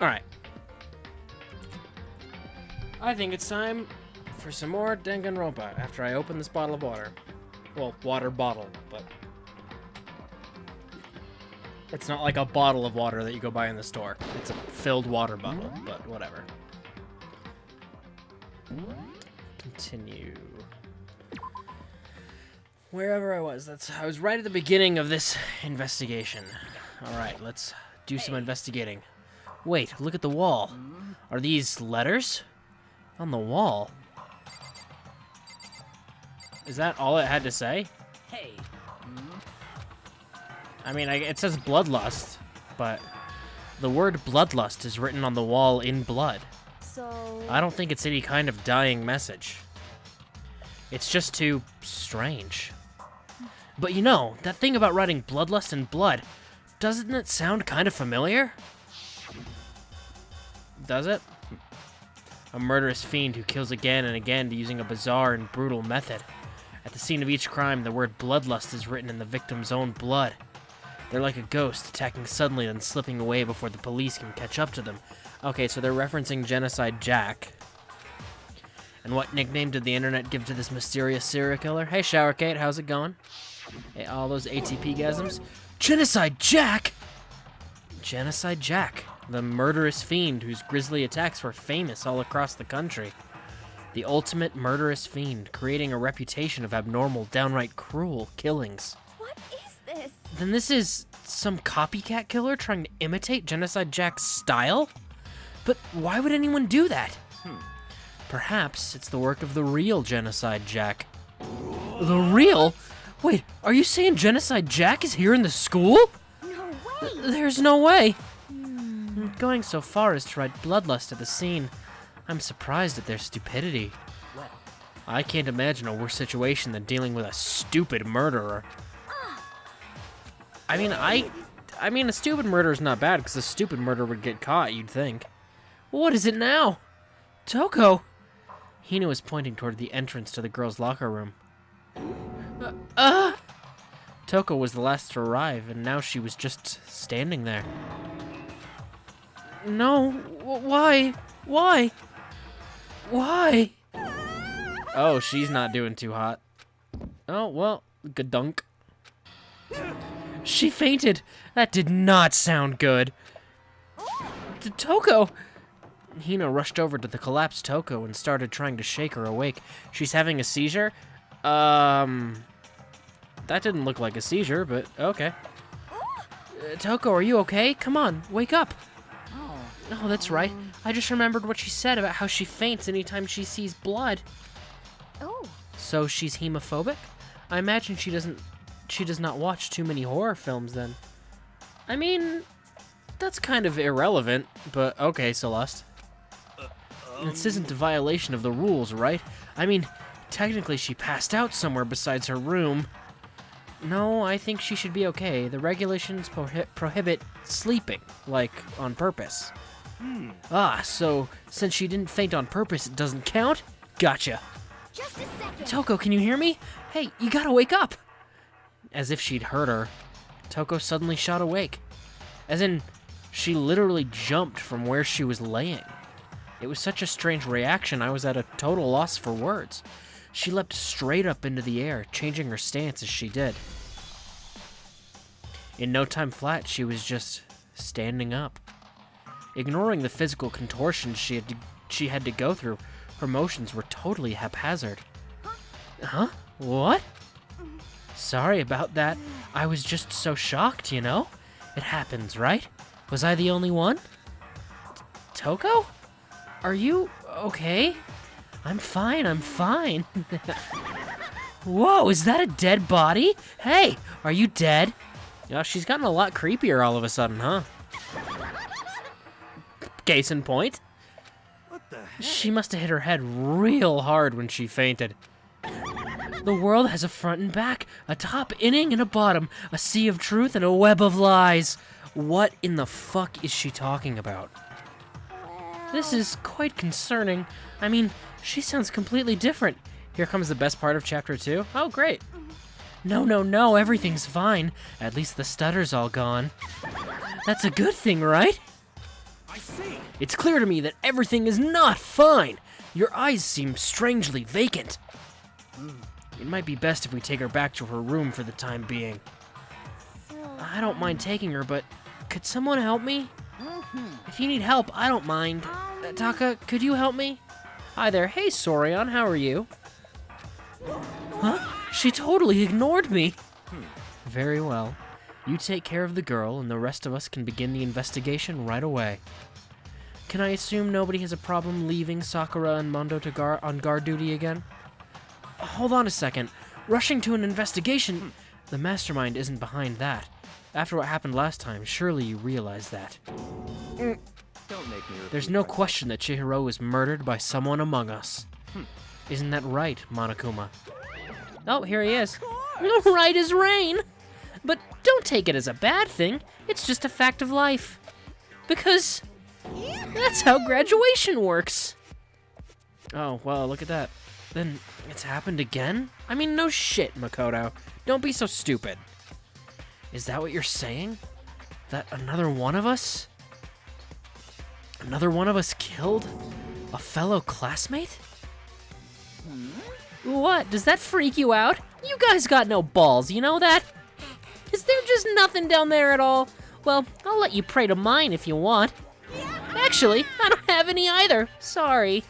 Alright. I think it's time for some more Danganronpa after I open this bottle of water. Well, water bottle, but it's not like a bottle of water that you go buy in the store. It's a filled water bottle, but whatever. Continue. Wherever I was, I was right at the beginning of this investigation. Alright, let's do some investigating. Wait, look at the wall. Are these letters? On the wall? Is that all it had to say? Hey. I mean, it says bloodlust, but the word bloodlust is written on the wall in blood. So... I don't think it's any kind of dying message. It's just too strange. But you know, that thing about writing bloodlust in blood, doesn't it sound kind of familiar? Does it? A murderous fiend who kills again and again using a bizarre and brutal method. At the scene of each crime, the word bloodlust is written in the victim's own blood. They're like a ghost, attacking suddenly then slipping away before the police can catch up to them. Okay, so they're referencing Genocide Jack. And what nickname did the internet give to this mysterious serial killer? Hey, Shower Kate, how's it going? Hey, all those ATP-gasms? Genocide Jack? Genocide Jack, the murderous fiend whose grisly attacks were famous all across the country. The ultimate murderous fiend, creating a reputation of abnormal, downright cruel killings. What is this? Then this is some copycat killer trying to imitate Genocide Jack's style? But why would anyone do that? Perhaps it's the work of the real Genocide Jack. The real? Wait, are you saying Genocide Jack is here in the school? No way! There's no way. Going so far as to write bloodlust at the scene, I'm surprised at their stupidity. Well, I can't imagine a worse situation than dealing with a stupid murderer. I mean, a stupid murder is not bad because a stupid murderer would get caught, you'd think. What is it now? Toko! Hina was pointing toward the entrance to the girls' locker room. Toko was the last to arrive, and now she was just standing there. No, why? Why? Why? Oh, she's not doing too hot. Oh, well, good dunk. She fainted. That did not sound good. Toko! Hina rushed over to the collapsed Toko and started trying to shake her awake. She's having a seizure? That didn't look like a seizure, but okay. Toko, are you okay? Come on, wake up. Oh, that's right. I just remembered what she said about how she faints anytime she sees blood. Oh. So she's hemophobic? I imagine she does not watch too many horror films then. I mean, that's kind of irrelevant, but okay, Celeste. This isn't a violation of the rules, right? I mean, technically she passed out somewhere besides her room. No, I think she should be okay. The regulations prohibit sleeping, like, on purpose. So since she didn't faint on purpose, it doesn't count? Gotcha. Just a second. Toko, can you hear me? Hey, you gotta wake up! As if she'd heard her, Toko suddenly shot awake. As in, she literally jumped from where she was laying. It was such a strange reaction, I was at a total loss for words. She leapt straight up into the air, changing her stance as she did. In no time flat, she was just standing up. Ignoring the physical contortions she had to go through, her motions were totally haphazard. Huh? What? Sorry about that. I was just so shocked, you know? It happens, right? Was I the only one? Toko? Are you okay? I'm fine, I'm fine. Whoa, is that a dead body? Hey, are you dead? Yeah, she's gotten a lot creepier all of a sudden, huh? Case in point. what the heck? She must have hit her head real hard when she fainted. The world has a front and back, a top inning and a bottom, a sea of truth and a web of lies. What in the fuck is she talking about? This is quite concerning. I mean, she sounds completely different. Here comes the best part of chapter 2. Oh, great. No, everything's fine. At least the stutter's all gone. That's a good thing, right? I see. It's clear to me that everything is not fine. Your eyes seem strangely vacant. It might be best if we take her back to her room for the time being. So, I don't mind taking her, but could someone help me? If you need help, I don't mind. Taka, could you help me? Hi there. Hey, Sorion, how are you? Huh? She totally ignored me. Very well. You take care of the girl, and the rest of us can begin the investigation right away. Can I assume nobody has a problem leaving Sakura and Mondo to on guard duty again? Hold on a second. Rushing to an investigation? The mastermind isn't behind that. After what happened last time, surely you realize that. Don't make me repeat There's no myself. question that Chihiro was murdered by someone among us. Isn't that right, Monokuma? Oh, here he is. Right as rain! But don't take it as a bad thing. It's just a fact of life. Because that's how graduation works. Oh, well, look at that. Then it's happened again? I mean, no shit, Makoto. Don't be so stupid. Is that what you're saying? That another one of us? Another one of us killed a fellow classmate? What? Does that freak you out? You guys got no balls, you know that? Is there just nothing down there at all? Well, I'll let you pray to mine if you want. Actually, I don't have any either. Sorry.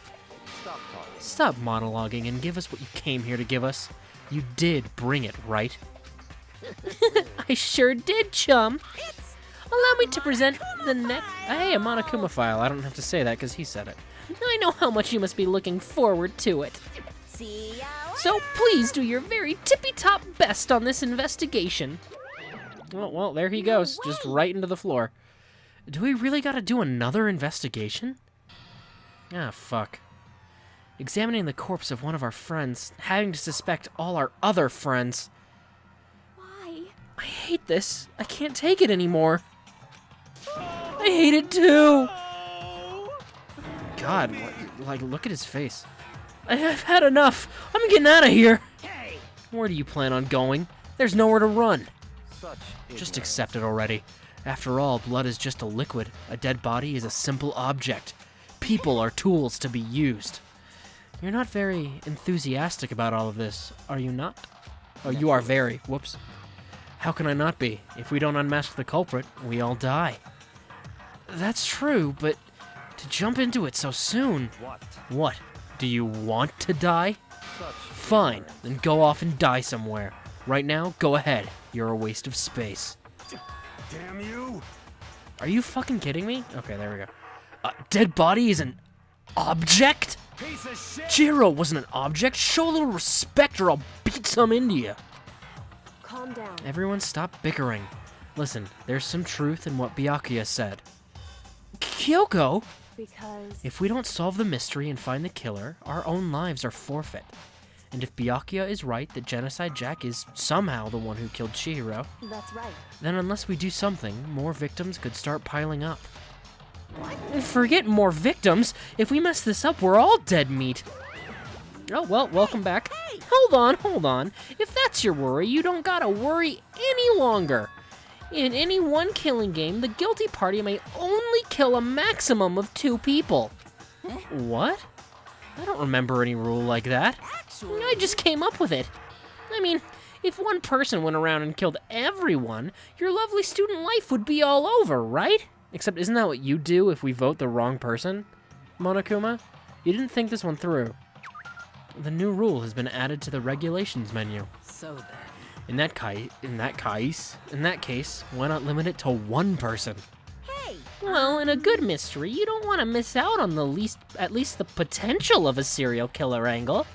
Stop talking. Stop monologuing and give us what you came here to give us. You did bring it, right? I sure did, chum. Allow me to present the next... Hey, a Monokuma file. I don't have to say that because he said it. I know how much you must be looking forward to it. see ya. So please do your very tippy-top best on this investigation. Well, there he goes, just right into the floor. Do we really gotta do another investigation? Ah, fuck. Examining the corpse of one of our friends, having to suspect all our other friends. Why? I hate this. I can't take it anymore. I hate it too. God, like, look at his face. I've had enough. I'm getting out of here. Hey! Where do you plan on going? There's nowhere to run. Such Just ignorance. accept it already. After all, blood is just a liquid. A dead body is a simple object. People are tools to be used. You're not very enthusiastic about all of this, are you not? Oh, you are very. Whoops. How can I not be? If we don't unmask the culprit, we all die. That's true, but to jump into it so soon... What? What? Do you want to die? Such Fine, then go off and die somewhere. Right now, go ahead. You're a waste of space. Damn you! Are you fucking kidding me? Okay, there we go. Dead body is an object? Piece of shit! Jiro wasn't an object. Show a little respect or I'll beat some into you. Calm down. Everyone stop bickering. Listen, there's some truth in what Byakuya said. Kyoko! Because If we don't solve the mystery and find the killer, our own lives are forfeit. And if Byakuya is right that Genocide Jack is somehow the one who killed Chihiro, that's right. then unless we do something, more victims could start piling up. Forget more victims! If we mess this up, we're all dead meat! Oh, well, welcome back. Hold on. If that's your worry, you don't gotta worry any longer. In any one killing game, the guilty party may only kill a maximum of 2 people. What? I don't remember any rule like that. I just came up with it. I mean, if one person went around and killed everyone, your lovely student life would be all over, right? Except isn't that what you do if we vote the wrong person, Monokuma? You didn't think this one through. The new rule has been added to the regulations menu. So then. In that case, why not limit it to 1 person? Hey, Well, in a good mystery, you don't want to miss out on at least the potential of a serial killer angle.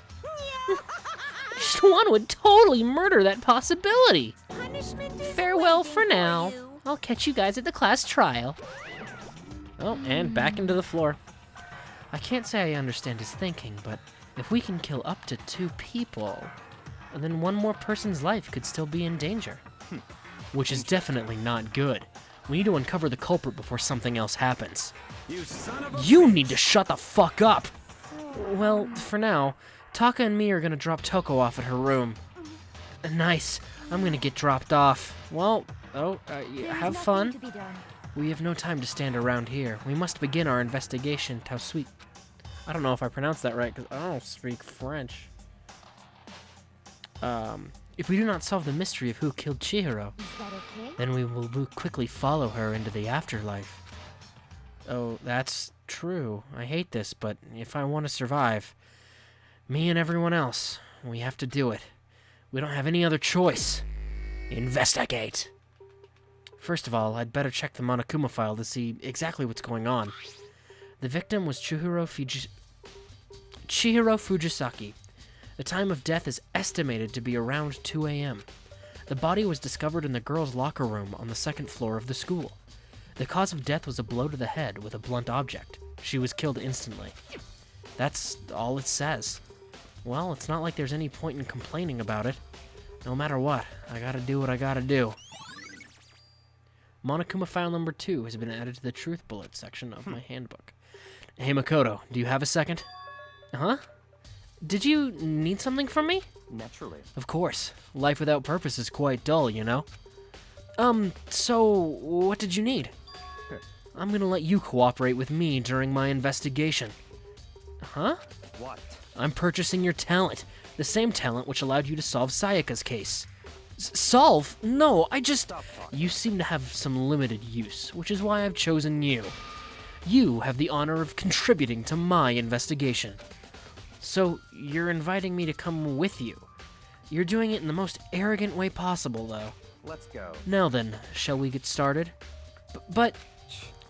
Just one would totally murder that possibility. punishment is Farewell waiting for now. you. I'll catch you guys at the class trial. Oh, and back into the floor. I can't say I understand his thinking, but if we can kill up to 2 people, then 1 more person's life could still be in danger. Which is definitely not good. We need to uncover the culprit before something else happens. You son of a You need to shut the fuck up! Well, for now, Taka and me are gonna drop Toko off at her room. Nice. I'm gonna get dropped off. Well, There's have nothing fun. to be done. We have no time to stand around here. We must begin our investigation. How sweet. I don't know if I pronounced that right, because I don't speak French. If we do not solve the mystery of who killed Chihiro, Is that okay? then we will quickly follow her into the afterlife. Oh, that's true. I hate this, but if I want to survive, me and everyone else, we have to do it. We don't have any other choice. Investigate. First of all, I'd better check the Monokuma file to see exactly what's going on. The victim was Chihiro Fujisaki. The time of death is estimated to be around 2 a.m. The body was discovered in the girls' locker room on the second floor of the school. The cause of death was a blow to the head with a blunt object. She was killed instantly. That's all it says. Well, it's not like there's any point in complaining about it. No matter what, I gotta do what I gotta do. Monokuma file number 2 has been added to the truth bullet section of my handbook. Hey Makoto, do you have a second? Huh? Did you need something from me? Naturally. Of course. Life without purpose is quite dull, you know? So what did you need? I'm gonna let you cooperate with me during my investigation. Huh? What? I'm purchasing your talent. The same talent which allowed you to solve Sayaka's case. Solve? No, I just... Stop talking. You seem to have some limited use, which is why I've chosen you. You have the honor of contributing to my investigation. So, you're inviting me to come with you. You're doing it in the most arrogant way possible, though. Let's go. Now then, shall we get started? But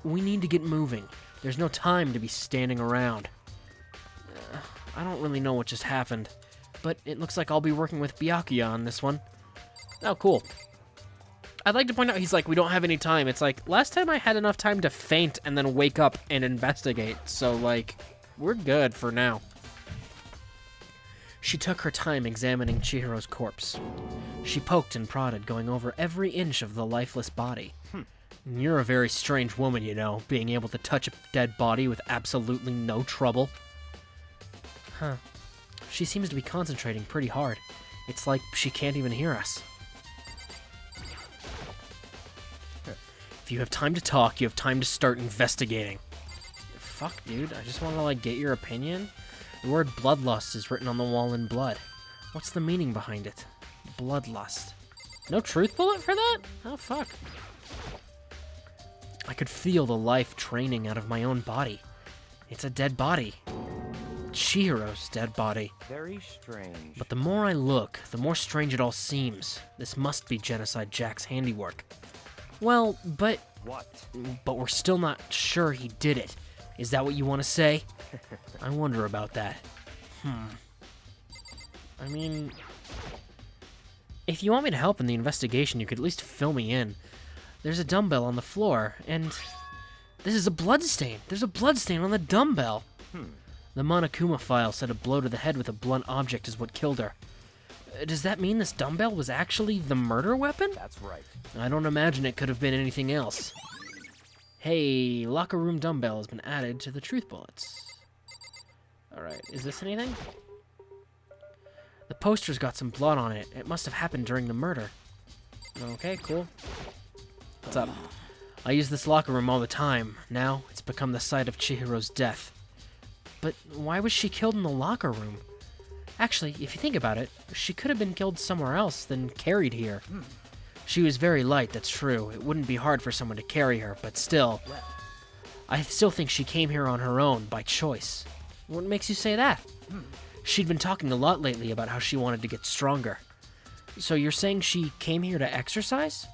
we need to get moving. There's no time to be standing around. I don't really know what just happened, but it looks like I'll be working with Byakuya on this one. Oh, cool. I'd like to point out he's like, we don't have any time. It's like, last time I had enough time to faint and then wake up and investigate, so like, we're good for now. She took her time examining Chihiro's corpse. She poked and prodded, going over every inch of the lifeless body. You're a very strange woman, you know, being able to touch a dead body with absolutely no trouble. Huh. She seems to be concentrating pretty hard. It's like she can't even hear us. If you have time to talk, you have time to start investigating. Fuck, dude, I just want to, like, get your opinion. The word bloodlust is written on the wall in blood. What's the meaning behind it? Bloodlust. No truth bullet for that? Oh, fuck. I could feel the life draining out of my own body. It's a dead body. Chihiro's dead body. Very strange. But the more I look, the more strange it all seems. This must be Genocide Jack's handiwork. Well, but What? we're still not sure he did it. Is that what you want to say? I wonder about that. I mean, if you want me to help in the investigation, you could at least fill me in. There's a dumbbell on the floor, and this is a bloodstain. There's a bloodstain on the dumbbell. The Monokuma file said a blow to the head with a blunt object is what killed her. Does that mean this dumbbell was actually the murder weapon? That's right. I don't imagine it could have been anything else. Hey, locker room dumbbell has been added to the truth bullets. Alright, is this anything? The poster's got some blood on it. It must have happened during the murder. Okay, cool. What's up? I use this locker room all the time. Now, it's become the site of Chihiro's death. But why was she killed in the locker room? Actually, if you think about it, she could have been killed somewhere else than carried here. She was very light, that's true. It wouldn't be hard for someone to carry her, but still. I still think she came here on her own, by choice. What makes you say that? She'd been talking a lot lately about how she wanted to get stronger. So you're saying she came here to exercise?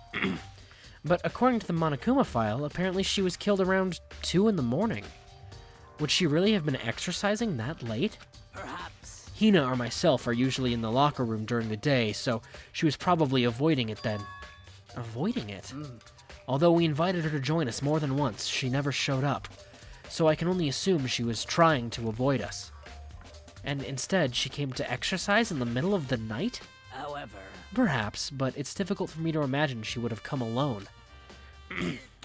But according to the Monokuma file, apparently she was killed around 2 in the morning. Would she really have been exercising that late? Perhaps. Hina or myself are usually in the locker room during the day, so she was probably avoiding it then. Avoiding it? Although we invited her to join us more than once, she never showed up. So I can only assume she was trying to avoid us. And instead, she came to exercise in the middle of the night? However, Perhaps, but it's difficult for me to imagine she would have come alone.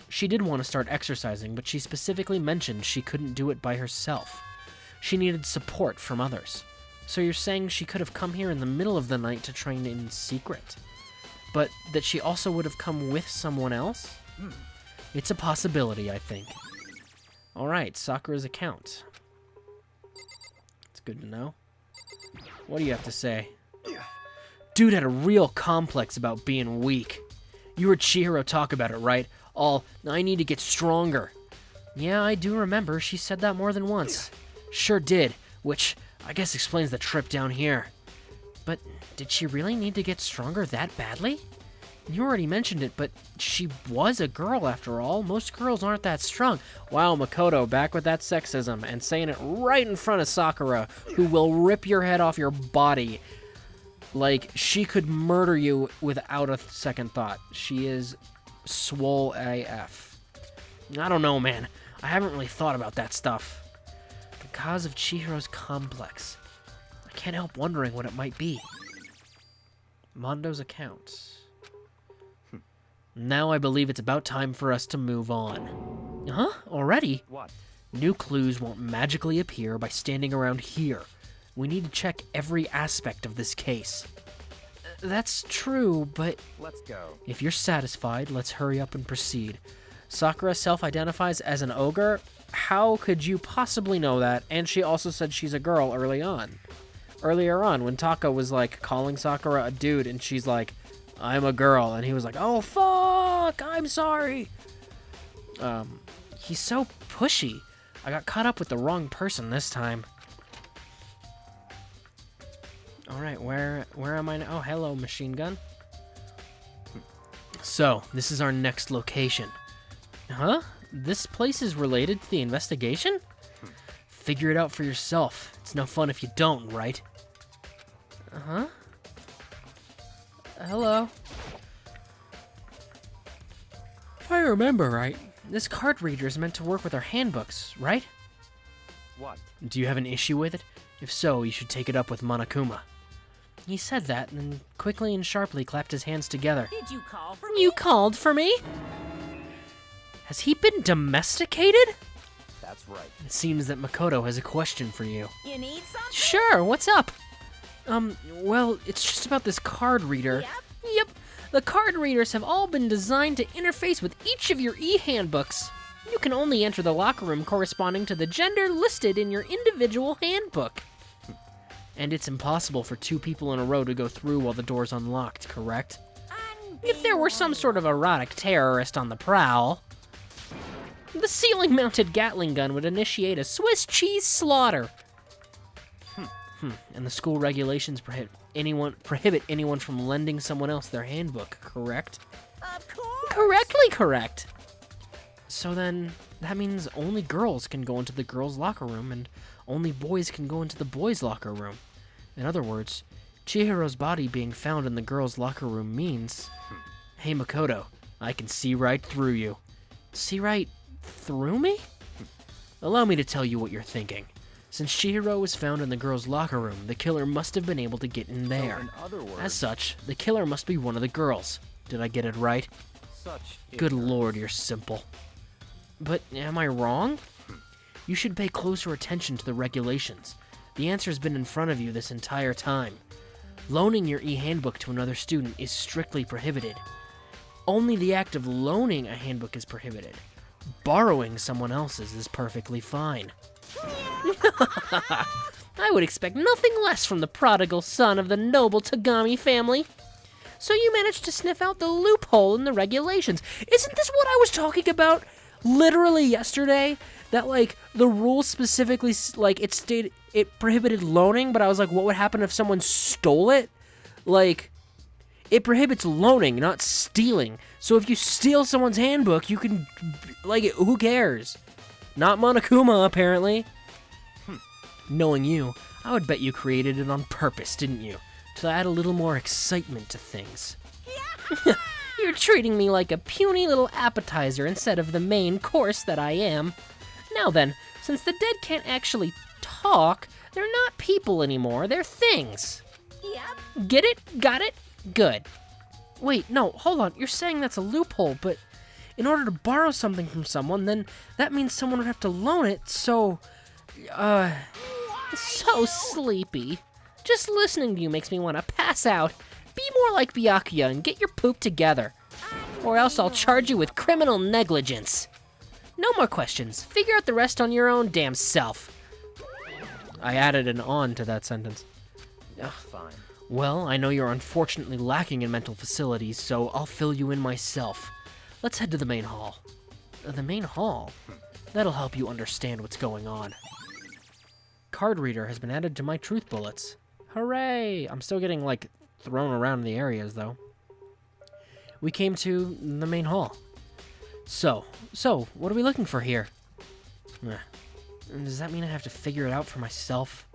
She did want to start exercising, but she specifically mentioned she couldn't do it by herself. She needed support from others. So you're saying she could have come here in the middle of the night to train in secret? But that she also would have come with someone else? It's a possibility, I think. Alright, Sakura's account. It's good to know. What do you have to say? Dude had a real complex about being weak. You heard Chihiro talk about it, right? All, I need to get stronger. Yeah, I do remember. She said that more than once. Sure did, which I guess explains the trip down here. But did she really need to get stronger that badly? You already mentioned it, but she was a girl after all. Most girls aren't that strong. Wow, Makoto, back with that sexism and saying it right in front of Sakura, who will rip your head off your body. Like, she could murder you without a second thought. She is swole AF. I don't know, man. I haven't really thought about that stuff. The cause of Chihiro's complex. I can't help wondering what it might be. Mondo's accounts. Now I believe it's about time for us to move on. Huh? Already? What? New clues won't magically appear by standing around here. We need to check every aspect of this case. That's true, but Let's go. if you're satisfied, let's hurry up and proceed. Sakura self-identifies as an ogre? How could you possibly know that? And she also said she's a girl earlier on, when Taka was like calling Sakura a dude, and she's like, I'm a girl, and he was like, oh fuck, I'm sorry. He's so pushy. I got caught up with the wrong person this time. Alright, where am I now? Oh, hello, machine gun. So, this is our next location. Huh? This place is related to the investigation? Figure it out for yourself. It's no fun if you don't, right? Uh-huh. Hello. If I remember right, this card reader is meant to work with our handbooks, right? What? Do you have an issue with it? If so, you should take it up with Monokuma. He said that, and then quickly and sharply clapped his hands together. Did you call for me? You called for me? Has he been domesticated? That's right. It seems that Makoto has a question for you. You need something? Sure, what's up? Well, it's just about this card reader. Yep. The card readers have all been designed to interface with each of your e-handbooks. You can only enter the locker room corresponding to the gender listed in your individual handbook. And it's impossible for two people in a row to go through while the door's unlocked, correct? If there were some sort of erotic terrorist on the prowl, the ceiling-mounted Gatling gun would initiate a Swiss cheese slaughter. And the school regulations prohibit anyone from lending someone else their handbook, correct? Of course. Correctly correct. So then, that means only girls can go into the girls' locker room, and only boys can go into the boys' locker room. In other words, Chihiro's body being found in the girls' locker room means... Hey Makoto, I can see right through you. See right through me? Allow me to tell you what you're thinking. Since Chihiro was found in the girls' locker room, the killer must have been able to get in there. So in other words, As such, the killer must be one of the girls. Did I get it right? such Good ignorance. lord, you're simple. But am I wrong? You should pay closer attention to the regulations. The answer's been in front of you this entire time. Loaning your e-handbook to another student is strictly prohibited. Only the act of loaning a handbook is prohibited. Borrowing someone else's is perfectly fine. I would expect nothing less from the prodigal son of the noble Tagami family. So you managed to sniff out the loophole in the regulations. Isn't this what I was talking about literally yesterday? That, like, the rules specifically, like, it prohibited loaning, but I was like, what would happen if someone stole it? Like, it prohibits loaning, not stealing. So if you steal someone's handbook, you can, like, who cares? Not Monokuma, apparently. Knowing you, I would bet you created it on purpose, didn't you? To add a little more excitement to things. You're treating me like a puny little appetizer instead of the main course that I am. Now then, since the dead can't actually talk, they're not people anymore, they're things. Yep. Get it? Got it? Good. Wait, no, hold on, you're saying that's a loophole, but in order to borrow something from someone, then that means someone would have to loan it, so... so sleepy. Just listening to you makes me want to pass out. Be more like Byakuya and get your poop together. or else I'll charge you with criminal negligence. No more questions. Figure out the rest on your own damn self. I added an on to that sentence. Fine. Well, I know you're unfortunately lacking in mental facilities, so I'll fill you in myself. Let's head to the main hall. The main hall? That'll help you understand what's going on. Card reader has been added to my truth bullets. Hooray! I'm still getting, like, thrown around in the areas, though. We came to the main hall. So, what are we looking for here? Does that mean I have to figure it out for myself?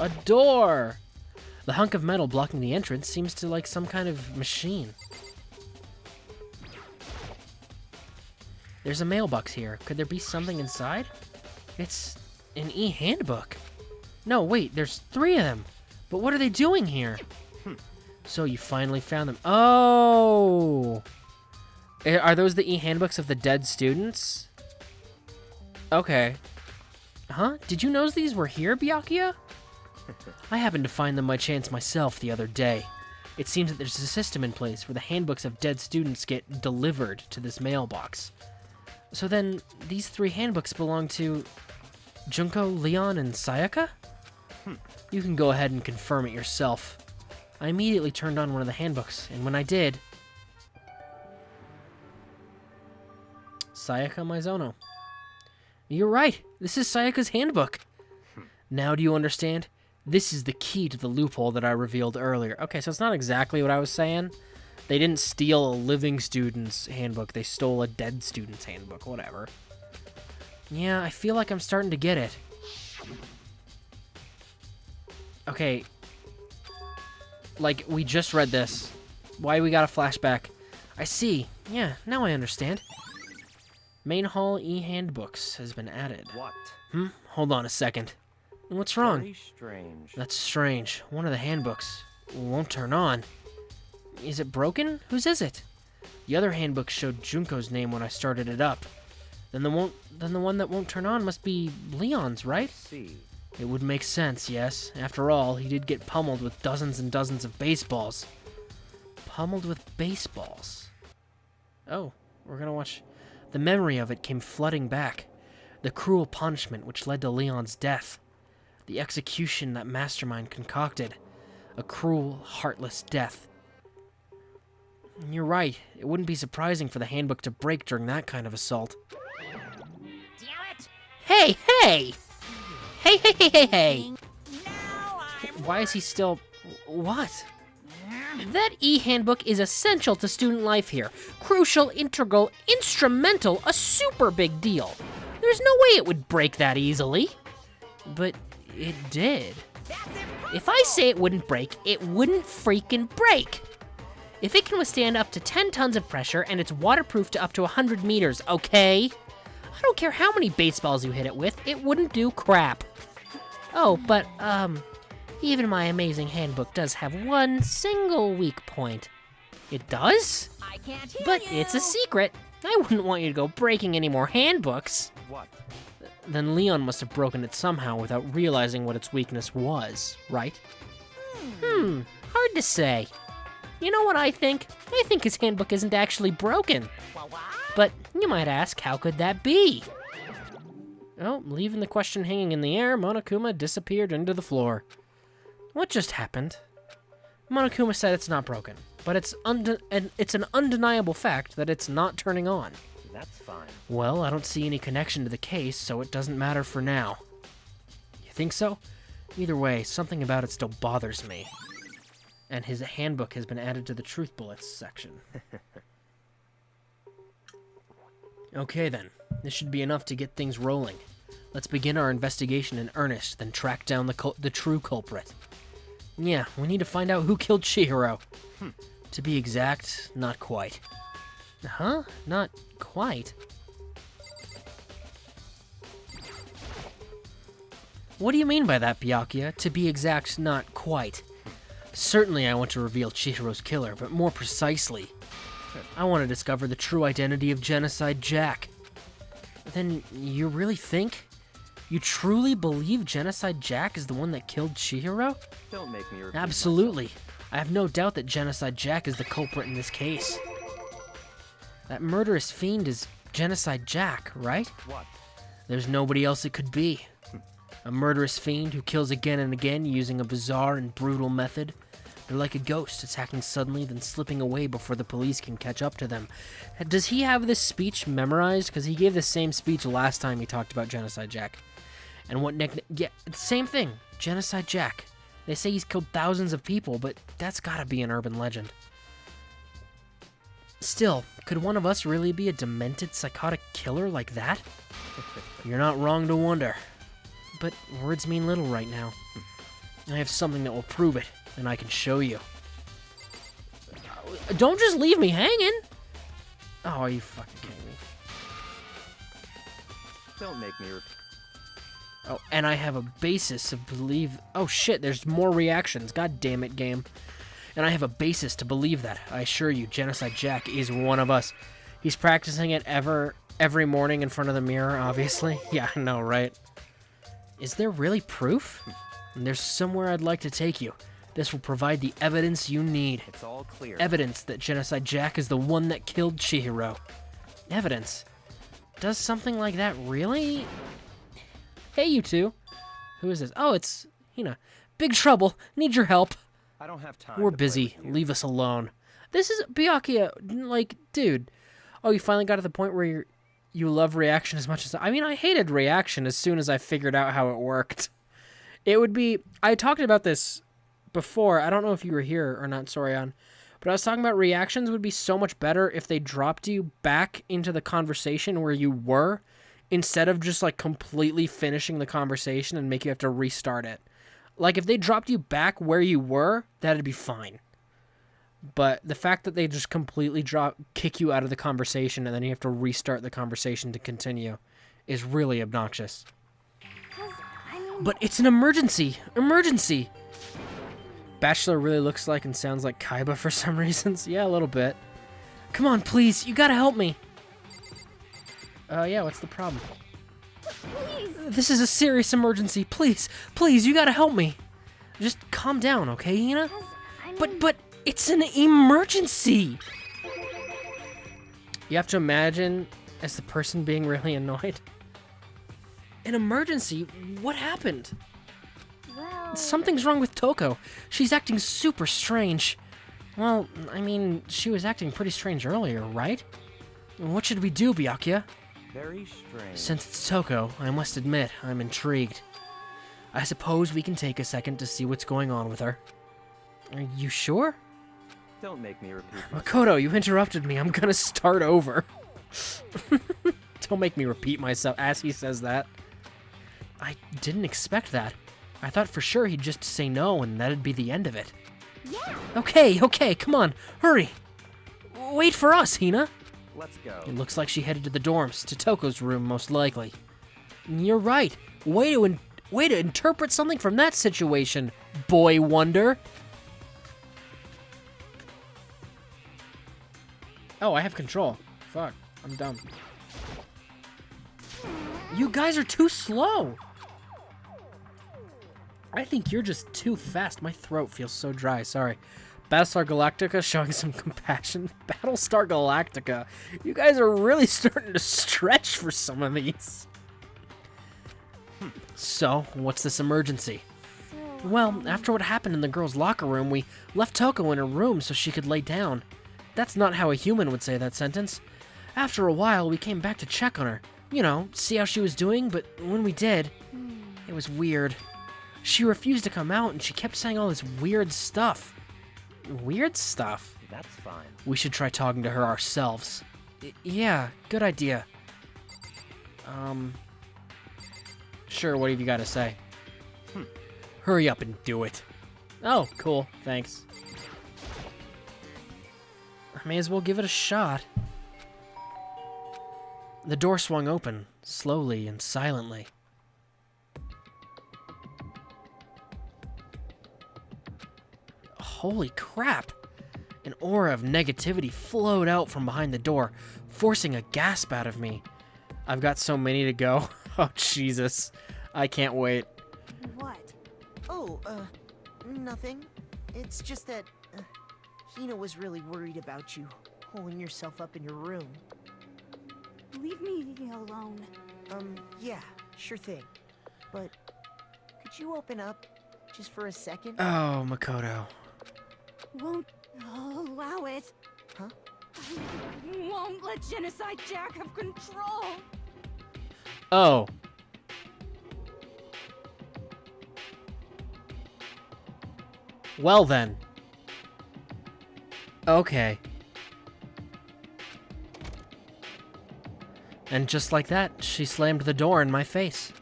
A door! The hunk of metal blocking the entrance seems to like some kind of machine. There's a mailbox here. Could there be something inside? It's an e-handbook. No, wait, there's 3 of them. But what are they doing here? So you finally found them. Oh! Are those the e-handbooks of the dead students? Okay. Huh? Did you know these were here, Byakuya? I happened to find them by chance myself the other day. It seems that there's a system in place where the handbooks of dead students get delivered to this mailbox. So then, these 3 handbooks belong to Junko, Leon, and Sayaka? You can go ahead and confirm it yourself. I immediately turned on one of the handbooks, and when I did... Sayaka Mizono. You're right, this is Sayaka's handbook. Now do you understand? This is the key to the loophole that I revealed earlier. Okay, so it's not exactly what I was saying. They didn't steal a living student's handbook, they stole a dead student's handbook, whatever. Yeah, I feel like I'm starting to get it. Okay. Like, we just read this. Why we got a flashback? I see. Yeah, now I understand. Main hall e-handbooks has been added. What? Hold on a second. What's wrong? Very strange. That's strange. One of the handbooks won't turn on. Is it broken? Whose is it? The other handbook showed Junko's name when I started it up. Then the one that won't turn on must be Leon's, right? See. It would make sense, yes. After all, he did get pummeled with dozens and dozens of baseballs. Pummeled with baseballs. Oh, we're gonna watch. The memory of it came flooding back. The cruel punishment which led to Leon's death. The execution that Mastermind concocted. A cruel, heartless death. You're right. It wouldn't be surprising for the handbook to break during that kind of assault. Damn it! Hey, hey! Hey, hey, hey, hey, hey! Now I'm... Why is he still... What? That e-handbook is essential to student life here. Crucial, integral, instrumental, a super big deal. There's no way it would break that easily. But it did. That's impossible! If I say it wouldn't break, it wouldn't freaking break. If it can withstand up to 10 tons of pressure and it's waterproof to up to 100 meters, okay? I don't care how many baseballs you hit it with, it wouldn't do crap. Oh, but, even my amazing handbook does have one single weak point. It does? I can't hear But you! it's a secret. I wouldn't want you to go breaking any more handbooks. What? Then Leon must have broken it somehow without realizing what its weakness was, right? Hard to say. You know what I think? I think his handbook isn't actually broken. What? But you might ask, how could that be? Oh, leaving the question hanging in the air, Monokuma disappeared into the floor. What just happened? Monokuma said it's not broken, but it's an undeniable fact that it's not turning on. That's fine. Well, I don't see any connection to the case, so it doesn't matter for now. You think so? Either way, something about it still bothers me. And his handbook has been added to the Truth Bullets section. Okay then, this should be enough to get things rolling. Let's begin our investigation in earnest, then track down the true culprit. Yeah, we need to find out who killed Chihiro. To be exact, not quite. Huh? Not quite? What do you mean by that, Byakuya? To be exact, not quite. Certainly I want to reveal Chihiro's killer, but more precisely, I want to discover the true identity of Genocide Jack. Then you really think? You truly believe Genocide Jack is the one that killed Chihiro? Don't make me repeat Absolutely. I have no doubt that Genocide Jack is the culprit in this case. That murderous fiend is Genocide Jack, right? What? There's nobody else it could be. A murderous fiend who kills again and again using a bizarre and brutal method. They're like a ghost, attacking suddenly, then slipping away before the police can catch up to them. Does he have this speech memorized? Because he gave the same speech last time he talked about Genocide Jack. And what nickname? Yeah, it's the same thing. Genocide Jack. They say he's killed thousands of people, but that's gotta be an urban legend. Still, could one of us really be a demented, psychotic killer like that? You're not wrong to wonder. But words mean little right now. I have something that will prove it, and I can show you. Don't just leave me hanging! Oh, are you fucking kidding me? Don't make me Oh, and I have a basis to believe... Oh shit, there's more reactions. God damn it, game. And I have a basis to believe that. I assure you, Genocide Jack is one of us. He's practicing it every morning in front of the mirror, obviously. Yeah, I know, right? Is there really proof? There's somewhere I'd like to take you. This will provide the evidence you need. It's all clear. Evidence that Genocide Jack is the one that killed Chihiro. Evidence? Does something like that really... Hey, you two. Who is this? Oh, it's Hina. Big trouble. Need your help. I don't have time. We're to play busy. with you. Leave us alone. This is Byakuya. Like, dude. Oh, you finally got to the point where you love reaction as much as... I mean, I hated reaction as soon as I figured out how it worked. It would be... I talked about this before. I don't know if you were here or not, Sorian. But I was talking about reactions would be so much better if they dropped you back into the conversation where you were, instead of just, like, completely finishing the conversation and make you have to restart it. Like, if they dropped you back where you were, that'd be fine. But the fact that they just completely kick you out of the conversation and then you have to restart the conversation to continue is really obnoxious. But it's an emergency! Emergency! Bachelor really looks like and sounds like Kaiba for some reasons. Yeah, a little bit. Come on, please, you gotta help me! Yeah, what's the problem? Please. This is a serious emergency. Please, please, you gotta help me. Just calm down, okay, Hina? But it's an emergency! You have to imagine as the person being really annoyed. An emergency? What happened? Well, Something's wrong with Toko. She's acting super strange. Well, I mean, she was acting pretty strange earlier, right? What should we do, Byakuya? Very strange. Since it's Toko, I must admit, I'm intrigued. I suppose we can take a second to see what's going on with her. Are you sure? Don't make me repeat. Makoto, you interrupted me. I'm gonna start over. Don't make me repeat myself as he says that. I didn't expect that. I thought for sure he'd just say no and that'd be the end of it. yeah. Okay, come on, hurry. Wait for us, Hina. Let's go. It looks like she headed to the dorms, to Toko's room most likely. You're right. Way to interpret something from that situation, boy wonder. Oh, I have control. Fuck, I'm dumb. You guys are too slow. I think you're just too fast. My throat feels so dry, sorry. Battlestar Galactica showing some compassion. Battlestar Galactica. You guys are really starting to stretch for some of these. So, what's this emergency? Well, after what happened in the girls' locker room, we left Toko in her room so she could lay down. That's not how a human would say that sentence. After a while, we came back to check on her. You know, see how she was doing, but when we did, it was weird. She refused to come out and she kept saying all this weird stuff. Weird stuff? That's fine. We should try talking to her ourselves. Yeah, good idea. Sure, what have you got to say? Hurry up and do it. Oh, cool, thanks. I may as well give it a shot. The door swung open, slowly and silently. Holy crap! An aura of negativity flowed out from behind the door, forcing a gasp out of me. I've got so many to go. Oh, Jesus. I can't wait. What? Oh, nothing. It's just that Hina was really worried about you, holding yourself up in your room. Leave me alone. Yeah, sure thing. But could you open up just for a second? Oh, Makoto. Won't allow it. Huh? I won't let Genocide Jack have control. Oh. Well then. Okay. And just like that, she slammed the door in my face.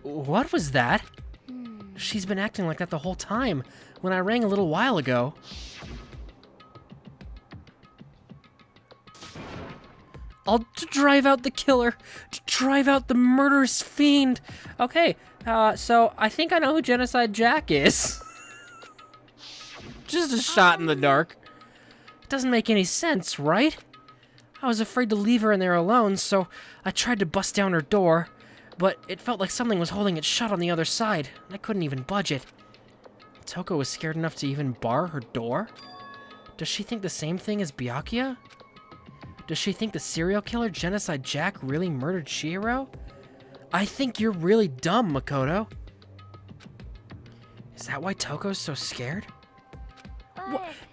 What was that? She's been acting like that the whole time, when I rang a little while ago. I'll drive out the killer, drive out the murderous fiend. Okay, so I think I know who Genocide Jack is. Just a shot in the dark. It doesn't make any sense, right? I was afraid to leave her in there alone, so I tried to bust down her door, but it felt like something was holding it shut on the other side, and I couldn't even budge it. Toko was scared enough to even bar her door? Does she think the same thing as Byakuya? Does she think the serial killer Genocide Jack really murdered Chihiro? I think you're really dumb, Makoto. Is that why Toko's so scared?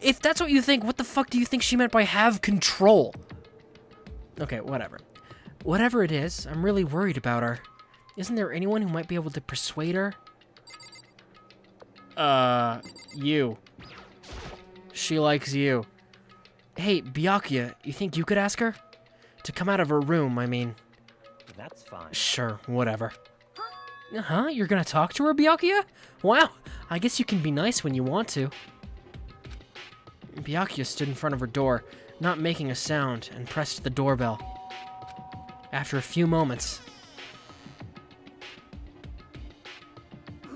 If that's what you think, what the fuck do you think she meant by have control? Okay, whatever. Whatever it is, I'm really worried about her. Isn't there anyone who might be able to persuade her? You. She likes you. Hey, Byakuya, you think you could ask her? To come out of her room, I mean. That's fine. Sure, whatever. Huh? You're gonna talk to her, Byakuya? Wow, I guess you can be nice when you want to. Byakuya stood in front of her door, not making a sound, and pressed the doorbell. After a few moments...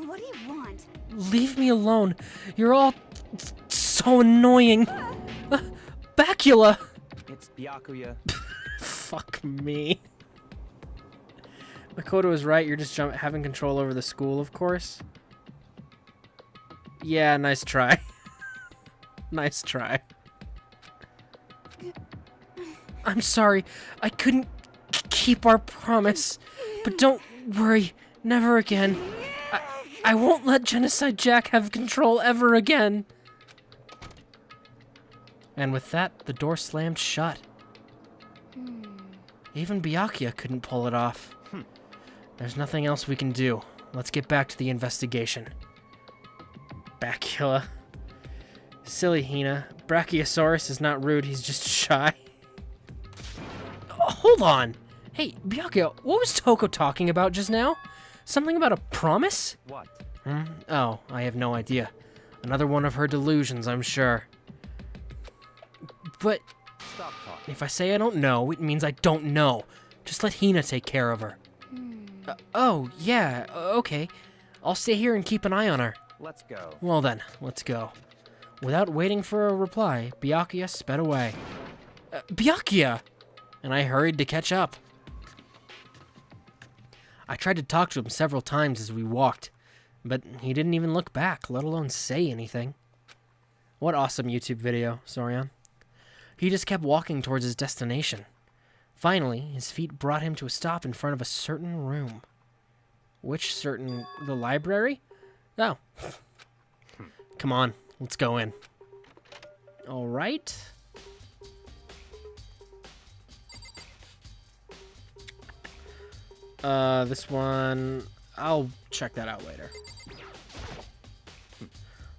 What do you want? Leave me alone. You're all so annoying. Bacula! It's Byakuya. Fuck me. Makoto is right, you're just having control over the school, of course. Yeah, nice try. Nice try. I'm sorry, I couldn't keep our promise. But don't worry, never again. I won't let Genocide Jack have control ever again. And with that, the door slammed shut. Even Byakuya couldn't pull it off. There's nothing else we can do. Let's get back to the investigation. Bacula. Silly Hina. Brachiosaurus is not rude, he's just shy. Oh, hold on! Hey, Byakuya, what was Toko talking about just now? Something about a promise? What? Oh, I have no idea. Another one of her delusions, I'm sure. But Stop talking. if I say I don't know, it means I don't know. Just let Hina take care of her. Oh, yeah, okay. I'll stay here and keep an eye on her. Let's go. Well then, let's go. Without waiting for a reply, Byakuya sped away. Byakuya! And I hurried to catch up. I tried to talk to him several times as we walked, but he didn't even look back, let alone say anything. What awesome YouTube video, Sorian. He just kept walking towards his destination. Finally, his feet brought him to a stop in front of a certain room. Which certain... the library? Oh. Come on, let's go in. Alright. This one... I'll check that out later.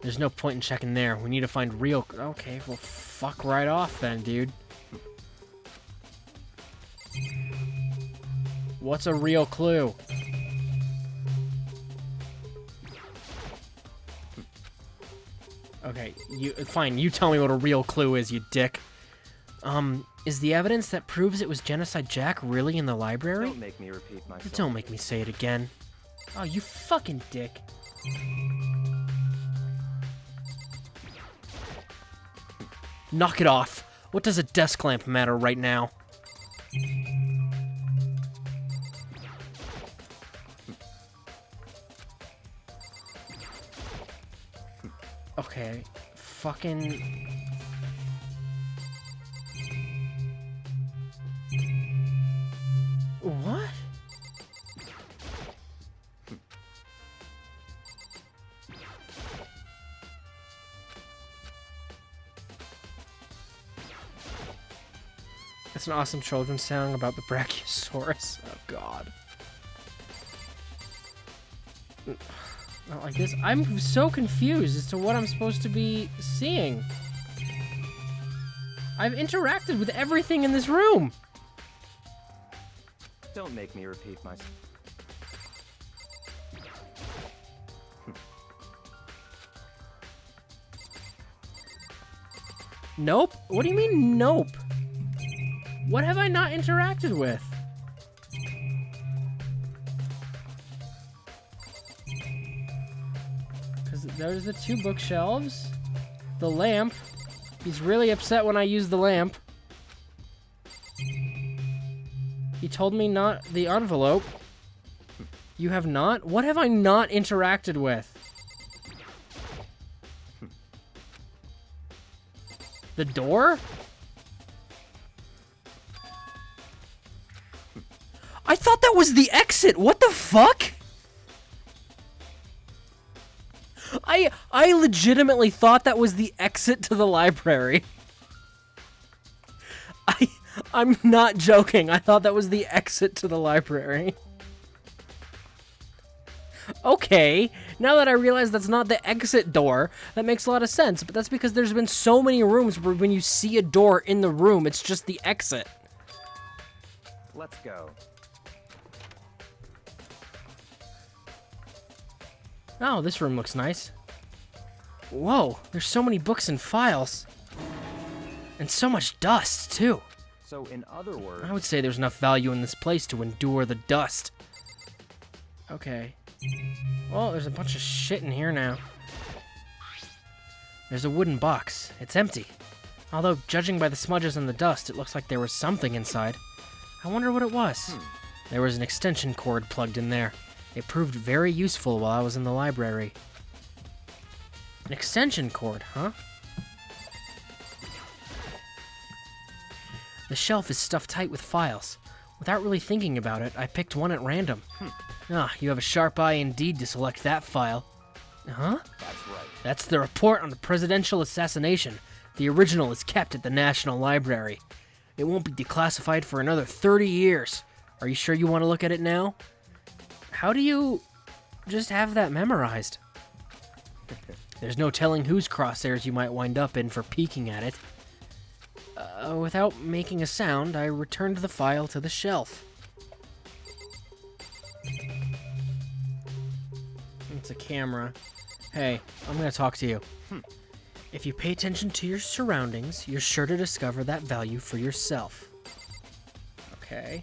There's no point in checking there. We need to find real... Okay, well, fuck right off then, dude. What's a real clue? Okay, fine, you tell me what a real clue is, you dick. Is the evidence that proves it was Genocide Jack really in the library? Don't make me repeat myself. Don't make me say it again. Oh, you fucking dick. Knock it off. What does a desk lamp matter right now? Okay, fucking... What? That's an awesome children's song about the Brachiosaurus. Oh god. Not like this. I'm so confused as to what I'm supposed to be seeing. I've interacted with everything in this room. Don't make me repeat myself. Nope? What do you mean, nope? What have I not interacted with? Because there's the 2 bookshelves. The lamp. He's really upset when I use the lamp. He told me not the envelope. You have not? What have I not interacted with? The door? I thought that was the exit. What the fuck? I legitimately thought that was the exit to the library. I'm not joking. I thought that was the exit to the library. Okay, now that I realize that's not the exit door, that makes a lot of sense, but that's because there's been so many rooms where when you see a door in the room, it's just the exit. Let's go. Oh, this room looks nice. Whoa, there's so many books and files. And so much dust, too. So, in other words... I would say there's enough value in this place to endure the dust. Okay. Well, there's a bunch of shit in here now. There's a wooden box. It's empty. Although, judging by the smudges and the dust, it looks like there was something inside. I wonder what it was. There was an extension cord plugged in there. It proved very useful while I was in the library. An extension cord, huh? The shelf is stuffed tight with files. Without really thinking about it, I picked one at random. Ah, you have a sharp eye indeed to select that file. Huh? That's right. That's the report on the presidential assassination. The original is kept at the National Library. It won't be declassified for another 30 years. Are you sure you want to look at it now? How do you just have that memorized? There's no telling whose crosshairs you might wind up in for peeking at it. Without making a sound, I returned the file to the shelf. It's a camera. Hey, I'm gonna talk to you. If you pay attention to your surroundings, you're sure to discover that value for yourself. Okay.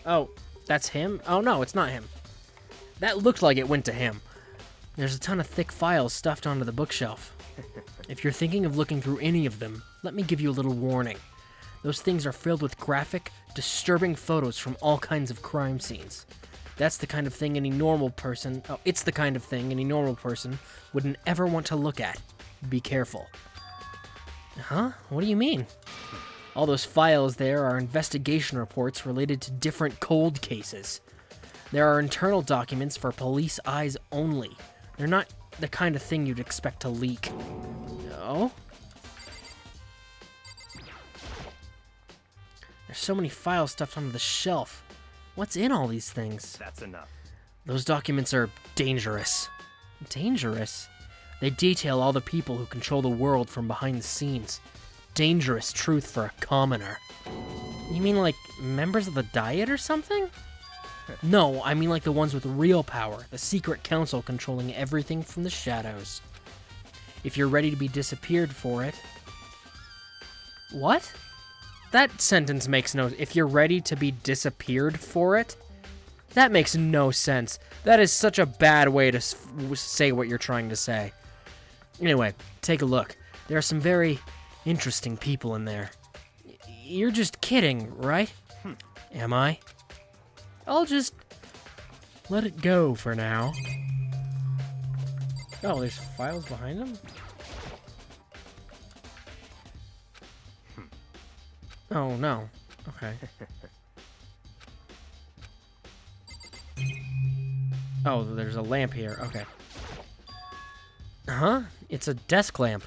Oh, that's him? Oh no, it's not him. That looked like it went to him. There's a ton of thick files stuffed onto the bookshelf. If you're thinking of looking through any of them, let me give you a little warning. Those things are filled with graphic, disturbing photos from all kinds of crime scenes. That's the kind of thing any normal person... Oh, it's the kind of thing any normal person wouldn't ever want to look at. Be careful. Huh? What do you mean? All those files there are investigation reports related to different cold cases. There are internal documents for police eyes only. They're not the kind of thing you'd expect to leak. Oh? There's so many files stuffed onto the shelf. What's in all these things? That's enough. Those documents are dangerous. Dangerous? They detail all the people who control the world from behind the scenes. Dangerous truth for a commoner. You mean like members of the Diet or something? No, I mean like the ones with real power, the secret council controlling everything from the shadows. If you're ready to be disappeared for it... What? That sentence makes no... If you're ready to be disappeared for it? That makes no sense. That is such a bad way to say what you're trying to say. Anyway, take a look. There are some very interesting people in there. You're just kidding, right? Am I? I'll just let it go for now. Oh, there's files behind him? Oh, no. Okay. Oh, there's a lamp here. Okay. Huh? It's a desk lamp.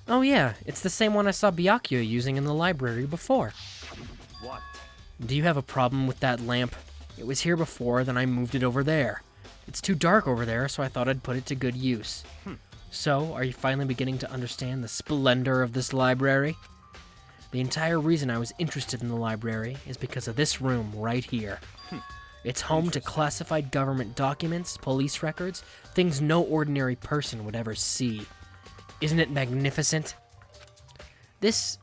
Oh, yeah. It's the same one I saw Byakuya using in the library before. What? Do you have a problem with that lamp? It was here before, then I moved it over there. It's too dark over there, so I thought I'd put it to good use. So, are you finally beginning to understand the splendor of this library? The entire reason I was interested in the library is because of this room right here. It's home to classified government documents, police records, things no ordinary person would ever see. Isn't it magnificent? This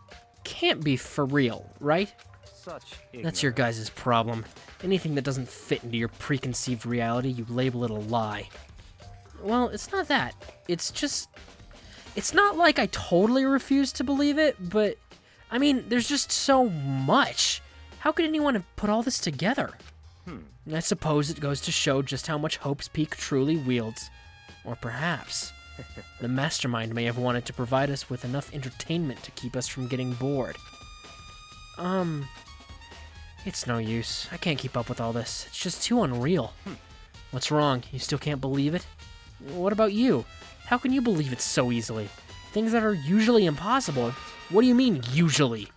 can't be for real, right? Such That's your ignorance. guys' problem. Anything that doesn't fit into your preconceived reality, you label it a lie. Well, it's not that. It's just... It's not like I totally refuse to believe it, but... I mean, there's just so much. How could anyone have put all this together? I suppose it goes to show just how much Hope's Peak truly wields. Or perhaps... the mastermind may have wanted to provide us with enough entertainment to keep us from getting bored. It's no use. I can't keep up with all this. It's just too unreal. What's wrong? You still can't believe it? What about you? How can you believe it so easily? Things that are usually impossible. What do you mean, usually?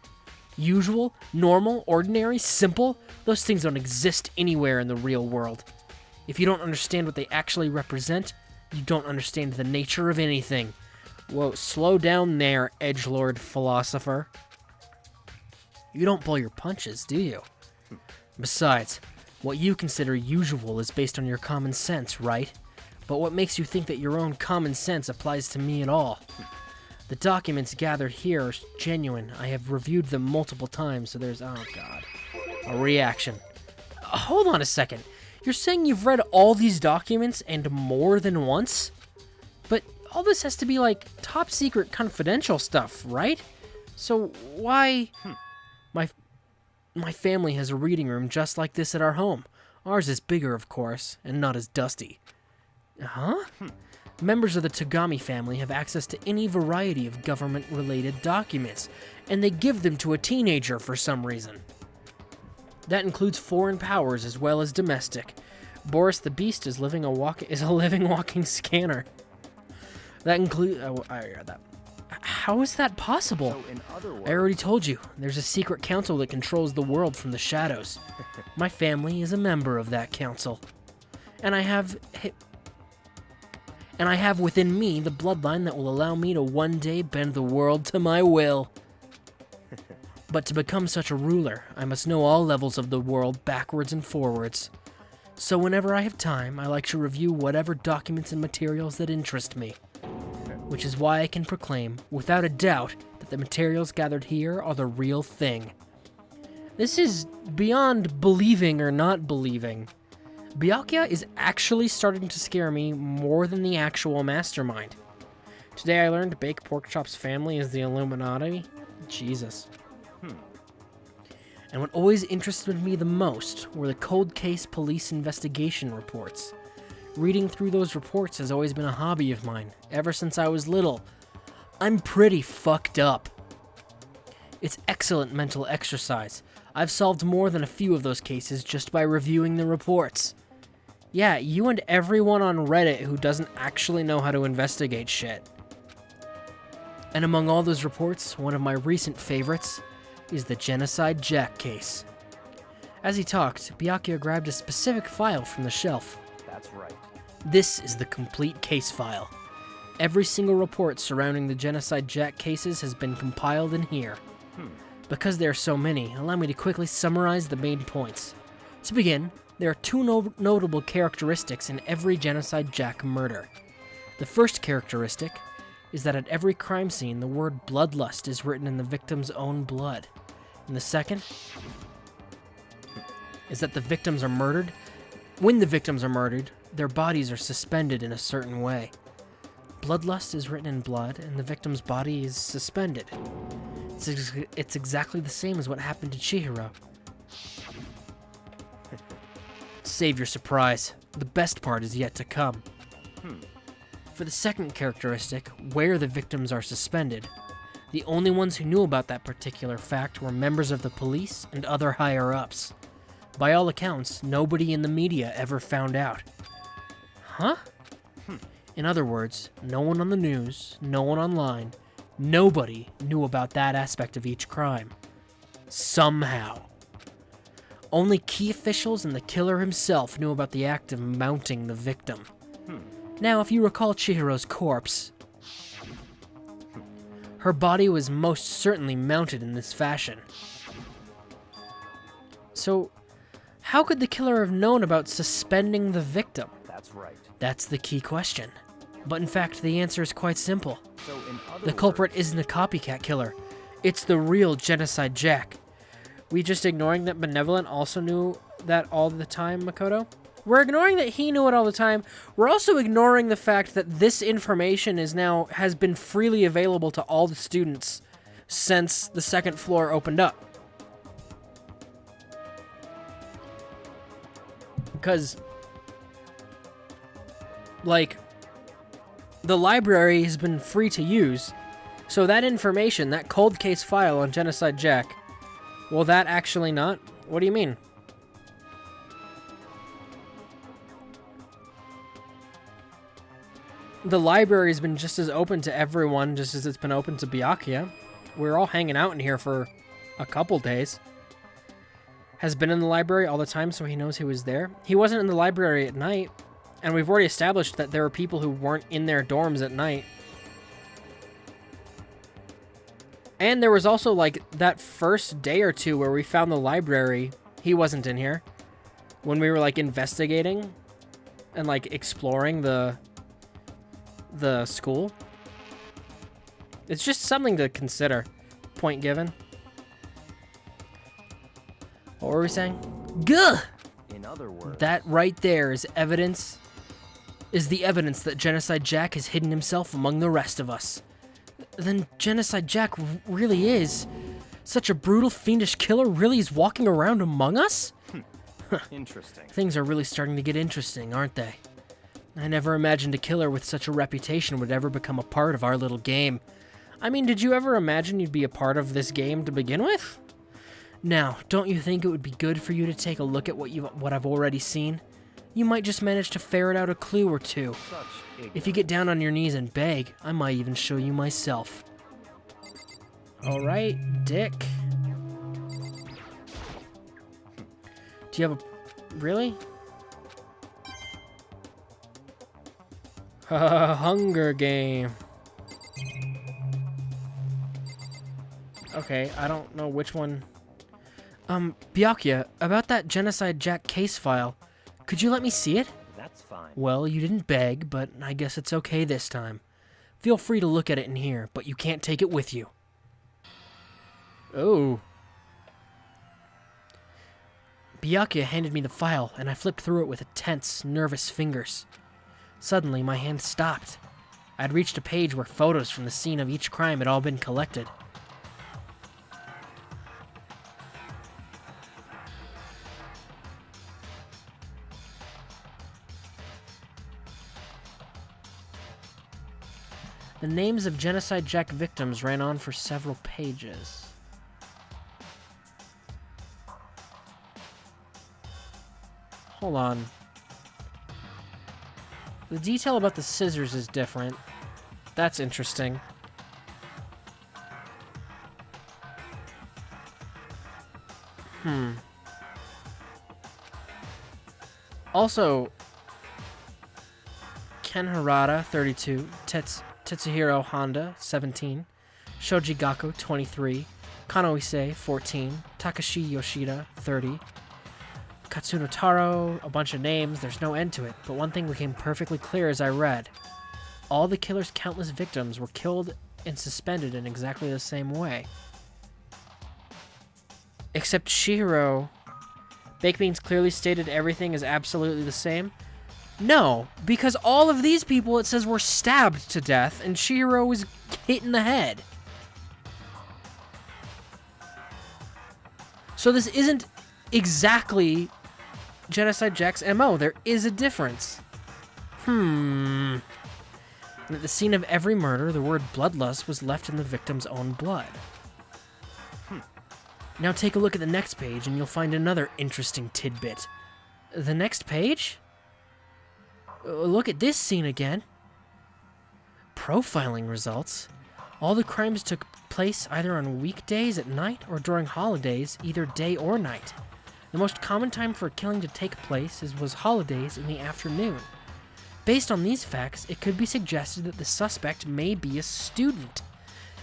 Usual? Normal? Ordinary? Simple? Those things don't exist anywhere in the real world. If you don't understand what they actually represent, you don't understand the nature of anything. Whoa, slow down there, edgelord philosopher. You don't pull your punches, do you? Besides, what you consider usual is based on your common sense, right? But what makes you think that your own common sense applies to me at all? The documents gathered here are genuine. I have reviewed them multiple times, so there's... Oh, God. A reaction. Hold on a second. You're saying you've read all these documents and more than once? But all this has to be, like, top-secret confidential stuff, right? So why... My family has a reading room just like this at our home. Ours is bigger, of course, and not as dusty. Huh? Members of the Togami family have access to any variety of government-related documents, and they give them to a teenager for some reason. That includes foreign powers as well as domestic. Boris the Beast is a living walking scanner. That includes... Oh, I read that. How is that possible? So in other words, I already told you, there's a secret council that controls the world from the shadows. My family is a member of that council. And I have within me the bloodline that will allow me to one day bend the world to my will. But to become such a ruler, I must know all levels of the world backwards and forwards. So whenever I have time, I like to review whatever documents and materials that interest me. Which is why I can proclaim, without a doubt, that the materials gathered here are the real thing. This is beyond believing or not believing. Byakuya is actually starting to scare me more than the actual mastermind. Today I learned Baked Porkchop's family is the Illuminati. Jesus. And what always interested me the most were the cold case police investigation reports. Reading through those reports has always been a hobby of mine, ever since I was little. I'm pretty fucked up. It's excellent mental exercise. I've solved more than a few of those cases just by reviewing the reports. Yeah, you and everyone on Reddit who doesn't actually know how to investigate shit. And among all those reports, one of my recent favorites is the Genocide Jack case. As he talked, Byakuya grabbed a specific file from the shelf. that's right. This is the complete case file. Every single report surrounding the Genocide Jack cases has been compiled in here. Because there are so many, allow me to quickly summarize the main points. To begin, there are two notable characteristics in every Genocide Jack murder. The first characteristic is that at every crime scene, the word bloodlust is written in the victim's own blood. And the second is that the victims are murdered. When the victims are murdered, their bodies are suspended in a certain way. Bloodlust is written in blood, and the victim's body is suspended. It's exactly the same as what happened to Chihiro. Save your surprise. The best part is yet to come. For the second characteristic, where the victims are suspended, The only ones who knew about that particular fact were members of the police and other higher-ups. By all accounts, nobody in the media ever found out. Huh? In other words, no one on the news, no one online, nobody knew about that aspect of each crime. Somehow. Only key officials and the killer himself knew about the act of mounting the victim. Now, if you recall Chihiro's corpse, her body was most certainly mounted in this fashion. So, how could the killer have known about suspending the victim? That's right. That's the key question. But in fact, the answer is quite simple. So in other The culprit words, isn't a copycat killer. It's the real Genocide Jack. We just ignoring that Benevolent also knew that all the time, Makoto? We're ignoring that he knew it all the time. We're also ignoring the fact that this information has been freely available to all the students since the second floor opened up. Because, like, the library has been free to use, so that information, that cold case file on Genocide Jack, will that actually not? What do you mean? The library has been just as open to everyone, just as it's been open to Byakuya. We're all hanging out in here for a couple days. Has been in the library all the time, so he knows who was there. He wasn't in the library at night, and we've already established that there were people who weren't in their dorms at night. And there was also, like, that first day or two where we found the library. He wasn't in here. When we were, like, investigating and, like, exploring the school. It's just something to consider. Point given. What were we saying? Gah! in other words, That right there is evidence. Is the evidence that Genocide Jack has hidden himself among the rest of us. Then Genocide Jack really is such a brutal, fiendish killer. Really is walking around among us? interesting. Things are really starting to get interesting, aren't they? I never imagined a killer with such a reputation would ever become a part of our little game. I mean, did you ever imagine you'd be a part of this game to begin with? Now, don't you think it would be good for you to take a look at what I've already seen? You might just manage to ferret out a clue or two. Such If you get down on your knees and beg, I might even show you myself. Alright, Dick. Do you have a... Really? Hunger game. Okay, I don't know which one... Byakuya, about that Genocide Jack case file, could you let me see it? That's fine. Well, you didn't beg, but I guess it's okay this time. Feel free to look at it in here, but you can't take it with you. Oh. Byakuya handed me the file, and I flipped through it with tense, nervous fingers. Suddenly, my hand stopped. I'd reached a page where photos from the scene of each crime had all been collected. The names of Genocide Jack victims ran on for several pages. Hold on. The detail about the scissors is different. That's interesting. Also, Ken Harada, 32, Tetsuhiro Honda, 17, Shoji Gakko, 23, Kano Issei, 14, Takashi Yoshida, 30, Katsuno Taro, a bunch of names, there's no end to it, but one thing became perfectly clear as I read. All the killer's countless victims were killed and suspended in exactly the same way. Except Chihiro. Baked Beans clearly stated everything is absolutely the same. No, because all of these people, it says, were stabbed to death, and Chihiro was hit in the head. So this isn't exactly Genocide Jack's MO. There is a difference. And at the scene of every murder, the word bloodlust was left in the victim's own blood. Now take a look at the next page and you'll find another interesting tidbit. The next page? Look at this scene again. Profiling results. All the crimes took place either on weekdays at night or during holidays, either day or night. The most common time for a killing to take place was holidays in the afternoon. Based on these facts, it could be suggested that the suspect may be a student.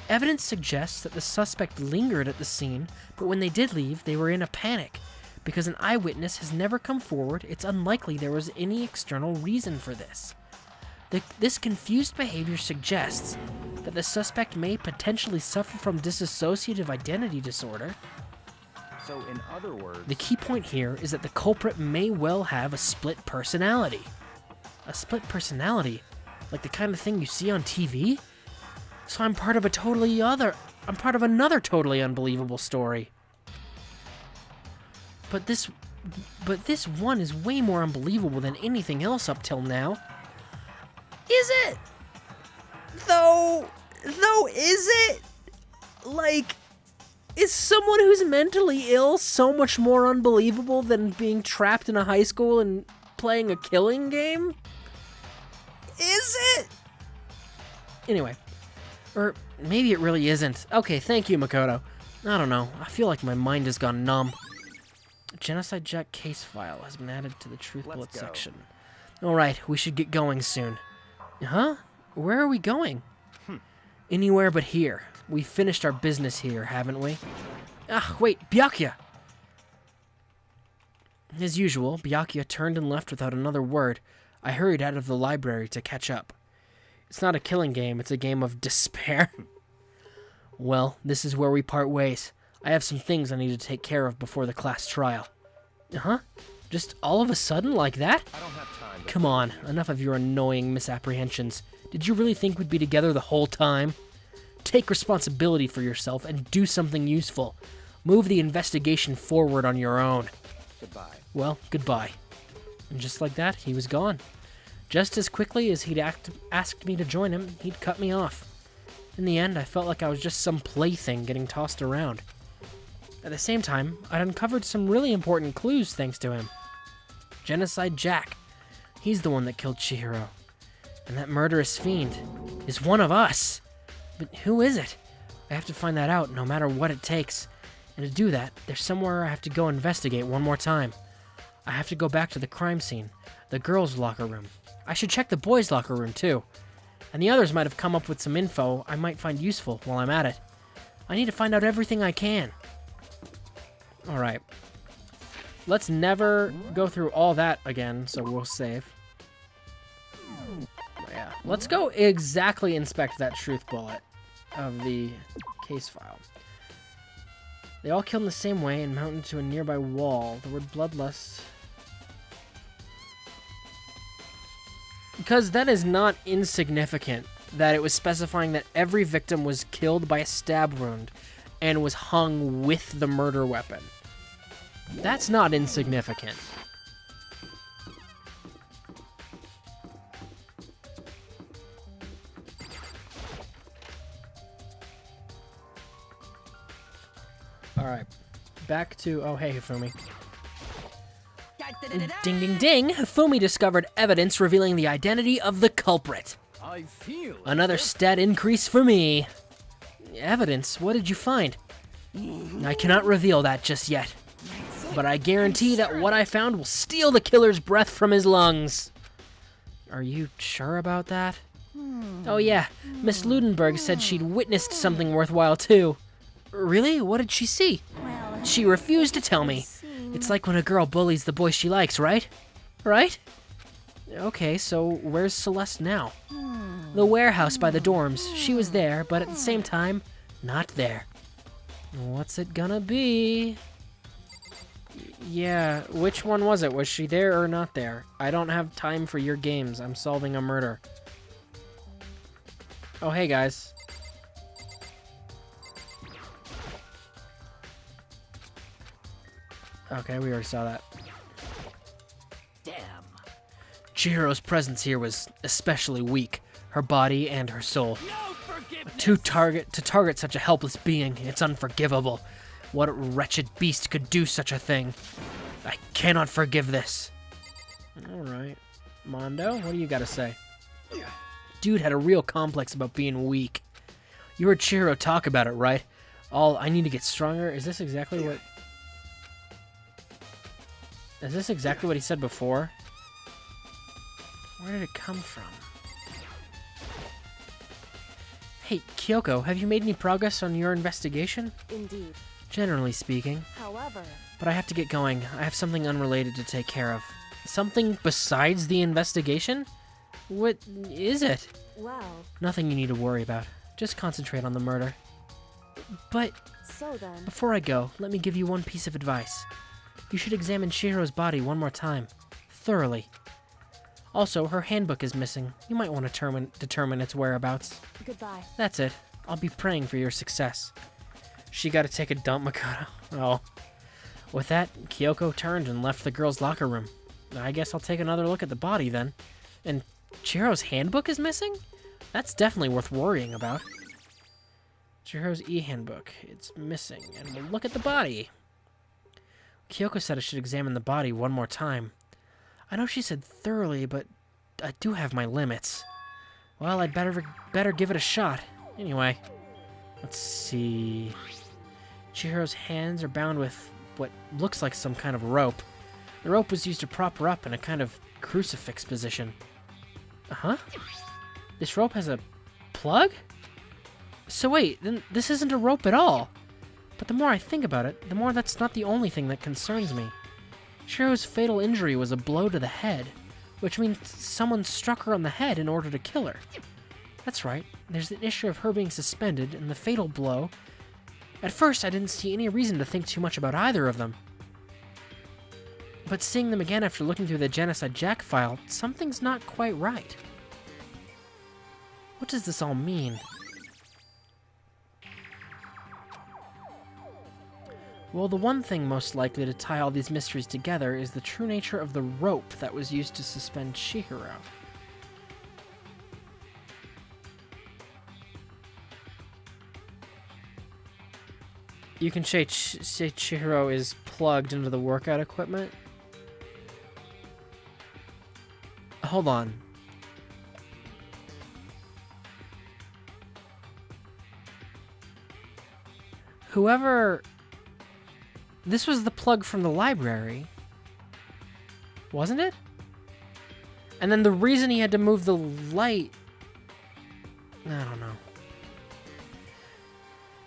Evidence suggests that the suspect lingered at the scene, but when they did leave, they were in a panic. Because an eyewitness has never come forward, it's unlikely there was any external reason for this. This confused behavior suggests that the suspect may potentially suffer from dissociative identity disorder. So, in other words, The key point here is that the culprit may well have a split personality. A split personality? Like the kind of thing you see on TV? So I'm part of another totally unbelievable story. But this one is way more unbelievable than anything else up till now. Is it? Though, is it? Like, is someone who's mentally ill so much more unbelievable than being trapped in a high school and playing a killing game? Is it? Anyway. Or maybe it really isn't. Okay, thank you, Makoto. I don't know. I feel like my mind has gone numb. Genocide Jack case file has been added to the truth bullet go. section. Alright, we should get going soon. Huh? Where are we going? Anywhere but here. We finished our business here, haven't we? Ah, wait, Byakuya! As usual, Byakuya turned and left without another word. I hurried out of the library to catch up. It's not a killing game, it's a game of despair. Well, this is where we part ways. I have some things I need to take care of before the class trial. Huh? Just all of a sudden like that? I don't have time. Come on, enough of your annoying misapprehensions. Did you really think we'd be together the whole time? Take responsibility for yourself and do something useful. Move the investigation forward on your own. Goodbye. Well, goodbye. And just like that, he was gone. Just as quickly as he'd asked me to join him, he'd cut me off. In the end, I felt like I was just some plaything getting tossed around. At the same time, I'd uncovered some really important clues thanks to him. Genocide Jack. He's the one that killed Chihiro. And that murderous fiend is one of us. But who is it? I have to find that out no matter what it takes. And to do that, there's somewhere I have to go investigate one more time. I have to go back to the crime scene, the girls' locker room. I should check the boys' locker room too. And the others might have come up with some info I might find useful while I'm at it. I need to find out everything I can. Alright. Let's never go through all that again, so we'll save. Yeah. Let's go exactly inspect that truth bullet of the case file. They all killed in the same way and mounted to a nearby wall. The word bloodlust... Because that is not insignificant that it was specifying that every victim was killed by a stab wound and was hung with the murder weapon. That's not insignificant. Alright, back to... Oh, hey, Hifumi. Ding, ding, ding! Hifumi discovered evidence revealing the identity of the culprit. I feel Another stat increase for me. Evidence? What did you find? I cannot reveal that just yet. But I guarantee that what I found will steal the killer's breath from his lungs. Are you sure about that? Oh yeah, Miss Ludenberg said she'd witnessed something worthwhile too. Really? What did she see? She refused to tell me. It's like when a girl bullies the boy she likes, right? Right? Okay, so where's Celeste now? The warehouse by the dorms. She was there, but at the same time, not there. What's it gonna be? Yeah, which one was it? Was she there or not there? I don't have time for your games. I'm solving a murder. Oh, hey, guys. Okay, we already saw that. Damn. Chihiro's presence here was especially weak. her body and her soul. To target such a helpless being, it's unforgivable. What wretched beast could do such a thing? I cannot forgive this. Alright. Mondo, what do you gotta say? Dude had a real complex about being weak. You heard Chihiro talk about it, right? I need to get stronger. Is this exactly what... Is this exactly what he said before? Where did it come from? Hey, Kyoko, have you made any progress on your investigation? Indeed. Generally speaking. However... But I have to get going. I have something unrelated to take care of. Something besides the investigation? What is it? Well... Nothing you need to worry about. Just concentrate on the murder. But... So then... Before I go, let me give you one piece of advice. You should examine Chihiro's body one more time. Thoroughly. Also, her handbook is missing. You might want to determine its whereabouts. Goodbye. That's it. I'll be praying for your success. She gotta take a dump, Makoto. Oh. With that, Kyoko turned and left the girls' locker room. I guess I'll take another look at the body then. And Chihiro's handbook is missing? That's definitely worth worrying about. Chihiro's e-handbook. It's missing. And we'll look at the body. Kyoko said I should examine the body one more time. I know she said thoroughly, but I do have my limits. Well, I'd better give it a shot. Anyway, let's see. Chihiro's hands are bound with what looks like some kind of rope. The rope was used to prop her up in a kind of crucifix position. Uh-huh. This rope has a plug? So wait, then this isn't a rope at all. But the more I think about it, the more that's not the only thing that concerns me. Chihiro's fatal injury was a blow to the head, which means someone struck her on the head in order to kill her. That's right, there's an issue of her being suspended and the fatal blow. At first, I didn't see any reason to think too much about either of them. But seeing them again after looking through the Genocide Jack file, something's not quite right. What does this all mean? Well, the one thing most likely to tie all these mysteries together is the true nature of the rope that was used to suspend Chihiro. You can say Chihiro is plugged into the workout equipment. Hold on. Whoever... This was the plug from the library, wasn't it? And then the reason he had to move the light... I don't know.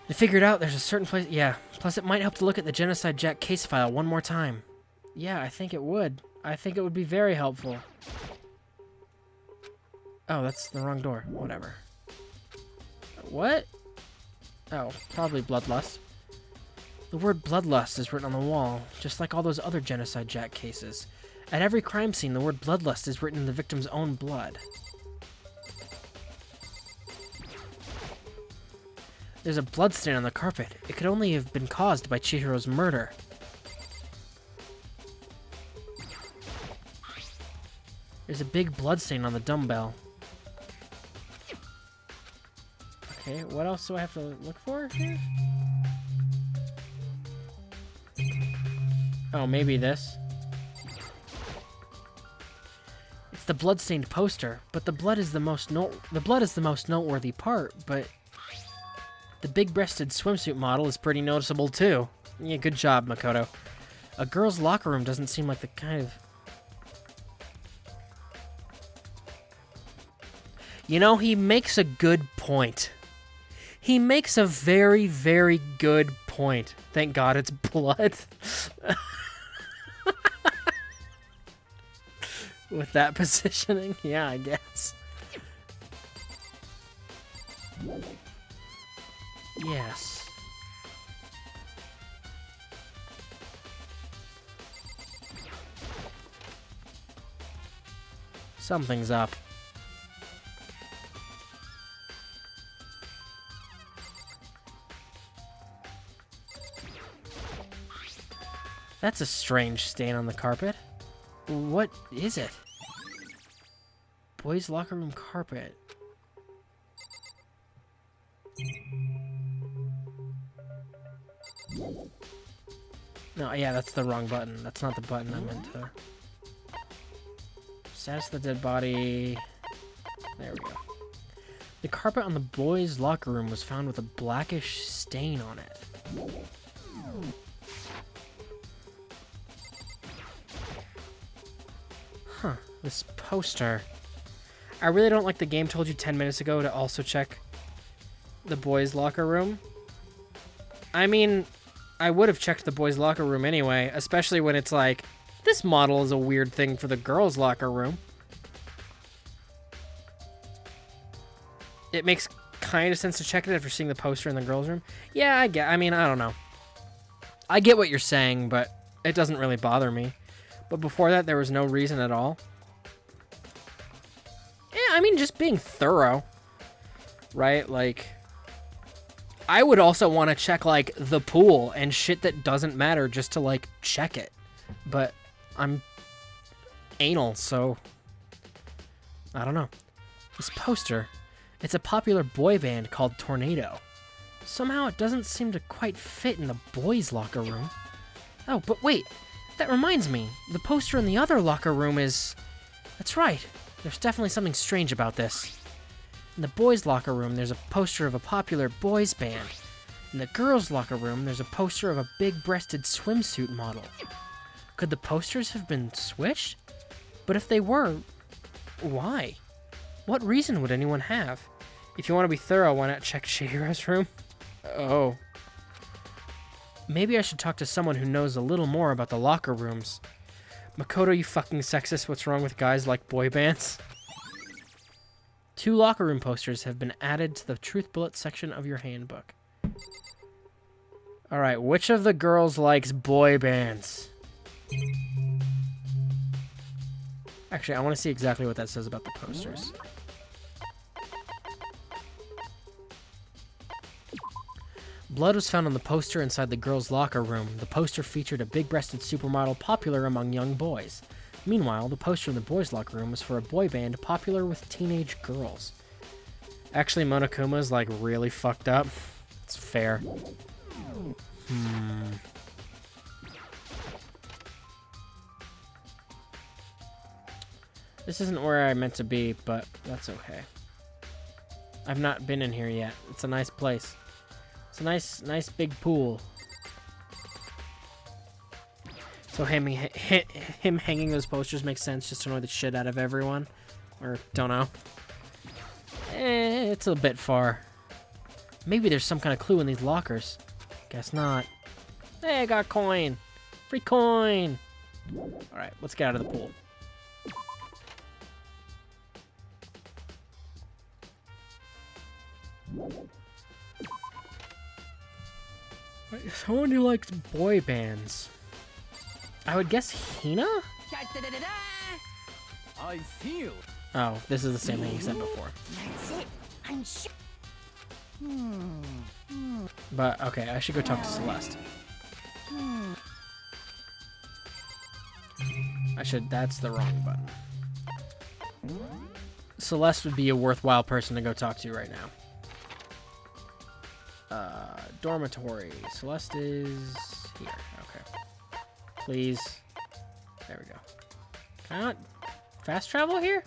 I figured out there's a certain place... Yeah, plus it might help to look at the Genocide Jack case file one more time. Yeah, I think it would. I think it would be very helpful. Oh, that's the wrong door. Whatever. What? Oh, probably bloodlust. The word bloodlust is written on the wall, just like all those other Genocide Jack cases. At every crime scene, the word bloodlust is written in the victim's own blood. There's a bloodstain on the carpet. It could only have been caused by Chihiro's murder. There's a big bloodstain on the dumbbell. Okay, what else do I have to look for here? Oh, maybe this. It's the bloodstained poster, but the blood is the most noteworthy part, but the big-breasted swimsuit model is pretty noticeable too. Yeah, good job, Makoto. A girl's locker room doesn't seem like the kind of... You know, he makes a good point. He makes a very, very good point. Thank God it's blood. With that positioning, yeah, I guess. Yes. Something's up. That's a strange stain on the carpet. What is it? Boys' locker room carpet. No, yeah, that's the wrong button. That's not the button I meant to. Status of the dead body. There we go. The carpet on the boys' locker room was found with a blackish stain on it. Huh, this poster. I really don't like the game told you 10 minutes ago to also check the boys' locker room. I mean, I would have checked the boys' locker room anyway, especially when it's like, this model is a weird thing for the girls' locker room. It makes kind of sense to check it after seeing the poster in the girls' room. Yeah, I mean, I don't know. I get what you're saying, but it doesn't really bother me. But before that, there was no reason at all. Yeah, I mean, just being thorough, right? Like, I would also want to check, like, the pool and shit that doesn't matter just to, like, check it. But I'm anal, so I don't know. This poster, it's a popular boy band called Tornado. Somehow it doesn't seem to quite fit in the boys' locker room. Oh, but wait, that reminds me. The poster in the other locker room is... That's right. There's definitely something strange about this. In the boys' locker room, there's a poster of a popular boys band. In the girls' locker room, there's a poster of a big-breasted swimsuit model. Could the posters have been switched? But if they were, why? What reason would anyone have? If you want to be thorough, why not check Chihiro's room? Oh. Maybe I should talk to someone who knows a little more about the locker rooms. Makoto, you fucking sexist, what's wrong with guys like boy bands? 2 locker room posters have been added to the truth bullet section of your handbook. Alright, which of the girls likes boy bands? Actually, I want to see exactly what that says about the posters. Blood was found on the poster inside the girls' locker room. The poster featured a big-breasted supermodel popular among young boys. Meanwhile, the poster in the boys' locker room was for a boy band popular with teenage girls. Actually, Monokuma's like really fucked up. It's fair. This isn't where I meant to be, but that's okay. I've not been in here yet. It's a nice place. It's a nice big pool. So him hanging those posters makes sense just to annoy the shit out of everyone. Or, don't know. It's a bit far. Maybe there's some kind of clue in these lockers. Guess not. Hey, I got coin. Free coin. Alright, let's get out of the pool. Someone who likes boy bands. I would guess Hina? I feel. Oh, this is the same thing you said before. That's it. I'm sure. But, okay, I should go talk to Celeste. That's the wrong button. Celeste would be a worthwhile person to go talk to right now. Dormitory. Celeste is here. Okay. Please. There we go. Can I not fast travel here?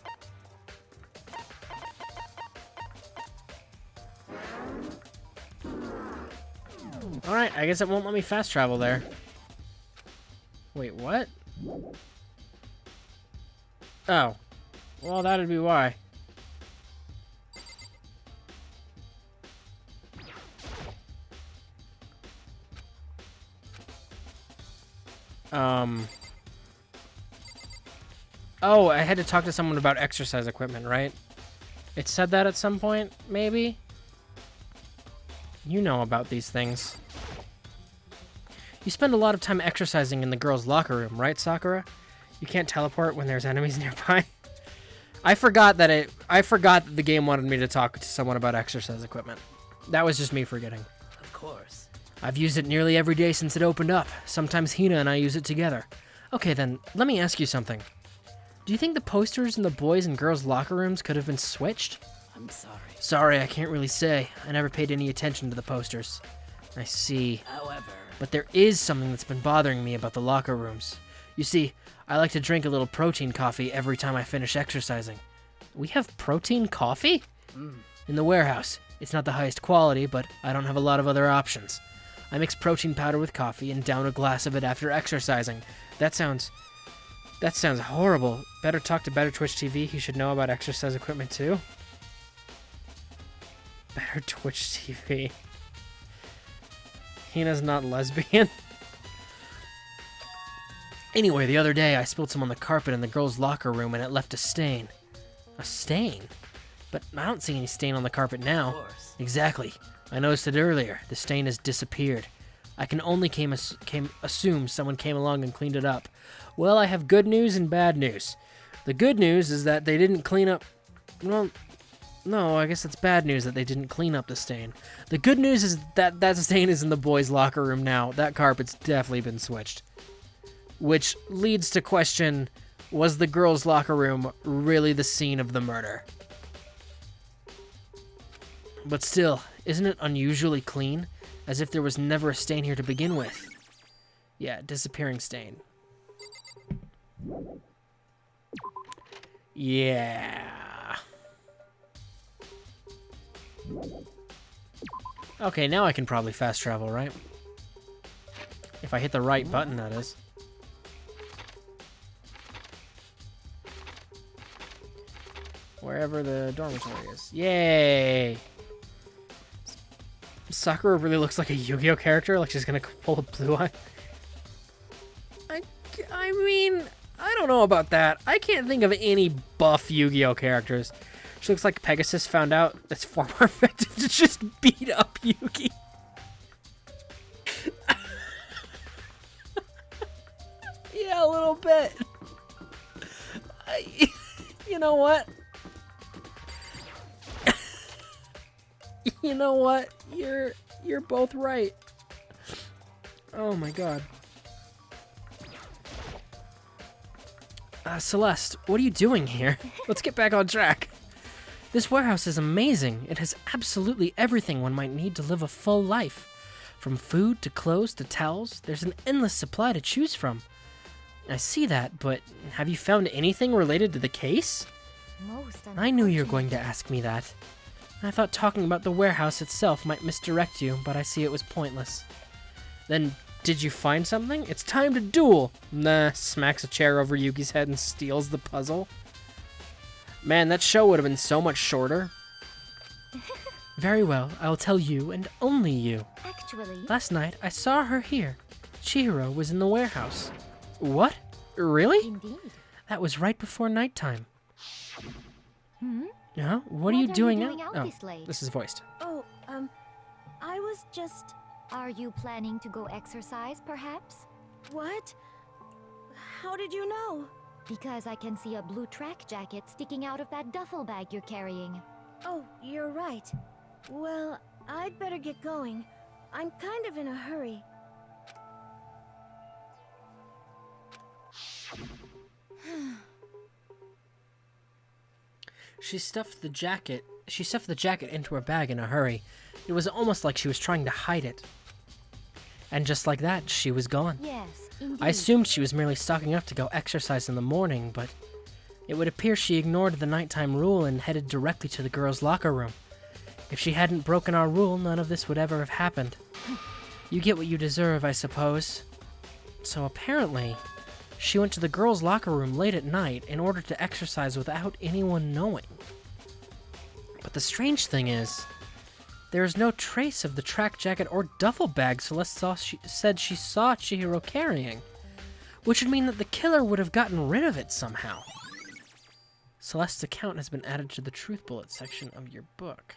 Alright, I guess it won't let me fast travel there. Wait, what? Oh. Well, that'd be why. Oh, I had to talk to someone about exercise equipment, right? It said that at some point, maybe? You know about these things. You spend a lot of time exercising in the girls' locker room, right, Sakura? You can't teleport when there's enemies nearby. I forgot that the game wanted me to talk to someone about exercise equipment. That was just me forgetting. Of course. I've used it nearly every day since it opened up. Sometimes Hina and I use it together. Okay, then, let me ask you something. Do you think the posters in the boys' and girls' locker rooms could have been switched? I'm sorry. Sorry, I can't really say. I never paid any attention to the posters. I see. However, But there is something that's been bothering me about the locker rooms. You see, I like to drink a little protein coffee every time I finish exercising. We have protein coffee? In the warehouse. It's not the highest quality, but I don't have a lot of other options. I mix protein powder with coffee and down a glass of it after exercising. That sounds horrible. Better talk to Better Twitch TV. He should know about exercise equipment too. Better Twitch TV. Hina's not lesbian. Anyway, the other day I spilled some on the carpet in the girls' locker room and it left a stain. A stain? But I don't see any stain on the carpet now. Exactly. I noticed it earlier. The stain has disappeared. I can only assume someone came along and cleaned it up. Well, I have good news and bad news. The good news is that they didn't clean up... Well, no, I guess it's bad news that they didn't clean up the stain. The good news is that that stain is in the boys' locker room now. That carpet's definitely been switched. Which leads to question, was the girls' locker room really the scene of the murder? But still, isn't it unusually clean? As if there was never a stain here to begin with. Yeah, disappearing stain. Yeah. Okay, now I can probably fast travel, right? If I hit the right button, that is. Wherever the dormitory is. Yay! Sakura really looks like a Yu-Gi-Oh character, like she's gonna pull a blue eye. I mean, I don't know about that. I can't think of any buff Yu-Gi-Oh characters. She looks like Pegasus found out it's far more effective to just beat up Yugi. Yeah, a little bit. You know what? You know what? You're both right. Oh my god. Celeste, what are you doing here? Let's get back on track. This warehouse is amazing. It has absolutely everything one might need to live a full life. From food to clothes to towels, there's an endless supply to choose from. I see that, but have you found anything related to the case? I knew you were going to ask me that. I thought talking about the warehouse itself might misdirect you, but I see it was pointless. Then, did you find something? It's time to duel! Nah, smacks a chair over Yugi's head and steals the puzzle. Man, that show would have been so much shorter. Very well, I'll tell you and only you. Actually... Last night, I saw her here. Chihiro was in the warehouse. What? Really? Indeed. That was right before nighttime. Hmm? Huh? What are you doing out now? this late? This is voiced. Oh, I was just... Are you planning to go exercise, perhaps? What? How did you know? Because I can see a blue track jacket sticking out of that duffel bag you're carrying. Oh, you're right. Well, I'd better get going. I'm kind of in a hurry. She stuffed the jacket into her bag in a hurry. It was almost like she was trying to hide it. And just like that, she was gone. Yes, indeed. I assumed she was merely stocking up to go exercise in the morning, but it would appear she ignored the nighttime rule and headed directly to the girls' locker room. If she hadn't broken our rule, none of this would ever have happened. You get what you deserve, I suppose. So apparently, she went to the girls' locker room late at night in order to exercise without anyone knowing. But the strange thing is, there is no trace of the track jacket or duffel bag Celeste said she saw Chihiro carrying, which would mean that the killer would have gotten rid of it somehow. Celeste's account has been added to the truth bullet section of your book.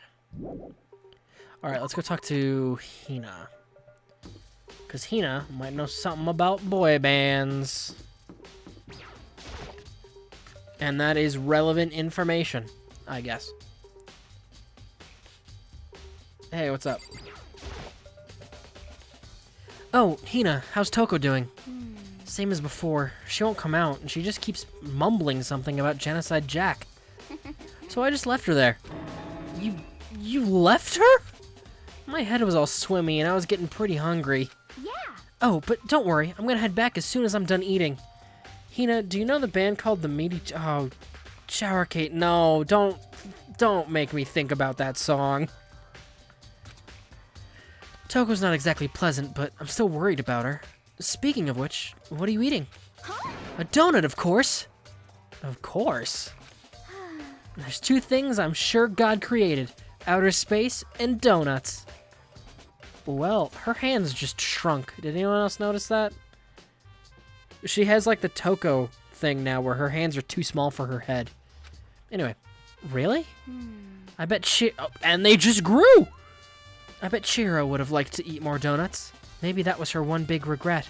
Alright, let's go talk to Hina. Because Hina might know something about boy bands. And that is relevant information, I guess. Hey, what's up? Oh, Hina, how's Toko doing? Same as before. She won't come out, and she just keeps mumbling something about Genocide Jack. So I just left her there. You left her? My head was all swimmy, and I was getting pretty hungry. Yeah, Oh, but don't worry. I'm gonna head back as soon as I'm done eating. Hina, do you know the band called the Meaty... Oh, Shower Kate, no, don't make me think about that song. Toko's not exactly pleasant, but I'm still worried about her. Speaking of which, what are you eating? Huh? A donut, of course. Of course. There's two things I'm sure God created. Outer space and donuts. Well, her hands just shrunk. Did anyone else notice that? She has like the Toko thing now where her hands are too small for her head. Anyway, really? I bet and they just grew! I bet Chihiro would have liked to eat more donuts. Maybe that was her one big regret.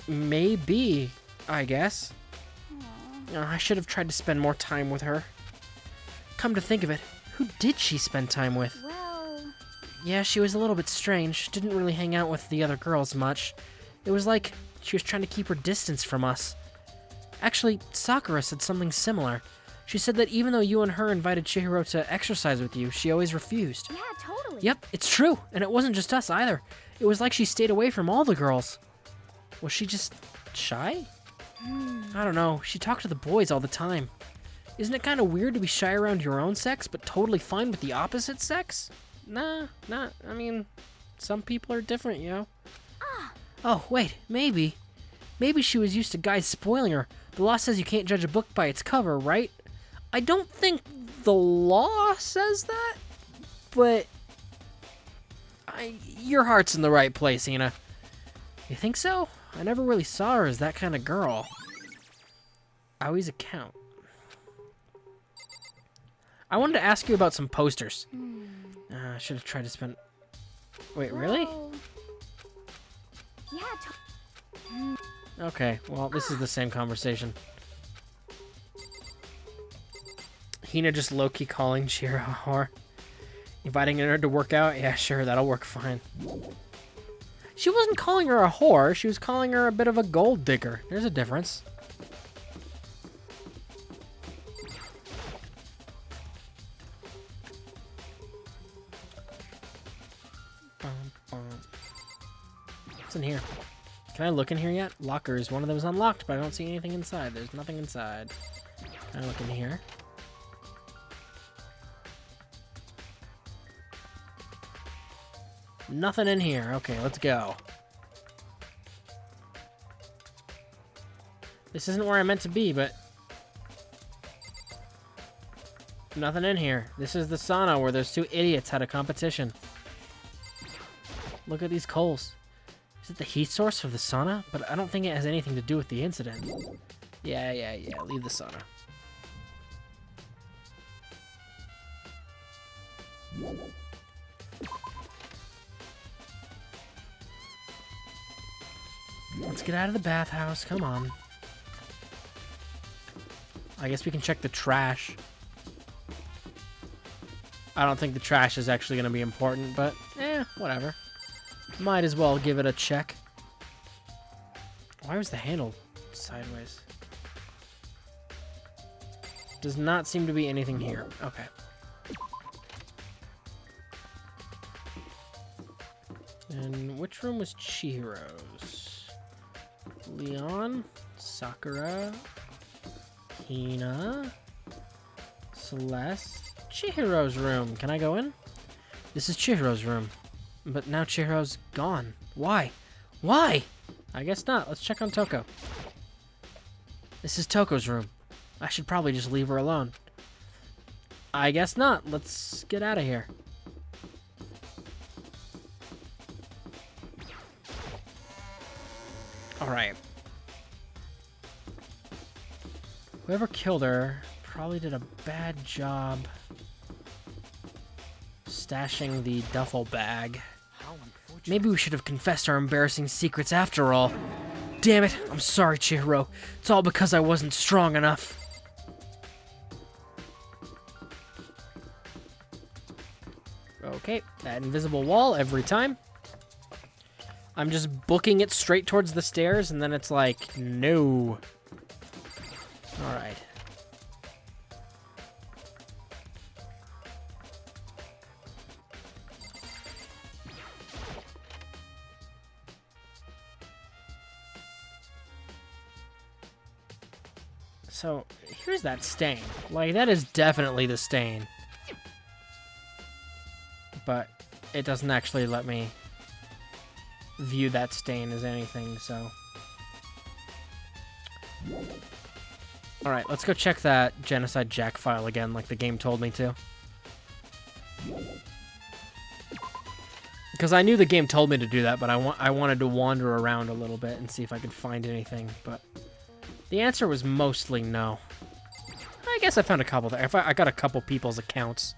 Maybe, I guess. I should have tried to spend more time with her. Come to think of it, who did she spend time with? Well... Yeah, she was a little bit strange. Didn't really hang out with the other girls much. It was like she was trying to keep her distance from us. Actually, Sakura said something similar. She said that even though you and her invited Chihiro to exercise with you, she always refused. Yeah, totally. Yep, it's true. And it wasn't just us either. It was like she stayed away from all the girls. Was she just shy? I don't know. She talked to the boys all the time. Isn't it kind of weird to be shy around your own sex, but totally fine with the opposite sex? Nah, I mean, some people are different, you know? Oh, wait, maybe. Maybe she was used to guys spoiling her. The law says you can't judge a book by its cover, right? I don't think the law says that, but... your heart's in the right place, Hina. You think so? I never really saw her as that kind of girl. Aoi's account. I wanted to ask you about some posters. I should have tried to spend... Wait, really? Well, yeah, Okay, well, this is the same conversation. Hina just low-key calling Chihiro a whore. Inviting her to work out? Yeah, sure, that'll work fine. She wasn't calling her a whore, she was calling her a bit of a gold digger. There's a difference. What's in here? Can I look in here yet? Lockers. One of them is unlocked, but I don't see anything inside. There's nothing inside. Can I look in here? Nothing in here. Okay, let's go. This isn't where I meant to be, but... nothing in here. This is the sauna where those two idiots had a competition. Look at these coals. Is it the heat source of the sauna? But I don't think it has anything to do with the incident. Yeah, leave the sauna. Let's get out of the bathhouse, come on. I guess we can check the trash. I don't think the trash is actually going to be important, but whatever. Might as well give it a check. Why was the handle sideways? Does not seem to be anything here. Okay. And which room was Chihiro's? Leon, Sakura, Hina, Celeste, Chihiro's room. Can I go in? This is Chihiro's room. But now Chihiro's gone. Why? Why? I guess not. Let's check on Toko. This is Toko's room. I should probably just leave her alone. I guess not. Let's get out of here. Alright. Whoever killed her probably did a bad job stashing the duffel bag. Maybe we should have confessed our embarrassing secrets after all. Damn it, I'm sorry, Chihiro. It's all because I wasn't strong enough. Okay, that invisible wall every time. I'm just booking it straight towards the stairs, and then it's like, no. Alright. So, here's that stain. Like, that is definitely the stain. But it doesn't actually let me view that stain as anything, so... Alright, let's go check that Genocide Jack file again, like the game told me to. Because I knew the game told me to do that, but I wanted to wander around a little bit and see if I could find anything, but... The answer was mostly no. I guess I found a couple there. I got a couple people's accounts.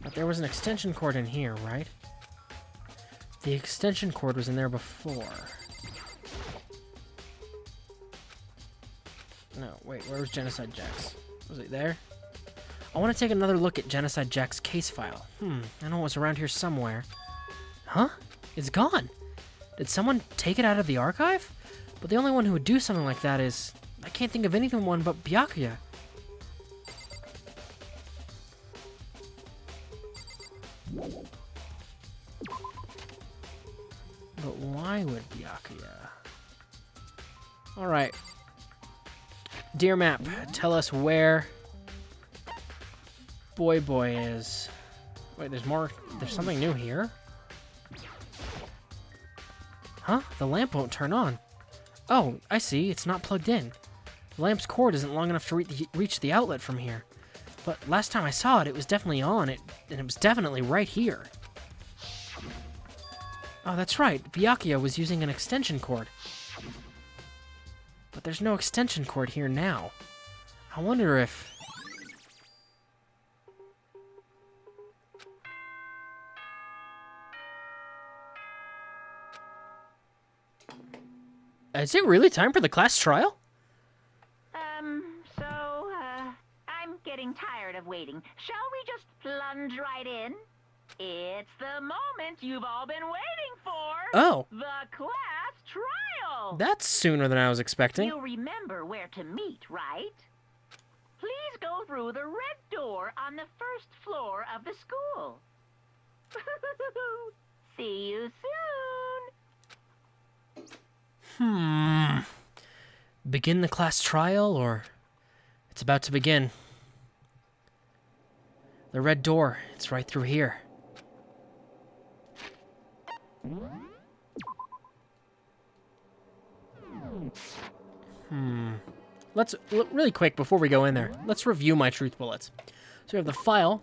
But there was an extension cord in here, right? The extension cord was in there before. No, wait, where was Genocide Jack's? Was it there? I want to take another look at Genocide Jack's case file. I know it was around here somewhere. Huh? It's gone. Did someone take it out of the archive? But the only one who would do something like that is... I can't think of anyone but Byakuya. But why would Byakuya? Alright. Dear map, tell us where Boy is. Wait, there's more. There's something new here? Huh? The lamp won't turn on. Oh, I see. It's not plugged in. The lamp's cord isn't long enough to reach the outlet from here. But last time I saw it, it was definitely on, and it was definitely right here. Oh, that's right. Byakuya was using an extension cord. But there's no extension cord here now. I wonder if... Is it really time for the class trial? I'm getting tired of waiting. Shall we just plunge right in? It's the moment you've all been waiting for. Oh. The class trial. That's sooner than I was expecting. You remember where to meet, right? Please go through the red door on the first floor of the school. See you soon. Begin the class trial, or... It's about to begin. The red door, it's right through here. Let's, really quick, before we go in there, let's review my truth bullets. So we have the file.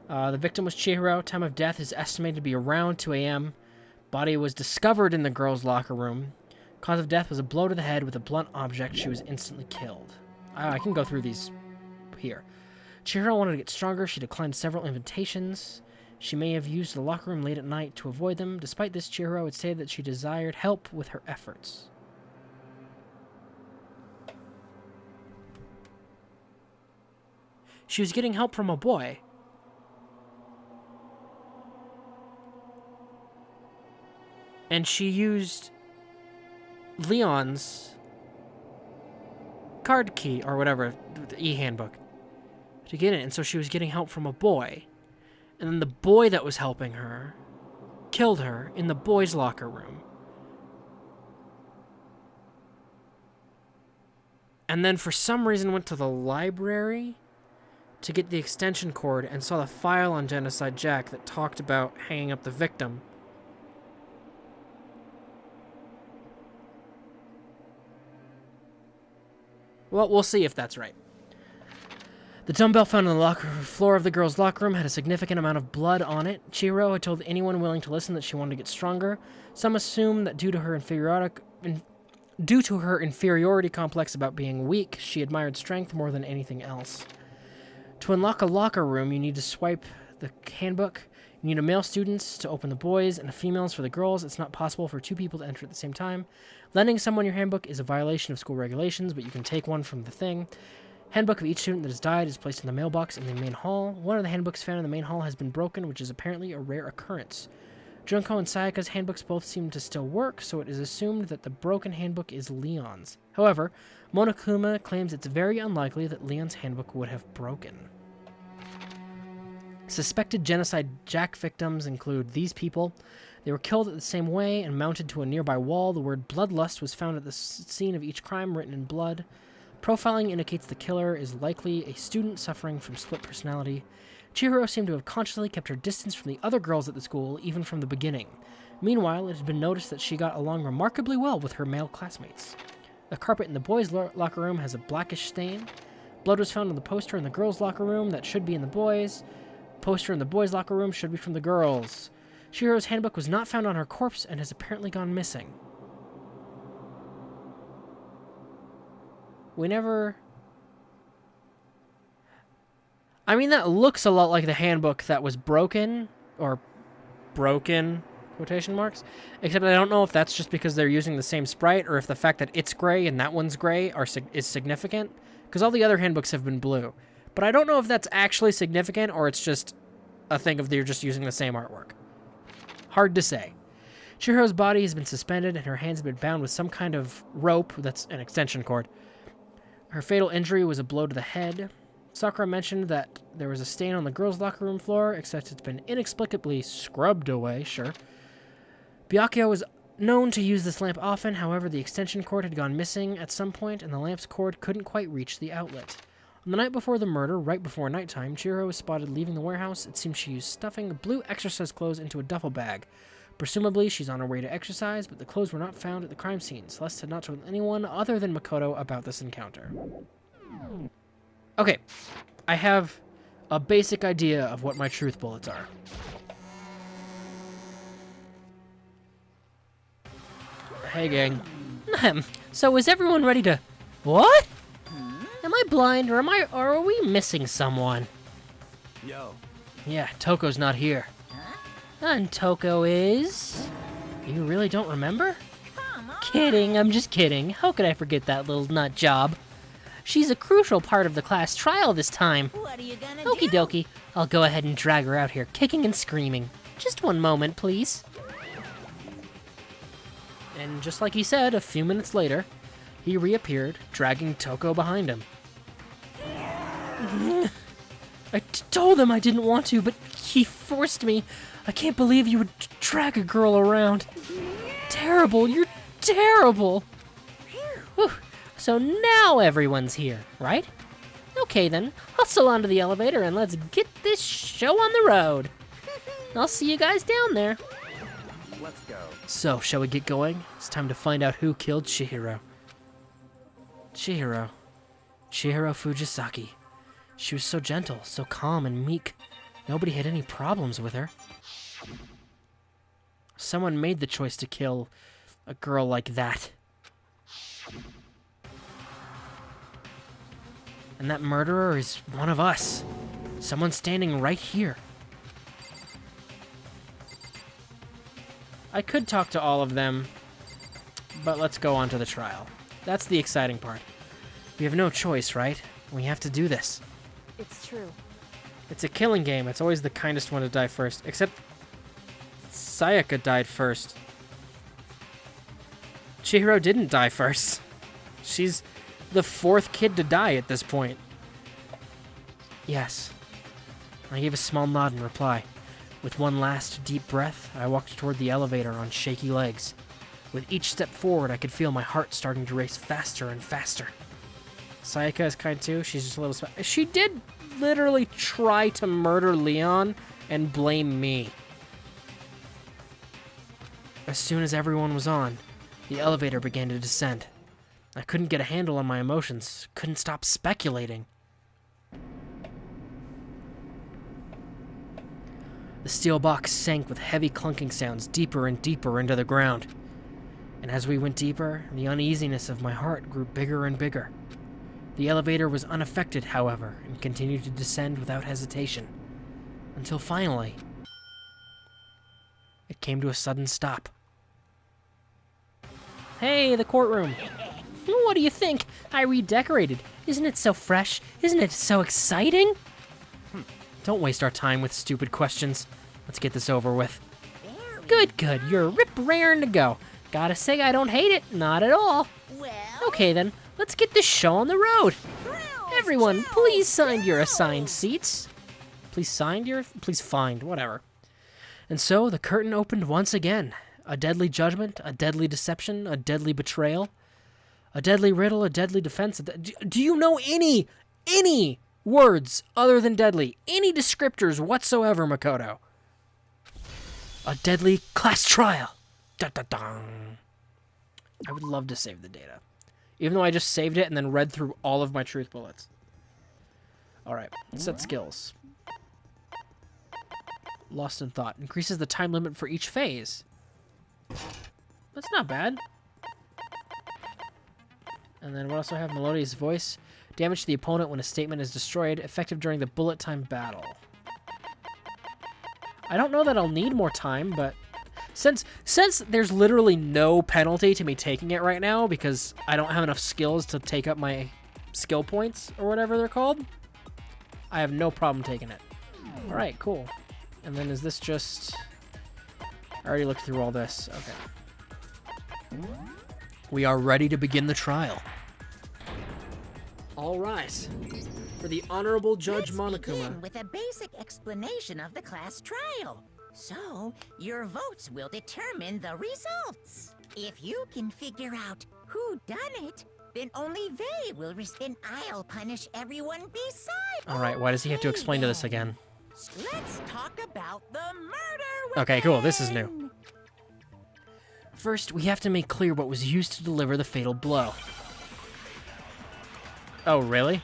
The victim was Chihiro. Time of death is estimated to be around 2 a.m. Body was discovered in the girls' locker room. Cause of death was a blow to the head with a blunt object. She was instantly killed. I can go through these here. Chihiro wanted to get stronger. She declined several invitations. She may have used the locker room late at night to avoid them. Despite this, Chihiro would say that she desired help with her efforts. She was getting help from a boy. And she used Leon's card key, or whatever, the e-handbook, to get in. And so she was getting help from a boy. And then the boy that was helping her killed her in the boys' locker room. And then for some reason went to the library to get the extension cord and saw the file on Genocide Jack that talked about hanging up the victim. Well, we'll see if that's right. The dumbbell found on the floor of the girls' locker room had a significant amount of blood on it. Chihiro had told anyone willing to listen that she wanted to get stronger. Some assume that due to her inferiority complex about being weak, she admired strength more than anything else. To unlock a locker room, you need to swipe the handbook. You need a male students to open the boys and a females for the girls. It's not possible for two people to enter at the same time. Lending someone your handbook is a violation of school regulations, but you can take one from the thing. Handbook of each student that has died is placed in the mailbox in the main hall. One of the handbooks found in the main hall has been broken, which is apparently a rare occurrence. Junko and Sayaka's handbooks both seem to still work, so it is assumed that the broken handbook is Leon's. However, Monokuma claims it's very unlikely that Leon's handbook would have broken. Suspected genocide Jack victims include these people. They were killed the same way and mounted to a nearby wall. The word bloodlust was found at the scene of each crime, written in blood. Profiling indicates the killer is likely a student suffering from split personality. Chihiro seemed to have consciously kept her distance from the other girls at the school, even from the beginning. Meanwhile, it had been noticed that she got along remarkably well with her male classmates. The carpet in the boys' locker room has a blackish stain. Blood was found on the poster in the girls' locker room that should be in the boys'. Poster in the boys' locker room should be from the girls'. Chihiro's handbook was not found on her corpse and has apparently gone missing. We never... I mean, that looks a lot like the handbook that was broken, or broken, quotation marks, except I don't know if that's just because they're using the same sprite, or if the fact that it's gray and that one's gray is significant, because all the other handbooks have been blue. But I don't know if that's actually significant, or it's just a thing of they're just using the same artwork. Hard to say. Chihiro's body has been suspended, and her hands have been bound with some kind of rope, that's an extension cord. Her fatal injury was a blow to the head. Sakura mentioned that there was a stain on the girls' locker room floor, except it's been inexplicably scrubbed away, sure. Byakuya was known to use this lamp often, however the extension cord had gone missing at some point, and the lamp's cord couldn't quite reach the outlet. On the night before the murder, right before nighttime, Chihiro was spotted leaving the warehouse. It seems she used stuffing blue exercise clothes into a duffel bag. Presumably, she's on her way to exercise, but the clothes were not found at the crime scene. Celeste had not told anyone other than Makoto about this encounter. Okay, I have a basic idea of what my truth bullets are. Hey, gang. So is everyone ready to... What? Am I blind, or are we missing someone? Yo. Yeah, Toko's not here. And Toko is... You really don't remember? Kidding, I'm just kidding. How could I forget that little nut job? She's a crucial part of the class trial this time. What are you gonna Okie dokie, I'll go ahead and drag her out here, kicking and screaming. Just one moment, please. And just like he said, a few minutes later, he reappeared, dragging Toko behind him. I told him I didn't want to, but he forced me. I can't believe you would drag a girl around. Terrible, you're terrible. Whew. So now everyone's here, right? Okay then, hustle onto the elevator and let's get this show on the road. I'll see you guys down there. Let's go. So, shall we get going? It's time to find out who killed Chihiro. Chihiro Fujisaki. She was so gentle, so calm and meek. Nobody had any problems with her. Someone made the choice to kill a girl like that. And that murderer is one of us. Someone standing right here. I could talk to all of them, but let's go on to the trial. That's the exciting part. We have no choice, right? We have to do this. It's true. It's a killing game. It's always the kindest one to die first. Except Sayaka died first. Chihiro didn't die first. She's the fourth kid to die at this point. Yes. I gave a small nod in reply. With one last deep breath, I walked toward the elevator on shaky legs. With each step forward, I could feel my heart starting to race faster and faster. Sayaka is kind too. She's just a little... She did literally try to murder Leon and blame me. As soon as everyone was on, the elevator began to descend. I couldn't get a handle on my emotions, couldn't stop speculating. The steel box sank with heavy clunking sounds deeper and deeper into the ground. And as we went deeper, the uneasiness of my heart grew bigger and bigger. The elevator was unaffected, however, and continued to descend without hesitation. Until finally, it came to a sudden stop. Hey, the courtroom. What do you think? I redecorated. Isn't it so fresh? Isn't it so exciting? Don't waste our time with stupid questions. Let's get this over with. Good. You're rip-raring to go. Gotta say, I don't hate it. Not at all. Okay, then. Let's get this show on the road. Everyone, please sign your assigned seats. Please find, whatever. And so the curtain opened once again. A deadly judgment, a deadly deception, a deadly betrayal, a deadly riddle, a deadly defense. Do you know any words other than deadly? Any descriptors whatsoever, Makoto? A deadly class trial. Da-da-dang. I would love to save the data. Even though I just saved it and then read through all of my truth bullets. Alright, set skills. Lost in thought. Increases the time limit for each phase. That's not bad. And then what else do I have? Melodious voice. Damage to the opponent when a statement is destroyed. Effective during the bullet time battle. I don't know that I'll need more time, but since there's literally no penalty to me taking it right now because I don't have enough skills to take up my skill points or whatever they're called, I have no problem taking it. All right, cool. And then is this just... I already looked through all this. Okay. We are ready to begin the trial. All rise. For the Honorable Judge Let's Monokuma. begin with a basic explanation of the class trial. So, your votes will determine the results. If you can figure out who done it, then only they will then I'll punish everyone beside. All right, why does he have to explain to this again? Let's talk about the murder. Okay, cool. This is new. First, we have to make clear what was used to deliver the fatal blow. Oh, really?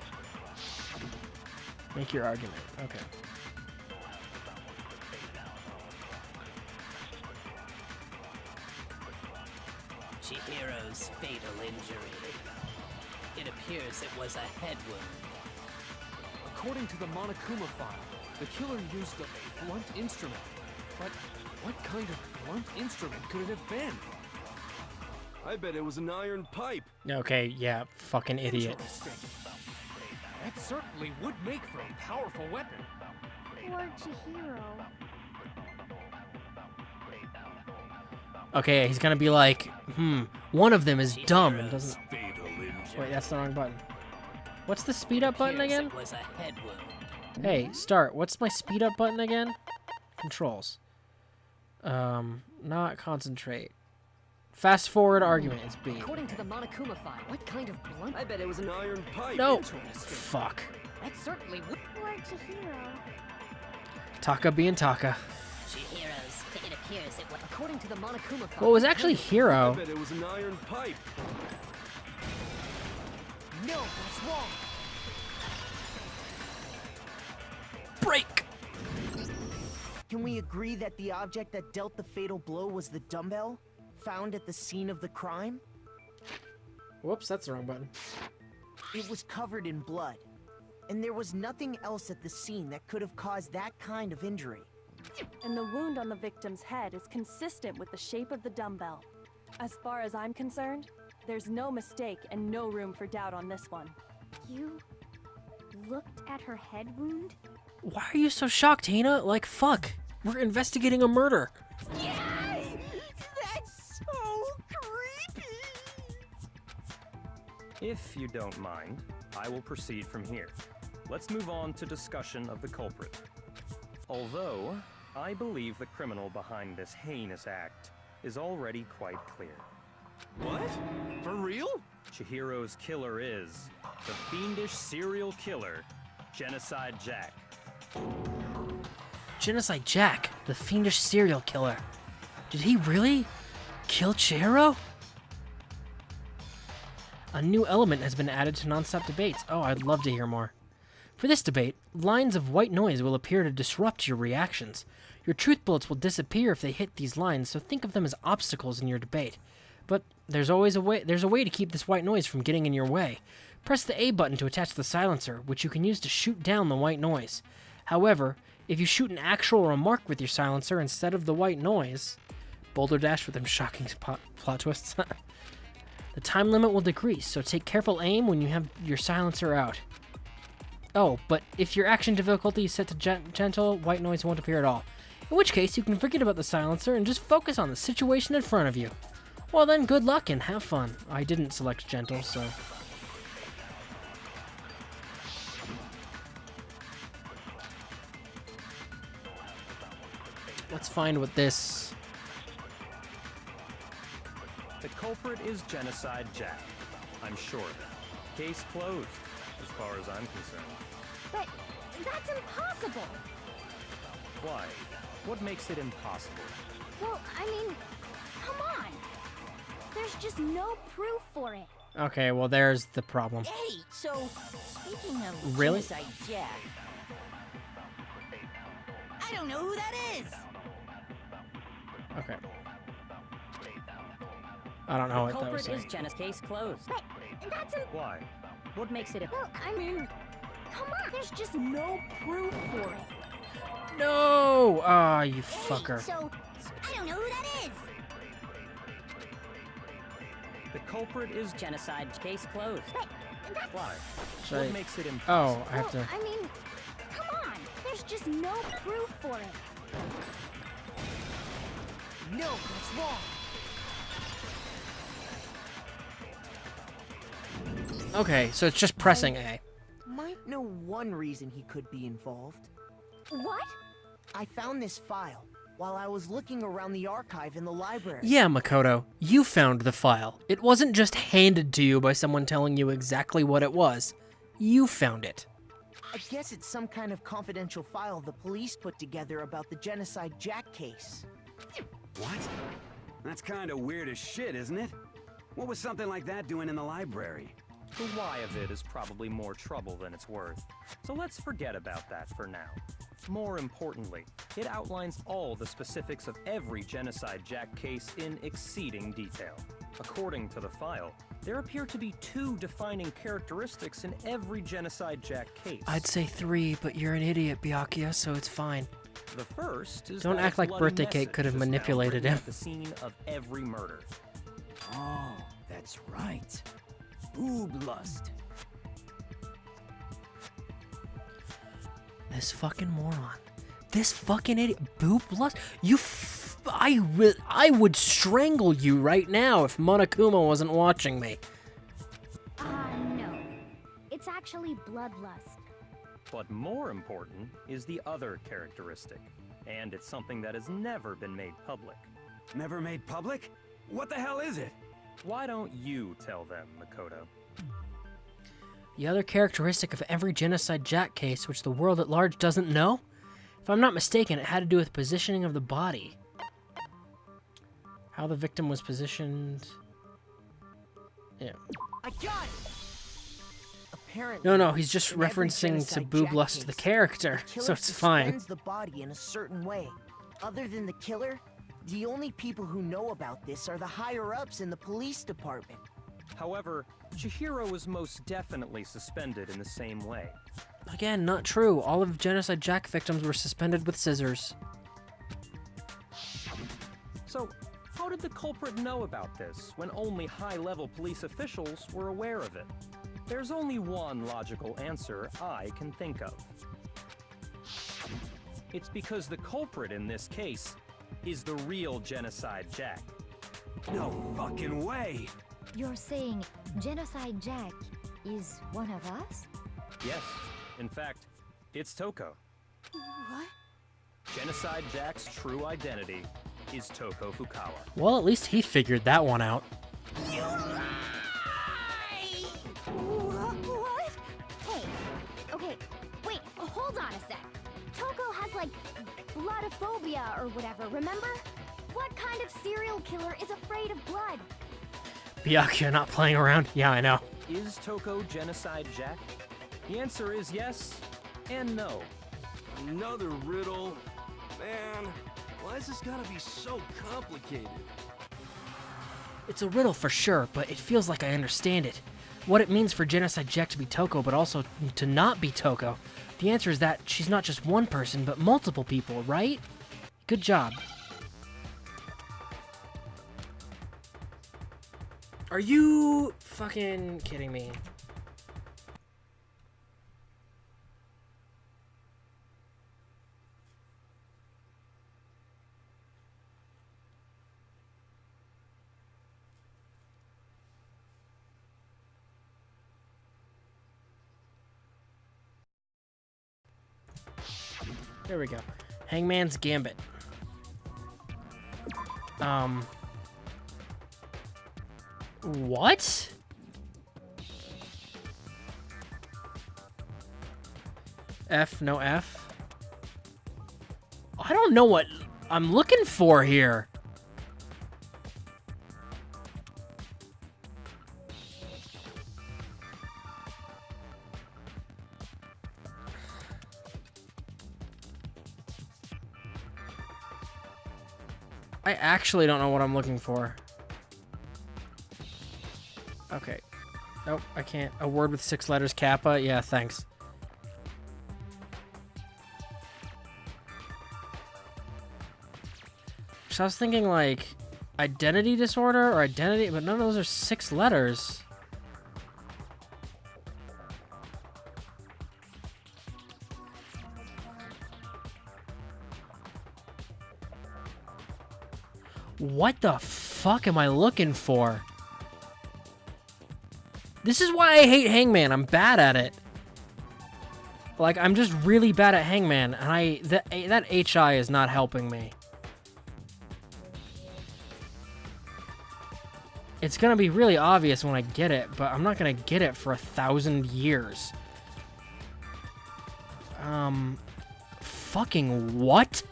Make your argument. Okay. Chihiro's fatal injury. It appears it was a head wound. According to the Monokuma file, the killer used a blunt instrument. But what kind of blunt instrument could it have been? I bet it was an iron pipe. Okay, yeah, fucking idiot. Interesting. That certainly would make for a powerful weapon. Poor Chihiro. Okay, he's gonna be like, one of them is dumb and doesn't... Wait, that's the wrong button. What's the speed up button again? It was a head wound. Hey, start. What's my speed up button again? Controls. Not concentrate. Fast forward argument is B. According to the Monokuma file, what kind of blunt? I bet it was an iron pipe. No! Fuck. That certainly would. Poor Chihiro. Taka being Taka. Chihiro's. It appears it was. According to the Monokuma file. Well, it was actually I Hero. bet it was an iron pipe. No, that's wrong. Break! Can we agree that the object that dealt the fatal blow was the dumbbell found at the scene of the crime? Whoops, that's the wrong button. It was covered in blood, and there was nothing else at the scene that could have caused that kind of injury. And the wound on the victim's head is consistent with the shape of the dumbbell. As far as I'm concerned, there's no mistake and no room for doubt on this one. You looked at her head wound? Why are you so shocked, Hina? Like, fuck. We're investigating a murder. Yay! That's so creepy. If you don't mind, I will proceed from here. Let's move on to discussion of the culprit. Although, I believe the criminal behind this heinous act is already quite clear. What? For real? Chihiro's killer is the fiendish serial killer, Genocide Jack. Genocide Jack, the fiendish serial killer. Did he really kill Chihiro? A new element has been added to non-stop debates. Oh, I'd love to hear more. For this debate, lines of white noise will appear to disrupt your reactions. Your truth bullets will disappear if they hit these lines, so think of them as obstacles in your debate. But there's always a way. There's a way to keep this white noise from getting in your way. Press the A button to attach the silencer, which you can use to shoot down the white noise. However, if you shoot an actual remark with your silencer instead of the white noise, Boulder Dash with them shocking plot twists, the time limit will decrease, so take careful aim when you have your silencer out. Oh, but if your action difficulty is set to gentle, white noise won't appear at all. In which case, you can forget about the silencer and just focus on the situation in front of you. Well then, good luck and have fun. I didn't select gentle, so... Let's find what this... The culprit is Genocide Jack. I'm sure of it. Case closed, as far as I'm concerned. But that's impossible. Why? What makes it impossible? Well, I mean, come on. There's just no proof for it. Okay, well, there's the problem. Hey, so speaking of Really? Genocide Jack, I don't know who that is. Okay. I don't know what that was Culprit saying. is Jenna's case closed. But that's Why? what makes it. Well, I mean, come on. There's just no proof for it. No! Ah, you fucker. So I don't know who that is. The culprit is Genocide case closed. But that's Why? Should What I- makes it impossible? Oh, I have to... I mean, come on. There's just no proof for it. No, that's wrong. Okay, so it's just pressing A. Might know one reason he could be involved. What? I found this file while I was looking around the archive in the library. Yeah, Makoto, you found the file. It wasn't just handed to you by someone telling you exactly what it was. You found it. I guess it's some kind of confidential file the police put together about the Genocide Jack case. What? That's kind of weird as shit, isn't it? What was something like that doing in the library? The why of it is probably more trouble than it's worth. So let's forget about that for now. More importantly, it outlines all the specifics of every Genocide Jack case in exceeding detail. According to the file, there appear to be 2 defining characteristics in every Genocide Jack case. I'd say 3, but you're an idiot, Byakuya, so it's fine. The first is Don't that act a like bloody Birthday Cake message could have is found manipulated written him. at the scene of every murder. Oh, that's right. Boob lust. This fucking moron. This fucking idiot. Boob lust? I would strangle you right now if Monokuma wasn't watching me. No. It's actually bloodlust. But more important is the other characteristic, and it's something that has never been made public. Never made public? What the hell is it? Why don't you tell them, Makoto? The other characteristic of every Genocide Jack case, which the world at large doesn't know? If I'm not mistaken, it had to do with positioning of the body. How the victim was positioned... Yeah. I got it! Apparently, No, he's just in every referencing to Genocide Boob Jack Lust, the case, character, the killer so it's fine. suspends the body in a certain way. Other than the killer, the only people who know about this are the higher-ups in the police department. However, Chihiro was most definitely suspended in the same way. Again, not true. All of Genocide Jack victims were suspended with scissors. So, how did the culprit know about this when only high-level police officials were aware of it? There's only one logical answer I can think of. It's because the culprit in this case is the real Genocide Jack. No fucking way! You're saying Genocide Jack is one of us? Yes, in fact, it's Toko. What? Genocide Jack's true identity is Toko Fukawa. Well, at least he figured that one out. What? Hey, okay, wait, hold on a sec. Toko has, like, bloodophobia or whatever, remember? What kind of serial killer is afraid of blood? Byakuya not playing around? Yeah, I know. Is Toko Genocide Jack? The answer is yes and no. Another riddle. Man, why is this gotta be so complicated? It's a riddle for sure, but it feels like I understand it. What it means for Genocide Jack to be Toko, but also to not be Toko. The answer is that she's not just one person, but multiple people, right? Good job. Are you fucking kidding me? There we go. Hangman's Gambit. What? F, no F? I don't know what I'm looking for here. I actually don't know what I'm looking for. Okay. Nope, I can't. A word with 6 letters, Kappa? Yeah, thanks. So I was thinking, like, identity disorder or identity, but none of those are 6 letters. What the fuck am I looking for? This is why I hate Hangman. I'm bad at it. Like, I'm just really bad at Hangman, and that HI is not helping me. It's gonna be really obvious when I get it, but I'm not gonna get it for 1,000 years. Fucking what?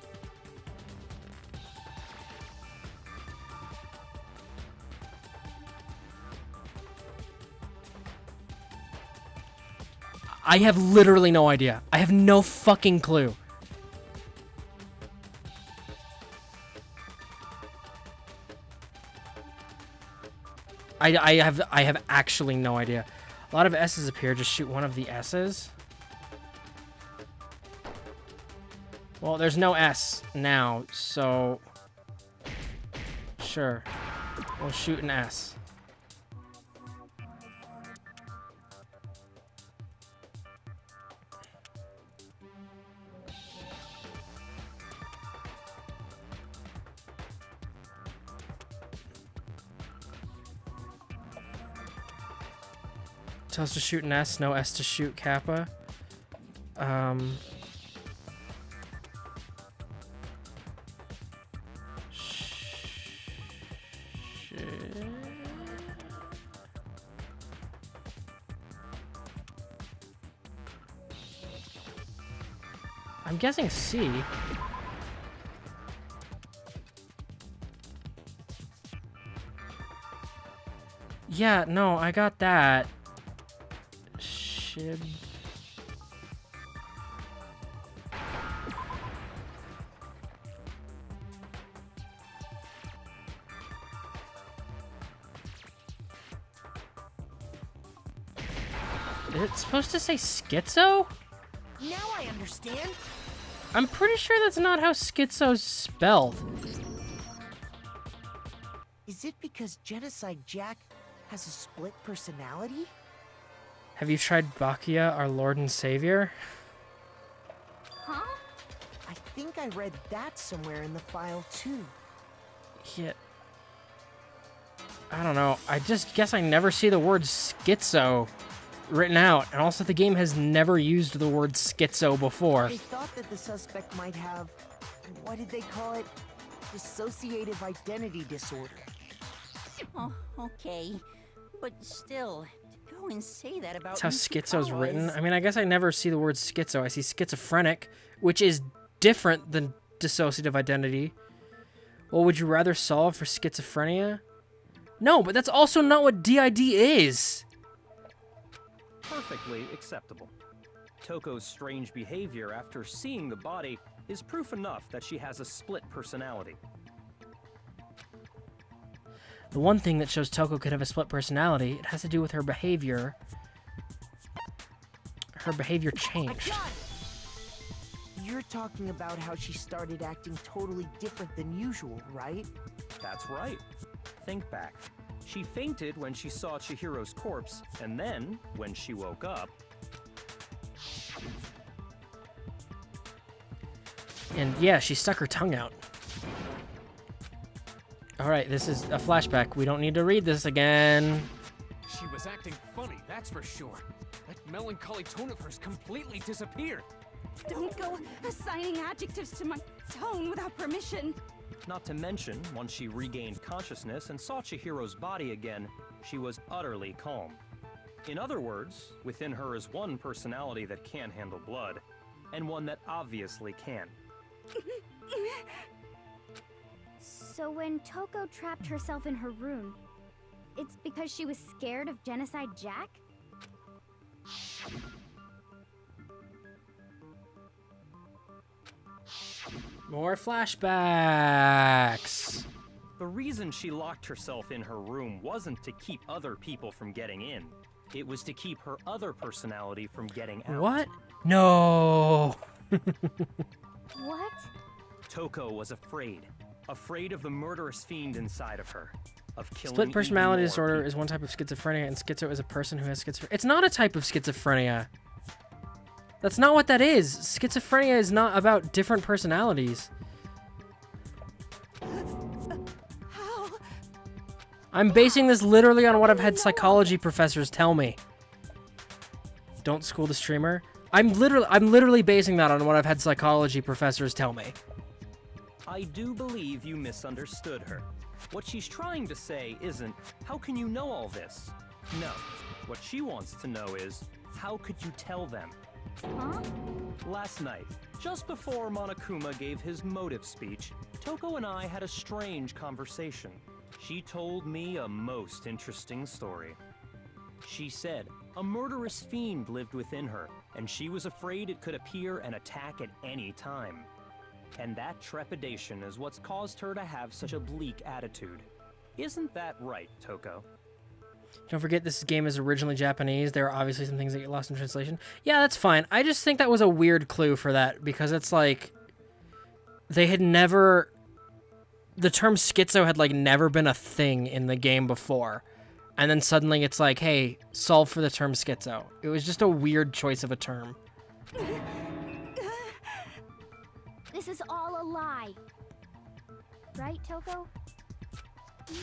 I have literally no idea. I have no fucking clue. I have actually no idea. A lot of S's appear. Just shoot one of the S's. Well, there's no S now, so sure. We'll shoot an S. Tells to shoot an S, no S to shoot Kappa. Shit. I'm guessing C. Yeah, no, I got that. Shib. Is it supposed to say schizo? Now I understand. I'm pretty sure that's not how schizo's spelled. Is it because Genocide Jack has a split personality? Have you tried Bakia, our Lord and Savior? Huh? I think I read that somewhere in the file too. Yeah. I don't know. I just guess I never see the word schizo written out. And also the game has never used the word schizo before. They thought that the suspect might have, what did they call it? Dissociative identity disorder. Oh, okay. But still, to go and say that about That's how schizo's written. I mean, I guess I never see the word schizo. I see schizophrenic, which is different than dissociative identity. Well, would you rather solve for schizophrenia? No, but that's also not what DID is. Perfectly acceptable. Toko's strange behavior after seeing the body is proof enough that she has a split personality. The one thing that shows Toko could have a split personality, it has to do with her behavior. Her behavior changed. You're talking about how she started acting totally different than usual, right? That's right. Think back. She fainted when she saw Chihiro's corpse, and then, when she woke up... And yeah, she stuck her tongue out. Alright, this is a flashback. We don't need to read this again. She was acting funny, that's for sure. That melancholy tone of hers completely disappeared. Don't go assigning adjectives to my tone without permission. Not to mention, once she regained consciousness and saw Chihiro's body again, she was utterly calm. In other words, within her is one personality that can handle blood, and one that obviously can. So when Toko trapped herself in her room, it's because she was scared of Genocide Jack? More flashbacks. The reason she locked herself in her room wasn't to keep other people from getting in. It was to keep her other personality from getting out. What? No. What? Toko was afraid. Afraid of the murderous fiend inside of her. Of killing Split personality even more disorder people. is one type of schizophrenia, and schizo is a person who has schizophrenia. It's not a type of schizophrenia. That's not what that is. Schizophrenia is not about different personalities. How? I'm basing this literally on what I've had psychology professors tell me. Don't school the streamer. I'm literally basing that on what I've had psychology professors tell me. I do believe you misunderstood her. What she's trying to say isn't, how can you know all this? No. What she wants to know is, how could you tell them? Huh? Last night, just before Monokuma gave his motive speech, Toko and I had a strange conversation. She told me a most interesting story. She said a murderous fiend lived within her, and she was afraid it could appear and attack at any time. And that trepidation is what's caused her to have such a bleak attitude. Isn't that right, Toko? Don't forget this game is originally Japanese. There are obviously some things that get lost in translation. Yeah, that's fine. I just think that was a weird clue for that, because it's like they had never... The term schizo had like never been a thing in the game before. And then suddenly it's like, hey, solve for the term schizo. It was just a weird choice of a term. This is all a lie. Right, Toko? You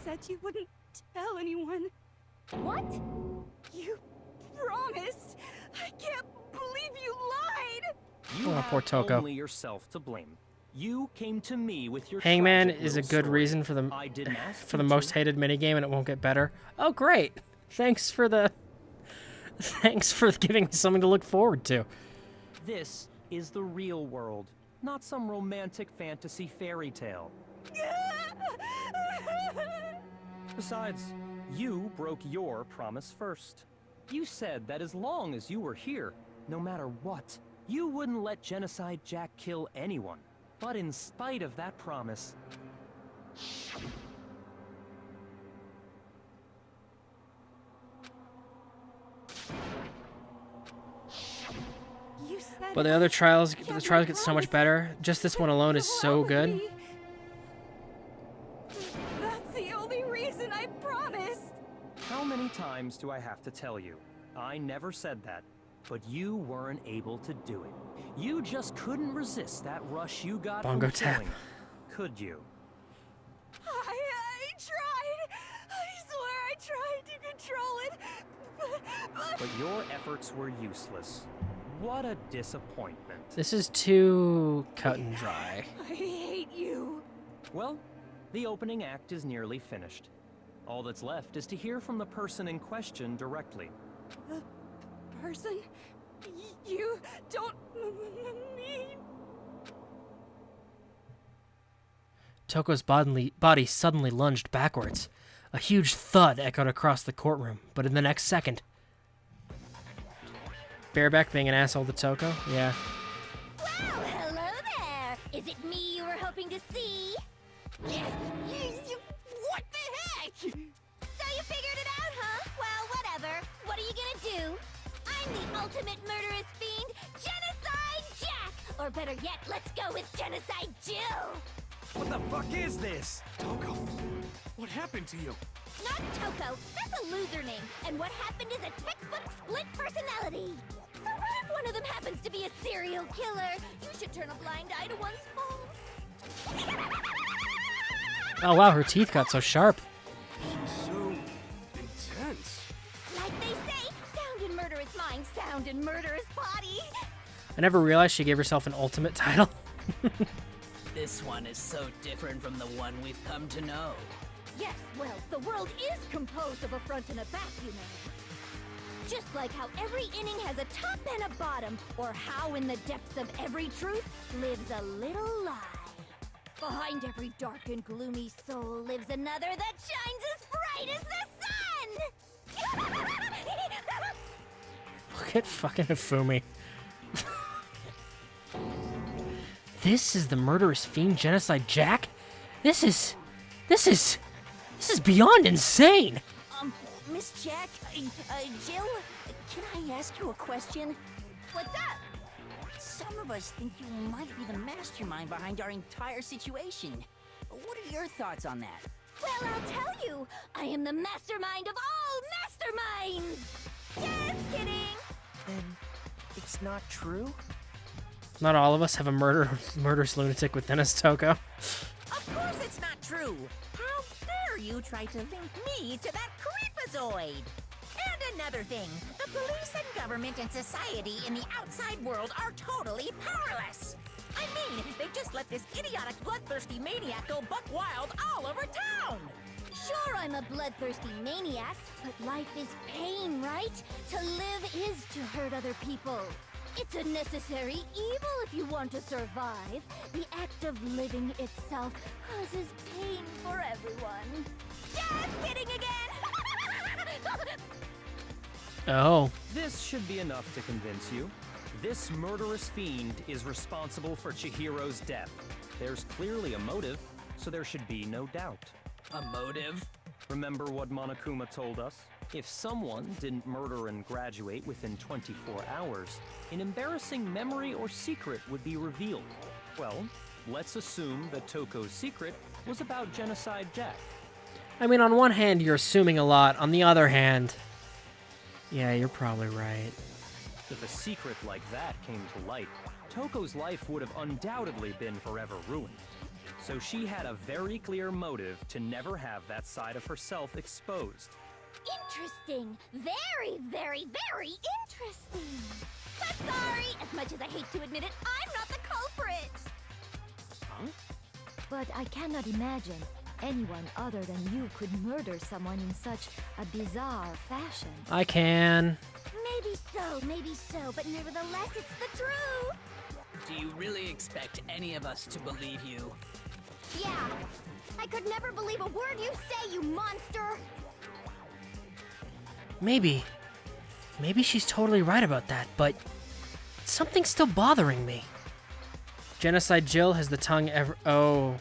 said you wouldn't tell anyone. What? You promised. I can't believe you lied. You Oh, have poor Toko. only yourself to blame. You came to me with your Hangman tragic is a little good story. reason for the I didn't ask for you the to. most hated minigame, and it won't get better. Oh, great! Thanks for giving me something to look forward to. This is the real world, not some romantic fantasy fairy tale. Besides, you broke your promise first. You said that as long as you were here, no matter what, you wouldn't let Genocide Jack kill anyone. But in spite of that promise, You said But the other trials get so much better. Just this one alone is so good. That's the only reason I promised. how many times do I have to tell you? I never said that, but you weren't able to do it. You just couldn't resist that rush you got Bongo from tap. killing, could you? I tried. I swear I tried to control it. But your efforts were useless. What a disappointment. This is too cut and dry. I hate you. Well, the opening act is nearly finished. All that's left is to hear from the person in question directly. The person you don't mean. Toko's body suddenly lunged backwards. A huge thud echoed across the courtroom, but in the next second... Bareback being an asshole to Toko? Yeah. Well, hello there. Is it me you were hoping to see? What the heck? So you figured it out, huh? Well, whatever. What are you gonna do? I'm the ultimate murderous fiend, Genocide Jack! Or better yet, let's go with Genocide Jill! What the fuck is this? Toko, what happened to you? Not Toko, that's a loser name. And what happened is a textbook split personality. So what if one of them happens to be a serial killer? You should turn a blind eye to one's faults. Oh wow, her teeth got so sharp. So intense. Like they say, sound in murderous mind, sound in murderous body. I never realized she gave herself an ultimate title. This one is so different from the one we've come to know. Yes, well, the world is composed of a front and a back, you know. Just like how every inning has a top and a bottom, or how in the depths of every truth lives a little lie. Behind every dark and gloomy soul lives another that shines as bright as the sun! Look at fucking Hifumi. This is the murderous fiend Genocide Jack? This is beyond insane! Miss Jack, Jill, can I ask you a question? What's up? Some of us think you might be the mastermind behind our entire situation. What are your thoughts on that? Well, I'll tell you, I am the mastermind of all masterminds! Just kidding! Then it's not true? Not all of us have a murderous lunatic within us, Toko. Of course it's not true! How dare you try to link me to that creepazoid? And another thing, the police and government and society in the outside world are totally powerless! I mean, they just let this idiotic bloodthirsty maniac go buck wild all over town! Sure, I'm a bloodthirsty maniac, but life is pain, right? To live is to hurt other people. It's a necessary evil if you want to survive. The act of living itself causes pain for everyone. Just kidding again! Oh. This should be enough to convince you. This murderous fiend is responsible for Chihiro's death. There's clearly a motive, so there should be no doubt. A motive? Remember what Monokuma told us? If someone didn't murder and graduate within 24 hours, an embarrassing memory or secret would be revealed. Well, let's assume that Toko's secret was about Genocide Jack. I mean, on one hand, you're assuming a lot. On the other hand, yeah, you're probably right. If a secret like that came to light, Toko's life would have undoubtedly been forever ruined. So she had a very clear motive to never have that side of herself exposed. Interesting. Very, very, very interesting. But sorry, as much as I hate to admit it, I'm not the culprit. Huh? But I cannot imagine anyone other than you could murder someone in such a bizarre fashion. I can. Maybe so, but nevertheless, it's the truth. Do you really expect any of us to believe you? Yeah. I could never believe a word you say, you monster. Maybe she's totally right about that, but something's still bothering me. Genocide Jill has the tongue ever. Oh.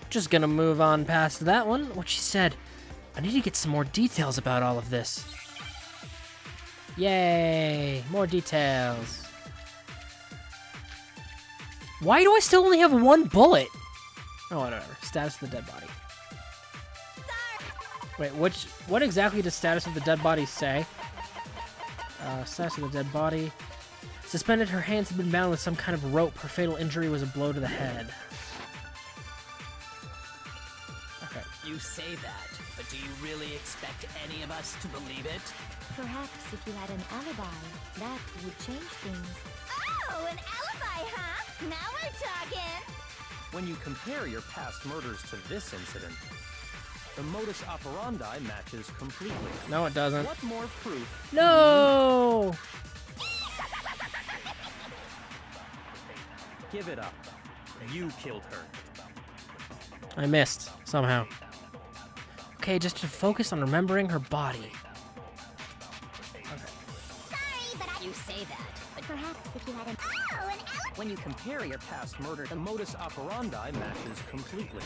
Just gonna move on past that one. What she said. I need to get some more details about all of this. Yay! More details. Why do I still only have one bullet? Oh, whatever. Status of the dead body. Wait, what exactly does status of the dead body say? Status of the dead body. Suspended, her hands had been bound with some kind of rope. Her fatal injury was a blow to the head. Okay. You say that, but do you really expect any of us to believe it? Perhaps if you had an alibi, that would change things. Oh, an alibi, huh? Now we're talking. When you compare your past murders to this incident, the modus operandi matches completely. No, it doesn't. What more proof? No! Give it up. You killed her. I missed, somehow. Okay, just to focus on remembering her body. You say that, but perhaps if you had an When you compare your past murder, the modus operandi matches completely.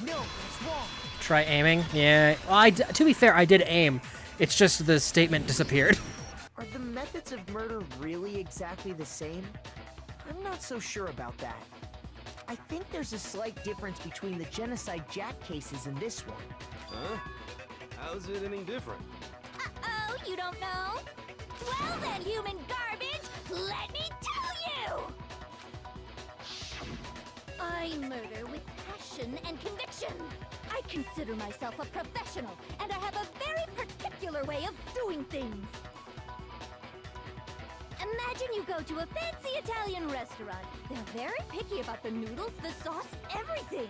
No, it's wrong. Try aiming? Yeah. Well, to be fair, I did aim. It's just the statement disappeared. Are the methods of murder really exactly the same? I'm not so sure about that. I think there's a slight difference between the Genocide Jack cases and this one. Huh? How's it any different? Uh-oh, you don't know? Well then, human garbage, let me tell you! I murder with passion and conviction. I consider myself a professional, and I have a very particular way of doing things. And Imagine you go to a fancy Italian restaurant. They're very picky about the noodles, the sauce, everything.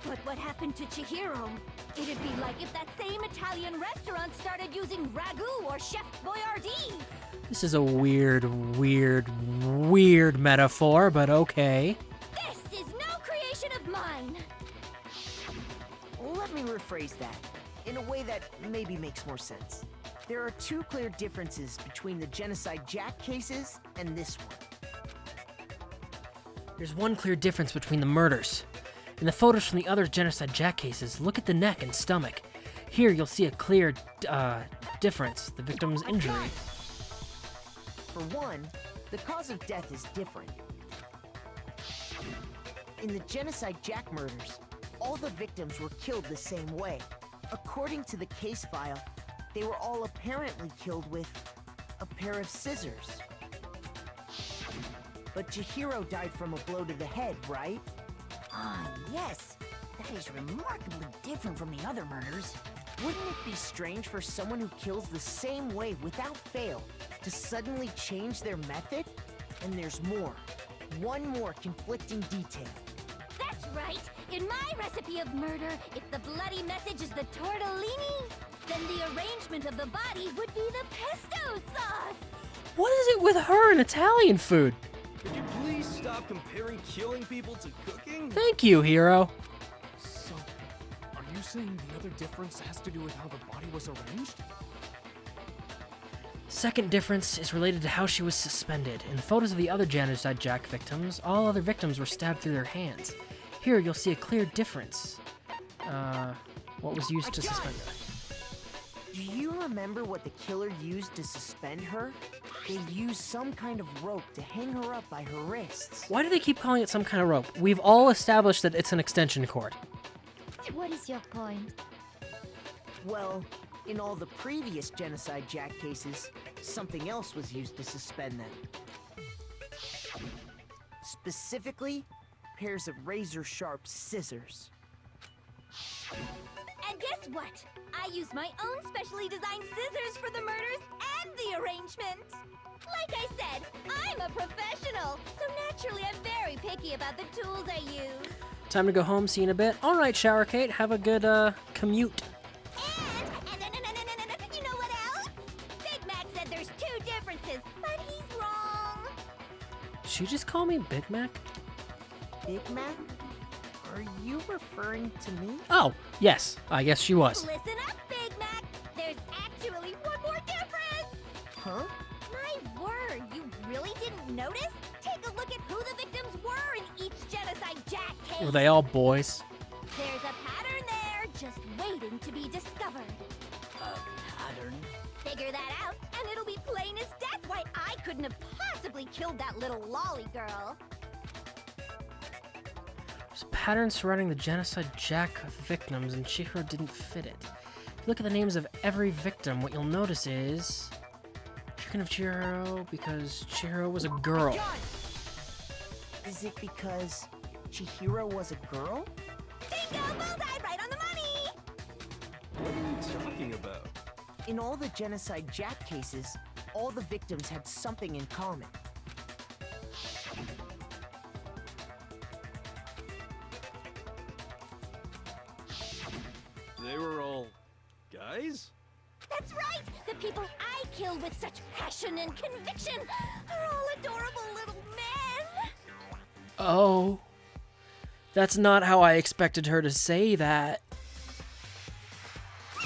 But what happened to Chihiro? It'd be like if that same Italian restaurant started using ragu or Chef Boyardee. This is a weird metaphor, but okay. This is no creation of mine. Let me rephrase that in a way that maybe makes more sense. There are two clear differences between the Genocide Jack cases and this one. There's one clear difference between the murders. In the photos from the other Genocide Jack cases, look at the neck and stomach. Here you'll see a clear difference, the victim's injury. For one, the cause of death is different. In the Genocide Jack murders, all the victims were killed the same way. According to the case file, they were all apparently killed with a pair of scissors. But Chihiro died from a blow to the head, right? Ah, yes. That is remarkably different from the other murders. Wouldn't it be strange for someone who kills the same way without fail to suddenly change their method? And there's more. One more conflicting detail. That's right. In my recipe of murder, if the bloody message is the tortellini, then the arrangement of the body would be the pesto sauce. What is it with her and Italian food? Could you please stop comparing killing people to cooking? Thank you, hero. So, are you saying the other difference has to do with how the body was arranged? Second difference is related to how she was suspended. In the photos of the other Genocide Jack victims, all other victims were stabbed through their hands. Here you'll see a clear difference. What was used to suspend her? Do you remember what the killer used to suspend her? They used some kind of rope to hang her up by her wrists. Why do they keep calling it some kind of rope? We've all established that it's an extension cord. What is your point? Well, in all the previous Genocide Jack cases, something else was used to suspend them. Specifically, pairs of razor-sharp scissors. And guess what? I used my own specially designed scissors for the murders and the arrangement. Like I said, I'm a professional, so naturally I'm very picky about the tools I use. Time to go home, see you in a bit. Alright, Shower Kate, have a good, commute. And you know what else? Big Mac said there's two differences, but he's wrong. Did she just call me Big Mac? Big Mac? Are you referring to me? Oh, yes, I guess she was. Listen up, Big Mac. There's actually one more difference. Huh? My word, you really didn't notice? Take a look at who the victims were in each Genocide Jack case. Were they all boys? There's a pattern there, just waiting to be discovered. A pattern? Figure that out, and it'll be plain as death why I couldn't have possibly killed that little lolly girl. There's a pattern surrounding the Genocide Jack victims, and Chihiro didn't fit it. If you look at the names of every victim, what you'll notice is Chicken of Chihiro because Chihiro was a girl. Is it because Chihiro was a girl? Bingo! Bullseye! Right on the money! What are you talking about? In all the Genocide Jack cases, all the victims had something in common. They were all guys? That's right! The people I killed with such passion and conviction are all adorable little men! Oh. That's not how I expected her to say that.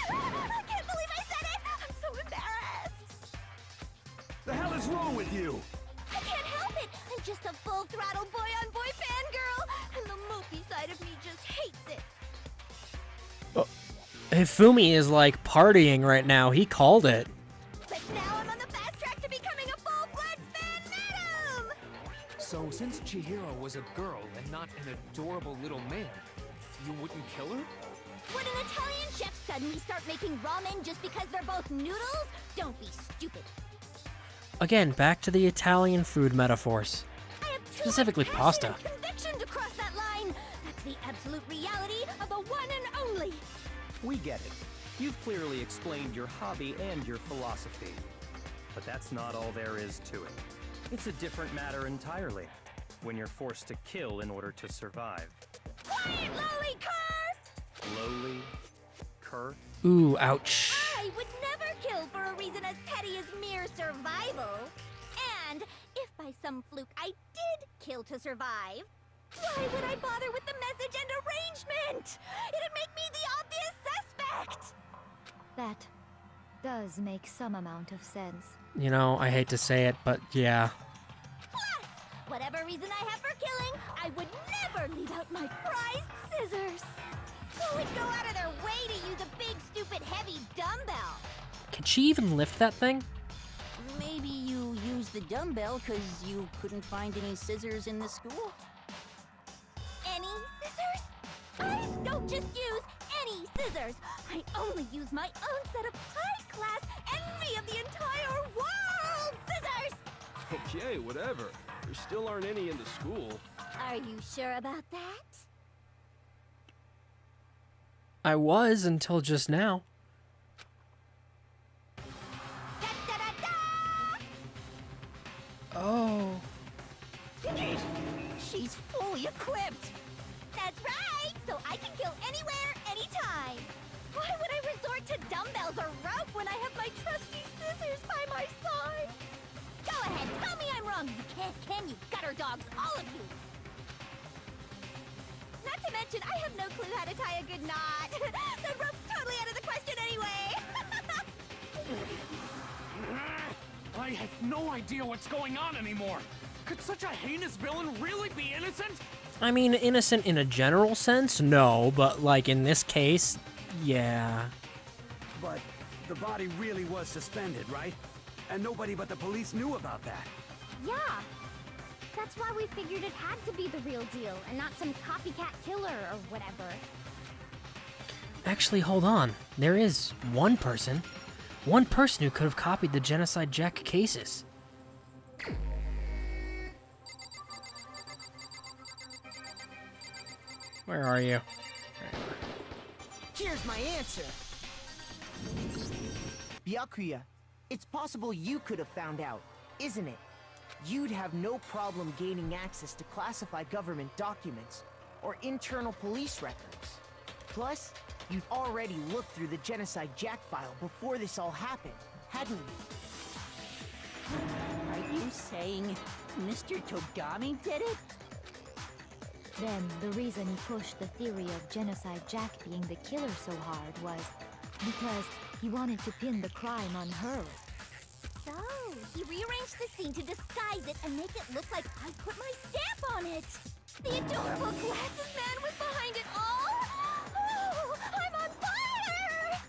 I can't believe I said it! I'm so embarrassed! The hell is wrong with you? I can't help it! I'm just a full-throttle boy-on-boy fangirl, and the mopey side of me just hates it. Hifumi is like partying right now. He called it. But now I'm on the fast track to becoming a full-fledged fan madam! So, since Chihiro was a girl and not an adorable little man, you wouldn't kill her? Would an Italian chef suddenly start making ramen just because they're both noodles? Don't be stupid. Again, back to the Italian food metaphors. I have too Specifically much pasta. passion and conviction to cross that line. That's the absolute reality of the one and only. We get it. You've clearly explained your hobby and your philosophy. But that's not all there is to it. It's a different matter entirely, when you're forced to kill in order to survive. Quiet, lowly cur! Lowly? Cur? Ooh, ouch. I would never kill for a reason as petty as mere survival. And if by some fluke I did kill to survive, why would I bother with the message and arrangement? It'd make me the obvious suspect! That does make some amount of sense. You know, I hate to say it, but yeah. Plus, whatever reason I have for killing, I would never leave out my prized scissors. Who would go out of their way to use a big, stupid, heavy dumbbell? Can she even lift that thing? Maybe you used the dumbbell because you couldn't find any scissors in the school? Any scissors? I don't just use any scissors. I only use my own set of high-class envy of the entire world scissors! Okay, whatever. There still aren't any in the school. Are you sure about that? I was until just now. Oh. She's fully equipped! That's right! So I can kill anywhere, anytime! Why would I resort to dumbbells or rope when I have my trusty scissors by my side? Go ahead, tell me I'm wrong! You can't, can you, gutter dogs, all of you! Not to mention, I have no clue how to tie a good knot! So rope's totally out of the question anyway! I have no idea what's going on anymore. Could such a heinous villain really be innocent? I mean, innocent in a general sense, no, but like in this case, yeah. But the body really was suspended, right? And nobody but the police knew about that. Yeah. That's why we figured it had to be the real deal and not some copycat killer or whatever. Actually, hold on. There is one person who could have copied the Genocide Jack cases. Where are you? Here's my answer. Byakuya, it's possible you could have found out, isn't it? You'd have no problem gaining access to classified government documents or internal police records. Plus, you'd already looked through the Genocide Jack file before this all happened, hadn't you? Are you saying Mr. Togami did it? Then the reason he pushed the theory of Genocide Jack being the killer so hard was because he wanted to pin the crime on her. So, he rearranged the scene to disguise it and make it look like I put my stamp on it! The adorable glasses man was behind it all! Oh, I'm on fire!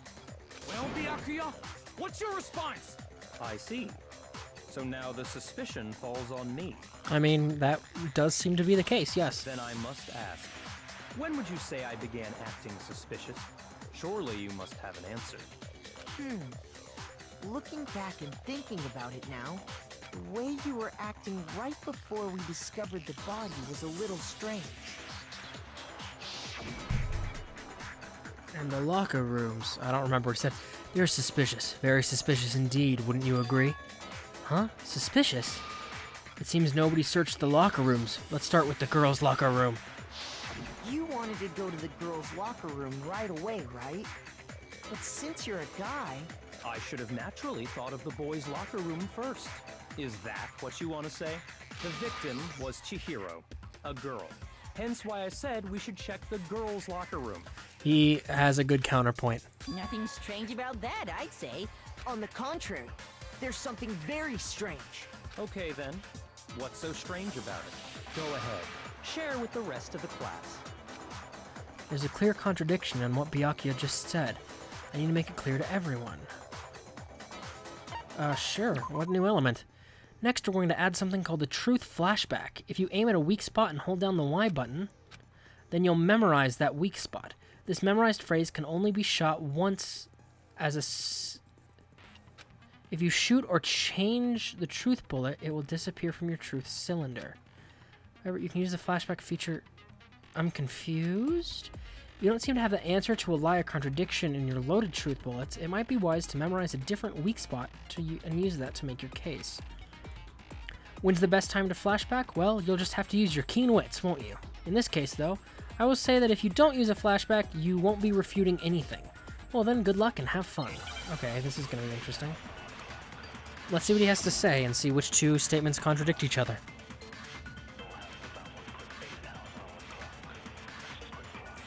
Well, Byakuya, what's your response? I see. So now the suspicion falls on me. I mean, that does seem to be the case, yes. Then I must ask, when would you say I began acting suspicious? Surely you must have an answer. Looking back and thinking about it now, the way you were acting right before we discovered the body was a little strange. And the locker rooms. I don't remember what it said. They're suspicious. Very suspicious indeed, wouldn't you agree? Huh? Suspicious? It seems nobody searched the locker rooms. Let's start with the girls' locker room. You wanted to go to the girls' locker room right away, right? But since you're a guy... I should have naturally thought of the boys' locker room first. Is that what you want to say? The victim was Chihiro, a girl. Hence why I said we should check the girls' locker room. He has a good counterpoint. Nothing strange about that, I'd say. On the contrary, there's something very strange. Okay then, what's so strange about it? Go ahead, share with the rest of the class. There's a clear contradiction in what Byakuya just said. I need to make it clear to everyone. Sure. What new element? Next, we're going to add something called the truth flashback. If you aim at a weak spot and hold down the Y button, then you'll memorize that weak spot. This memorized phrase can only be shot once as a... If you shoot or change the truth bullet, it will disappear from your truth cylinder. However, you can use the flashback feature... I'm confused? You don't seem to have the answer to a lie or contradiction in your loaded truth bullets. It might be wise to memorize a different weak spot and use that to make your case. When's the best time to flashback? Well, you'll just have to use your keen wits, won't you? In this case, though, I will say that if you don't use a flashback, you won't be refuting anything. Well then, good luck and have fun. Okay, this is gonna be interesting. Let's see what he has to say and see which two statements contradict each other.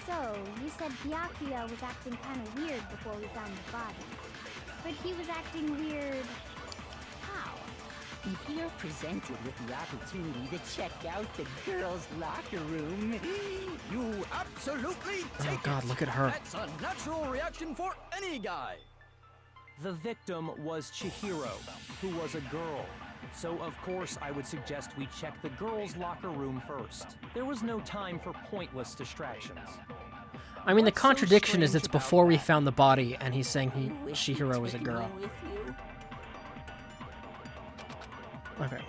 So, you said Byakuya was acting kind of weird before we found the body. But he was acting weird... how? If you're presented with the opportunity to check out the girls' locker room, you absolutely take Oh god, look at her. That's a natural reaction for any guy. The victim was Chihiro, who was a girl. So of course I would suggest we check the girls' locker room first. There was no time for pointless distractions. I mean, the What's so contradiction is strange it's about before we that? found the body, and he's saying Chihiro was a take girl. me with you. Okay.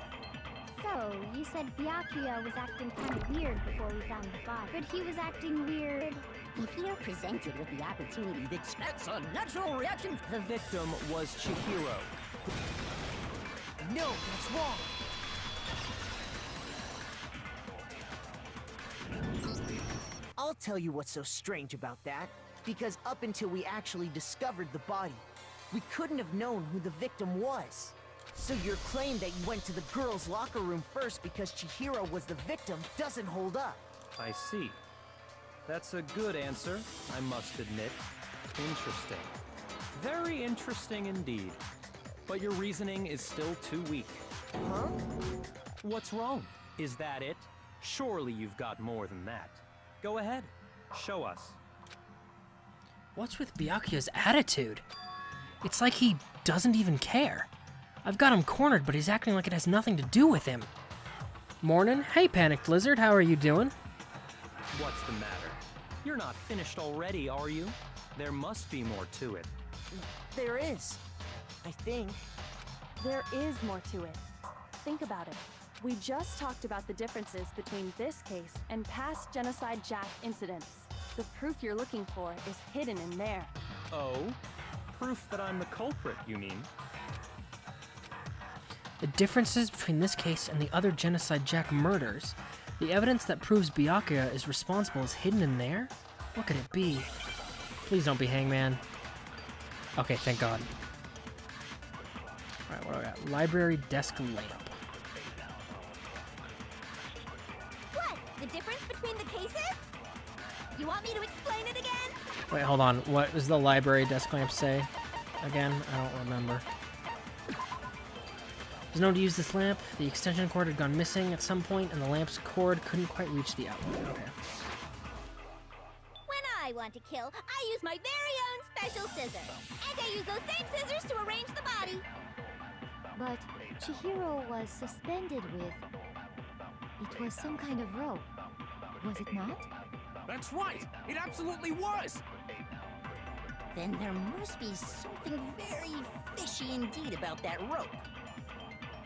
So, you said Byakuya was acting kind of weird before we found the body. But he was acting weird... If you're presented with the opportunity to That's a natural reaction. The victim was Chihiro. No, that's wrong. I'll tell you what's so strange about that. Because up until we actually discovered the body, we couldn't have known who the victim was. So your claim that you went to the girls' locker room first because Chihiro was the victim doesn't hold up. I see. That's a good answer, I must admit. Interesting. Very interesting indeed. But your reasoning is still too weak. Huh? What's wrong? Is that it? Surely you've got more than that. Go ahead. Show us. What's with Byakuya's attitude? It's like he doesn't even care. I've got him cornered, but he's acting like it has nothing to do with him. Morning. Hey, Panicked Lizard, how are you doing? What's the matter? You're not finished already, are you? There must be more to it. There is. I think. There is more to it. Think about it. We just talked about the differences between this case and past Genocide Jack incidents. The proof you're looking for is hidden in there. Oh? Proof that I'm the culprit, you mean? The differences between this case and the other Genocide Jack murders. The evidence that proves Byakuya is responsible is hidden in there? What could it be? Please don't be Hangman. Okay, thank God. Alright, what do I got? Library desk lamp. What? The difference between the cases? You want me to explain it again? Wait, hold on. What does the library desk lamp say? Again? I don't remember. There's no one to use this lamp. The extension cord had gone missing at some point, and the lamp's cord couldn't quite reach the outlet. Okay. When I want to kill, I use my very own special scissors. And I use those same scissors to arrange the body. But Chihiro was suspended with... It was some kind of rope. Was it not? That's right. It absolutely was. Then there must be something very fishy indeed about that rope.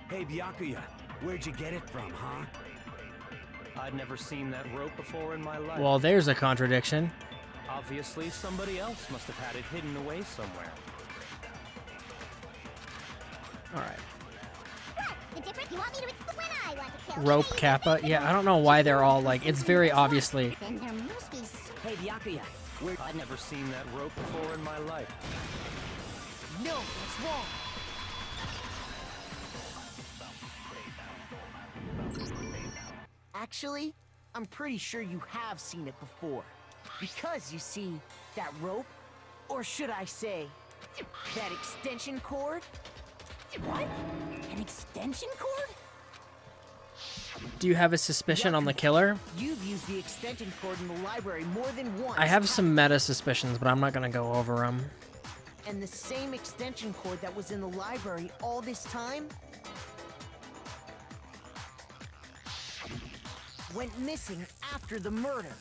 Hey, Byakuya, where'd you get it from, huh? I'd never seen that rope before in my life. Well, there's a contradiction. Obviously, somebody else must have had it hidden away somewhere. Alright. The difference? You want me to explain when I want to kill? Rope Kappa. Yeah, I don't know why they're all like... It's very obviously... Then there must be Hey, Byakuya, I'd never seen that rope before in my life. No, that's wrong. Actually, I'm pretty sure you have seen it before. Because, you see, that rope, or should I say, that extension cord? What? An extension cord? Do you have a suspicion on the killer? You've used the extension cord in the library more than once. I have some meta suspicions, but I'm not gonna go over them. And the same extension cord that was in the library all this time went missing after the murder.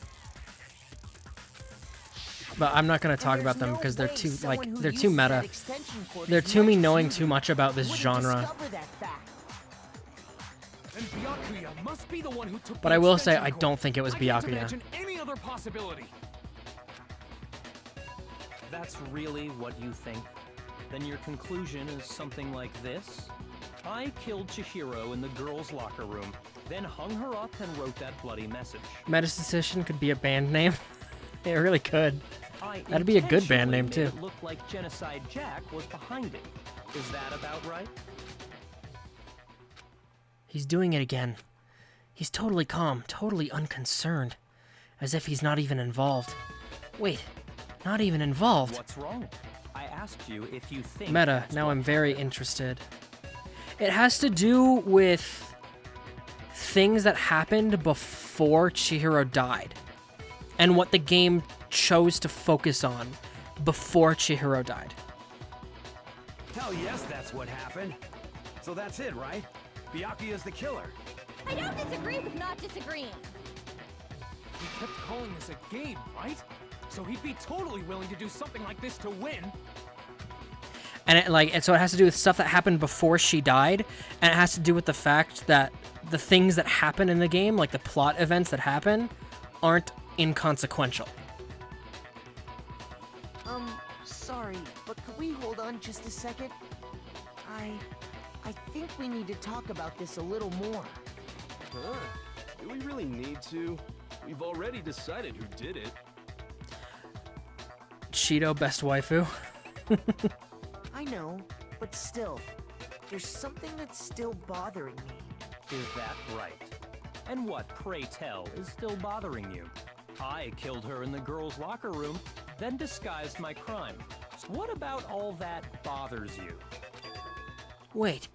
But I'm not gonna talk about them because they're too like they're too meta. They're too me knowing too much about this genre. And Byakuya must be the one who took But the I will say extension I cord. don't think it was I can't Byakuya. imagine any other possibility. That's really what you think? Then your conclusion is something like this? I killed Chihiro in the girls' locker room, then hung her up and wrote that bloody message. Metastatistician could be a band name. It really could. I That'd be a good band intentionally name, made too. It looked like Genocide Jack was behind it. Is that about right? He's doing it again. He's totally calm, totally unconcerned. As if he's not even involved. Wait, not even involved? What's wrong? I asked you if you think... Meta, now I'm very interested. It has to do with things that happened before Chihiro died. And what the game chose to focus on before Chihiro died. Hell yes, that's what happened. So that's it, right? Byakuya's the killer. I don't disagree with not disagreeing. He kept calling this a game, right? So he'd be totally willing to do something like this to win. And so it has to do with stuff that happened before she died, and it has to do with the fact that the things that happen in the game, like the plot events that happen, aren't inconsequential. Sorry, but could we hold on just a second? I think we need to talk about this a little more. Huh? Do we really need to? We've already decided who did it. Cheeto best waifu. I know, but still, there's something that's still bothering me. Is that right? And what, pray tell, is still bothering you? I killed her in the girls' locker room, then disguised my crime. What about all that bothers you? Wait.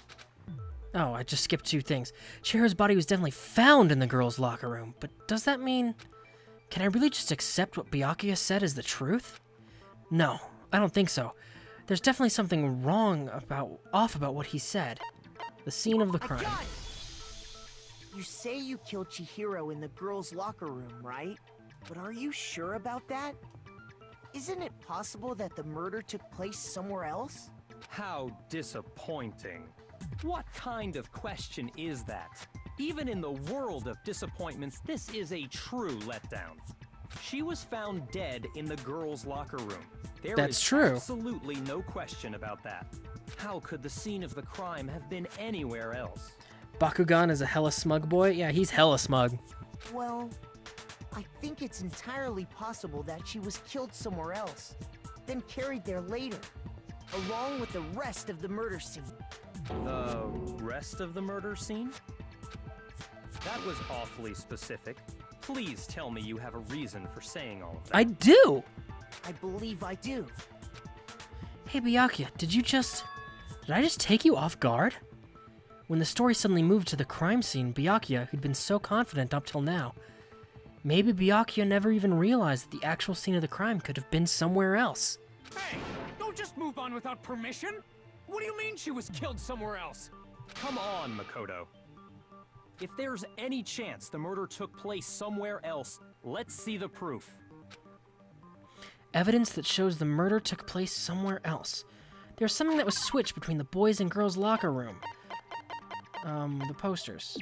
Oh, I just skipped two things. Chihiro's body was definitely found in the girls' locker room, but does that mean... Can I really just accept what Byakuya said as the truth? No, I don't think so. There's definitely something off about what he said. The scene of the crime. I got it! You say you killed Chihiro in the girls' locker room, right? But are you sure about that? Isn't it possible that the murder took place somewhere else? How disappointing. What kind of question is that? Even in the world of disappointments, this is a true letdown. She was found dead in the girls' locker room. That's true. Absolutely no question about that. How could the scene of the crime have been anywhere else? Bakugan is a hella smug boy? Yeah, he's hella smug. Well, I think it's entirely possible that she was killed somewhere else, then carried there later, along with the rest of the murder scene. The rest of the murder scene? That was awfully specific. Please tell me you have a reason for saying all of that. I do! I believe I do. Hey Byakuya, did I just take you off guard? When the story suddenly moved to the crime scene, Byakuya, who'd been so confident up till now, maybe Byakuya never even realized that the actual scene of the crime could have been somewhere else. Hey, don't just move on without permission! What do you mean she was killed somewhere else? Come on, Makoto. If there's any chance the murder took place somewhere else, let's see the proof. Evidence that shows the murder took place somewhere else. There's something that was switched between the boys' and girls' locker room. The posters.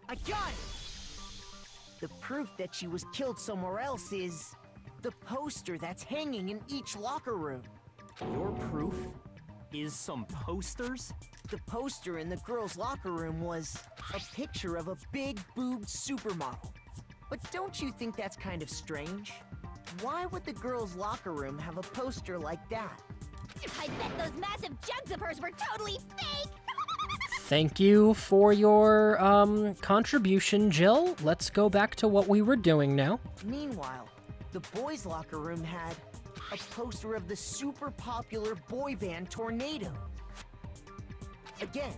I got it! The proof that she was killed somewhere else is the poster that's hanging in each locker room. Your proof is some posters? The poster in the girls' locker room was a picture of a big-boobed supermodel. But don't you think that's kind of strange? Why would the girls' locker room have a poster like that? I bet those massive jugs of hers were totally fake! Thank you for your, contribution, Jill. Let's go back to what we were doing now. Meanwhile, the boys' locker room had a poster of the super popular boy band Tornado. Again,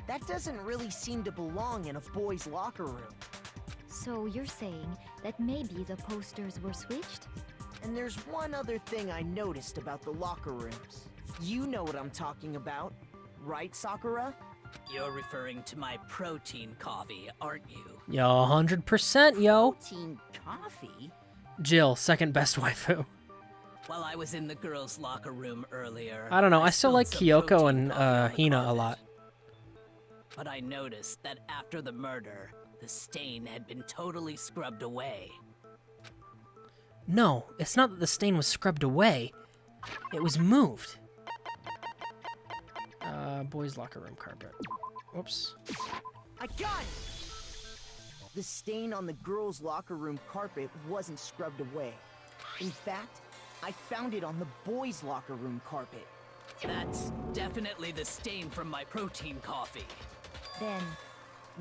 that doesn't really seem to belong in a boys' locker room. So you're saying that maybe the posters were switched? And there's one other thing I noticed about the locker rooms. You know what I'm talking about, right, Sakura? You're referring to my protein coffee, aren't you? Yo, 100%, yo. Protein coffee? Jill, second best waifu. While I was in the girls' locker room earlier... I don't know, I still spilled like some Kyoko protein and coffee on the Hina a carpet. lot. But I noticed that after the murder, the stain had been totally scrubbed away. No, it's not that the stain was scrubbed away. It was moved. Boys' locker room carpet. Whoops. I got it! The stain on the girls' locker room carpet wasn't scrubbed away. In fact, I found it on the boys' locker room carpet. That's definitely the stain from my protein coffee. Then,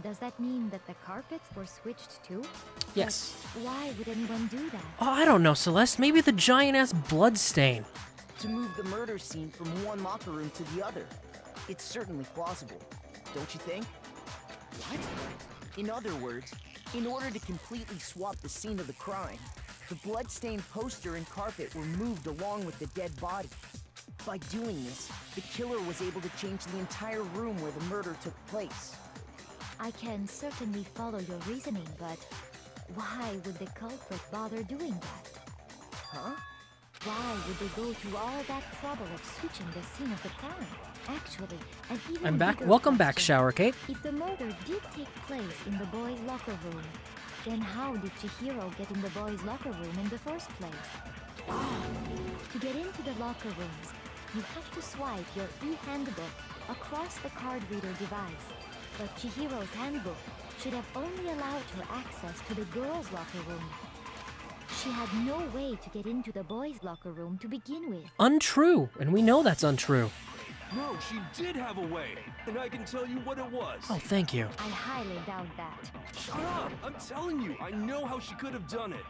does that mean that the carpets were switched too? Yes. But why would anyone do that? Oh, I don't know, Celeste. Maybe the giant-ass blood stain. To move the murder scene from one locker room to the other. It's certainly plausible, don't you think? What? In other words, in order to completely swap the scene of the crime, the blood-stained poster and carpet were moved along with the dead body. By doing this, the killer was able to change the entire room where the murder took place. I can certainly follow your reasoning, but why would the culprit bother doing that? Huh? Why would they go through all that trouble of switching the scene of the crime? Actually, an even I'm back. bigger Welcome back, question. Shower Cake. If the murder did take place in the boys' locker room, then how did Chihiro get in the boys' locker room in the first place? To get into the locker rooms, you have to swipe your e-handbook across the card reader device. But Chihiro's handbook should have only allowed her access to the girls' locker room. She had no way to get into the boys' locker room to begin with. Untrue, and we know that's untrue. No, she did have a way, and I can tell you what it was. Oh, thank you. I highly doubt that. Shut up! I'm telling you, I know how she could have done it.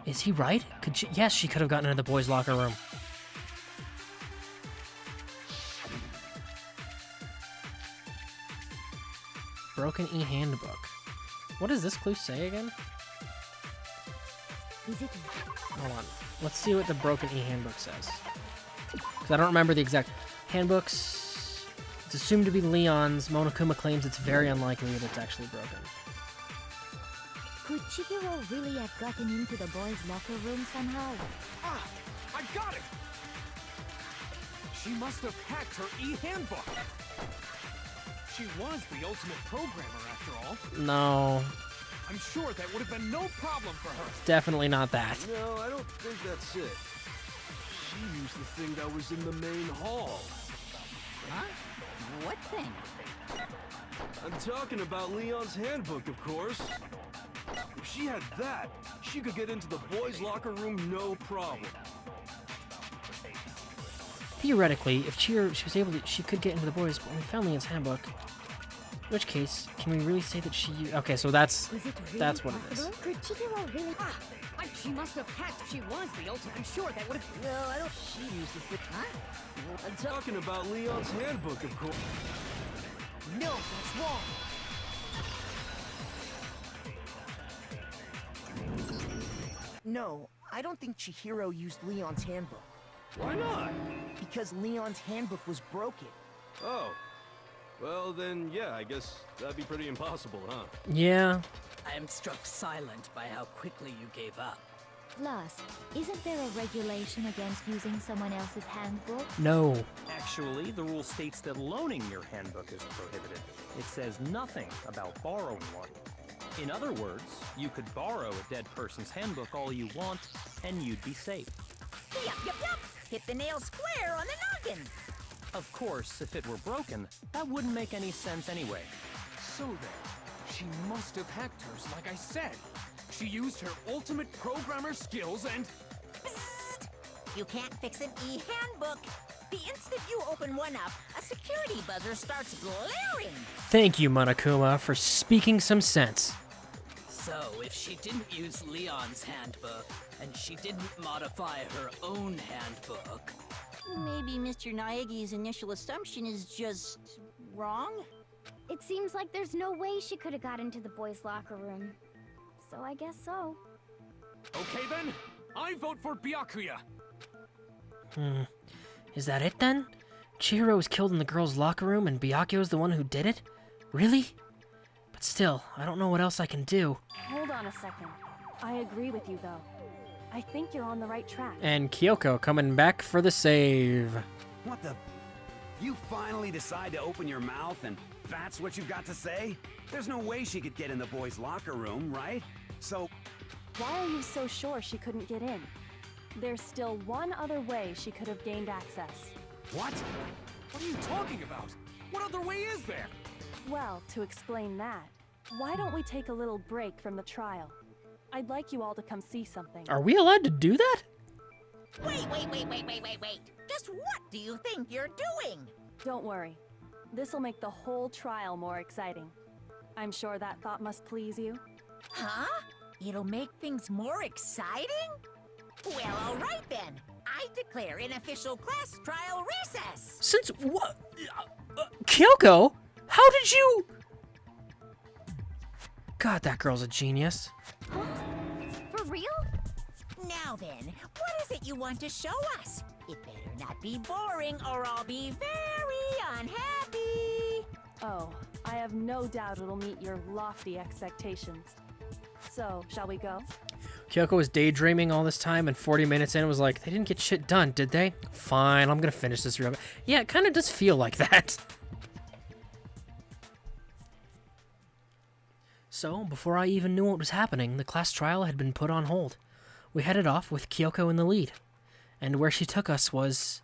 Is he right? Could she? Yes, she could have gotten into the boys' locker room. Broken e-handbook. What does this clue say again? Is it? Hold on. Let's see what the broken e-handbook says. Because I don't remember the exact handbooks. It's assumed to be Leon's. Monokuma claims it's very unlikely that it's actually broken. Could Chihiro really have gotten into the boys' locker room somehow? Ah! I got it! She must have hacked her e-handbook. She was the ultimate programmer, after all. No, I'm sure that would have been no problem for her. definitely not that. No, I don't think that's it. She used the thing that was in the main hall. Huh? What thing? I'm talking about Leon's handbook, of course. If she had that, she could get into the boys' locker room no problem. Theoretically, if she was able to, she could get into the boys, but we found Leon's handbook. In which case, can we really say that she? Okay, so that's Is it really that's what it possible? is. Could Chihiro really? She must have hacked. She was the ultimate. I'm sure that would have. No, I don't. She used the thing. Huh? I'm talking about Leon's handbook, of course. No, that's wrong. No, I don't think Chihiro used Leon's handbook. Why not? Because Leon's handbook was broken. Oh. Well, then, yeah, I guess that'd be pretty impossible, huh? Yeah. I am struck silent by how quickly you gave up. Plus, isn't there a regulation against using someone else's handbook? No. Actually, the rule states that loaning your handbook is prohibited. It says nothing about borrowing one. In other words, you could borrow a dead person's handbook all you want, and you'd be safe. Yup, yup, yup! Hit the nail square on the noggin! Of course, if it were broken, that wouldn't make any sense anyway. So then, she must have hacked hers, like I said. She used her ultimate programmer skills and... Psst! You can't fix an e-handbook. The instant you open one up, a security buzzer starts blaring. Thank you, Monokuma, for speaking some sense. So, if she didn't use Leon's handbook, and she didn't modify her own handbook... Maybe Mr. Naegi's initial assumption is just wrong? It seems like there's no way she could have got into the boys' locker room. So I guess so. Okay then, I vote for Byakuya. Is that it then? Chihiro was killed in the girls' locker room and Byakuyo's the one who did it? Really? But still, I don't know what else I can do. Hold on a second. I agree with you, though. I think you're on the right track. And Kyoko coming back for the save. What the? You finally decide to open your mouth and that's what you've got to say? There's no way she could get in the boys' locker room, right? So... Why are you so sure she couldn't get in? There's still one other way she could have gained access. What? What are you talking about? What other way is there? Well, to explain that, why don't we take a little break from the trial? I'd like you all to come see something. Are we allowed to do that? Wait. Just what do you think you're doing? Don't worry. This'll make the whole trial more exciting. I'm sure that thought must please you. Huh? It'll make things more exciting? Well, all right then. I declare an official class trial recess. Since what? Kyoko? How did you? God, that girl's a genius. For real? Now then, what is it you want to show us? It better not be boring or I'll be very unhappy. Oh, I have no doubt it'll meet your lofty expectations. So, shall we go? Kyoko was daydreaming all this time, and 40 minutes in was like, they didn't get shit done, did they? Fine, I'm gonna finish this room. Yeah, it kind of does feel like that. So, before I even knew what was happening, the class trial had been put on hold. We headed off with Kyoko in the lead. And where she took us was...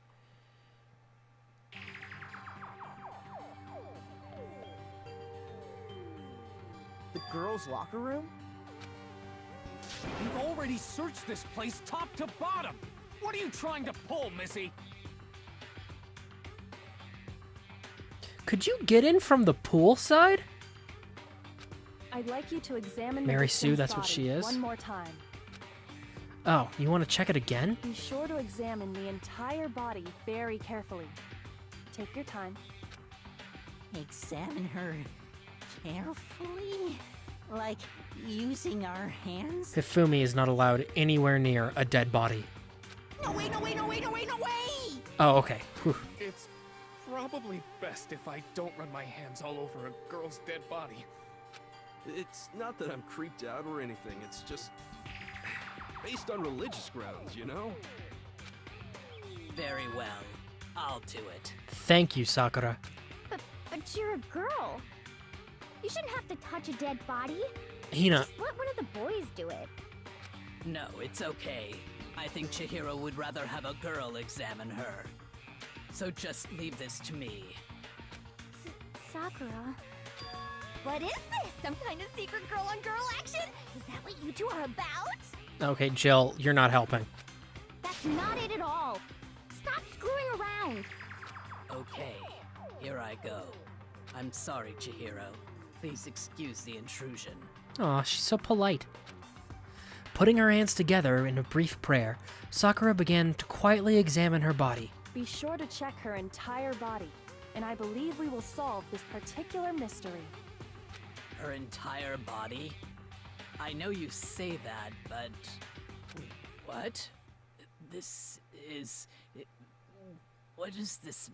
The girls' locker room? We've already searched this place top to bottom. What are you trying to pull, Missy? Could you get in from the pool side? I'd like you to examine Mary the Sue, victim's that's what body she is? one more time. Oh, you want to check it again? Be sure to examine the entire body very carefully. Take your time. Examine her carefully? Like using our hands? Hifumi is not allowed anywhere near a dead body. No way! Oh, okay. Whew. It's probably best if I don't run my hands all over a girl's dead body. It's not that I'm creeped out or anything, it's just based on religious grounds, you know? Very well. I'll do it. Thank you, Sakura. But you're a girl. You shouldn't have to touch a dead body. Hina. Just let one of the boys do it. No, it's okay. I think Chihiro would rather have a girl examine her. So just leave this to me. Sakura. What is this? Some kind of secret girl-on-girl action? Is that what you two are about? Okay, Jill, you're not helping. That's not it at all. Stop screwing around. Okay, here I go. I'm sorry, Chihiro. Please excuse the intrusion. Aw, she's so polite. Putting her hands together in a brief prayer, Sakura began to quietly examine her body. Be sure to check her entire body, and I believe we will solve this particular mystery. Her entire body? I know you say that, but... What? This is... What is this...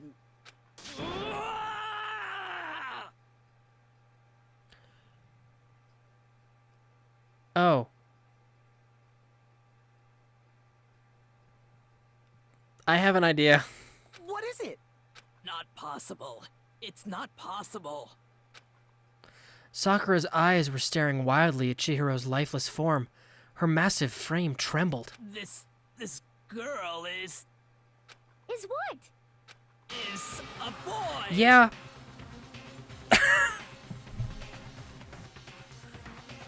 Oh. I have an idea. What is it? Not possible. It's not possible. Sakura's eyes were staring wildly at Chihiro's lifeless form. Her massive frame trembled. This girl is what? Is a boy. Yeah.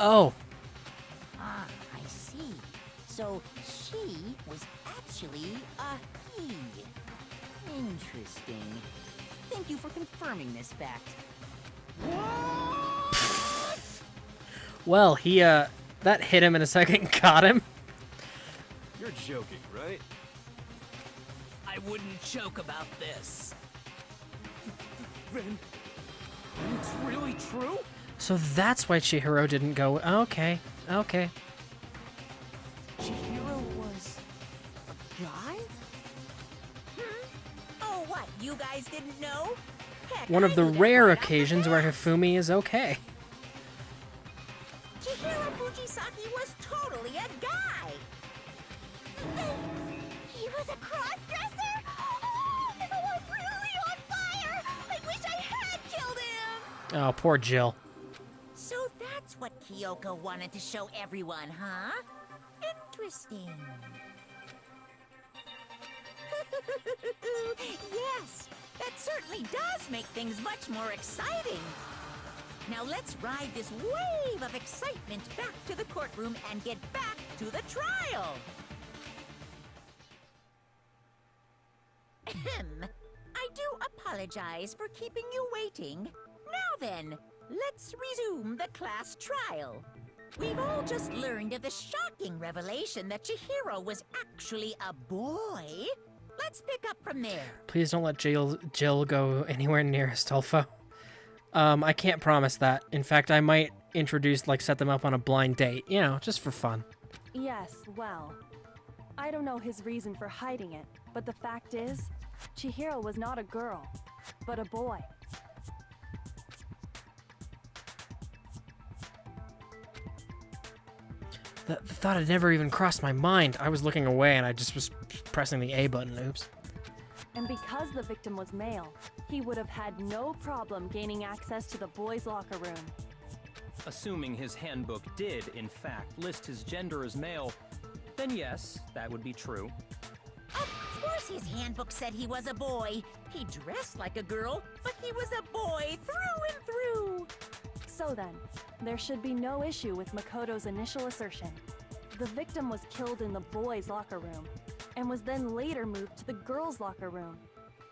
Oh. Ah, I see. So she was actually a he. Interesting. Thank you for confirming this fact. Well, he, that hit him in a second, got him. You're joking, right? I wouldn't joke about this. Then it's really true? So that's why Chihiro didn't go, okay. Chihiro was a guy? Oh, what? You guys didn't know? Heck, One of I the knew that rare right off the occasions bat. where Hifumi is okay. Chihiro Fujisaki was totally a guy. He was a cross-dresser? Oh, I'm really on fire! I wish I had killed him! Oh, poor Jill. So that's what Kyoko wanted to show everyone, huh? Interesting. Yes, that certainly really does make things much more exciting. Now let's ride this wave of excitement back to the courtroom and get back to the trial. Ahem. I do apologize for keeping you waiting. Now then, let's resume the class trial. We've all just learned of the shocking revelation that Chihiro was actually a boy. Let's pick up from there. Please don't let Jill go anywhere near Astolfo. I can't promise that. In fact, I might set them up on a blind date, you know, just for fun. Yes, well, I don't know his reason for hiding it, but the fact is, Chihiro was not a girl, but a boy. The thought had never even crossed my mind. I was looking away and I just was pressing the A button, oops. And because the victim was male, he would have had no problem gaining access to the boys' locker room. Assuming his handbook did, in fact, list his gender as male, then yes, that would be true. Of course his handbook said he was a boy. He dressed like a girl, but he was a boy through and through. So then, there should be no issue with Makoto's initial assertion. The victim was killed in the boys' locker room, and was then later moved to the girls' locker room.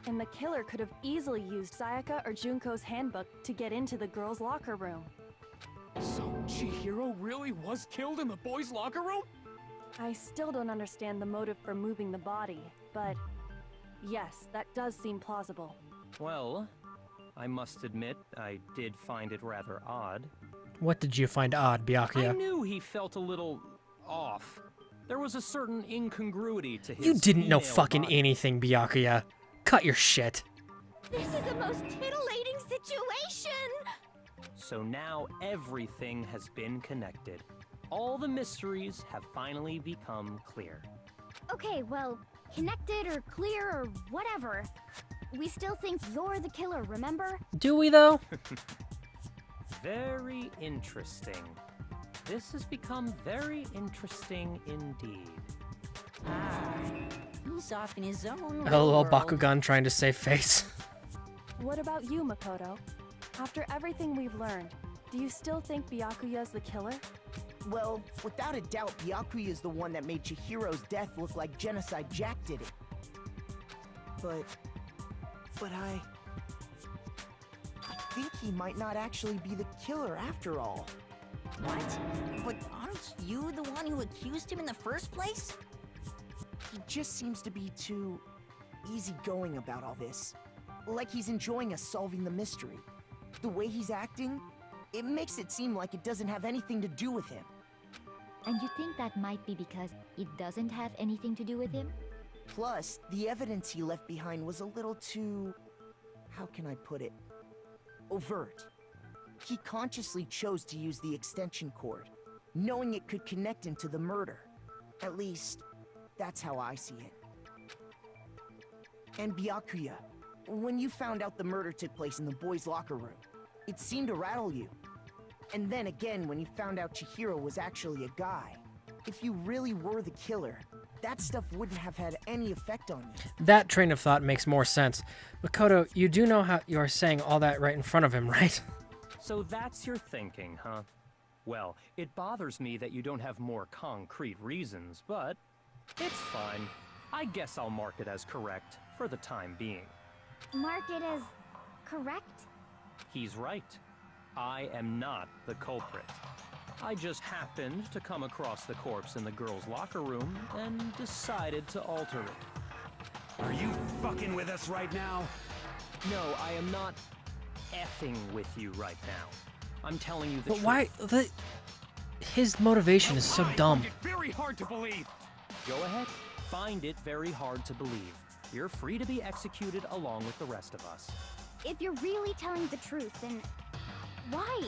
And the killer could have easily used Sayaka or Junko's handbook to get into the girls' locker room. So Chihiro really was killed in the boys' locker room? I still don't understand the motive for moving the body, but yes, that does seem plausible. Well, I must admit, I did find it rather odd. What did you find odd, Byakuya? I knew he felt a little off. There was a certain incongruity to his You didn't know female fucking body. anything, Byakuya. Cut your shit. This is the most titillating situation! So now everything has been connected. All the mysteries have finally become clear. Okay, well, connected or clear or whatever. We still think you're the killer, remember? Do we, though? Very interesting. This has become very interesting indeed. He's off in his own LOL, world. Bakugan trying to save face. What about you, Makoto? After everything we've learned, do you still think Byakuya's the killer? Well, without a doubt, Byakuya is the one that made Chihiro's death look like Genocide Jack did it. But I think he might not actually be the killer after all. What? But aren't you the one who accused him in the first place? He just seems to be too easygoing about all this. Like he's enjoying us solving the mystery. The way he's acting, it makes it seem like it doesn't have anything to do with him. And you think that might be because it doesn't have anything to do with him? Plus, the evidence he left behind was a little too... how can I put it? Overt. He consciously chose to use the extension cord, knowing it could connect him to the murder. At least, that's how I see it. And Byakuya, when you found out the murder took place in the boys' locker room, it seemed to rattle you. And then again, when you found out Chihiro was actually a guy, if you really were the killer, that stuff wouldn't have had any effect on you. That train of thought makes more sense. Makoto, you do know how you're saying all that right in front of him, right? So that's your thinking, huh? Well, it bothers me that you don't have more concrete reasons, but it's fine. I guess I'll mark it as correct for the time being. Mark it as correct? He's right. I am not the culprit. I just happened to come across the corpse in the girls' locker room and decided to alter it. Are you fucking with us right now? No, I am not effing with you right now. I'm telling you the But truth. why? His motivation is so dumb. It's very hard to believe. Go ahead. Find it very hard to believe. You're free to be executed along with the rest of us. If you're really telling the truth, then why?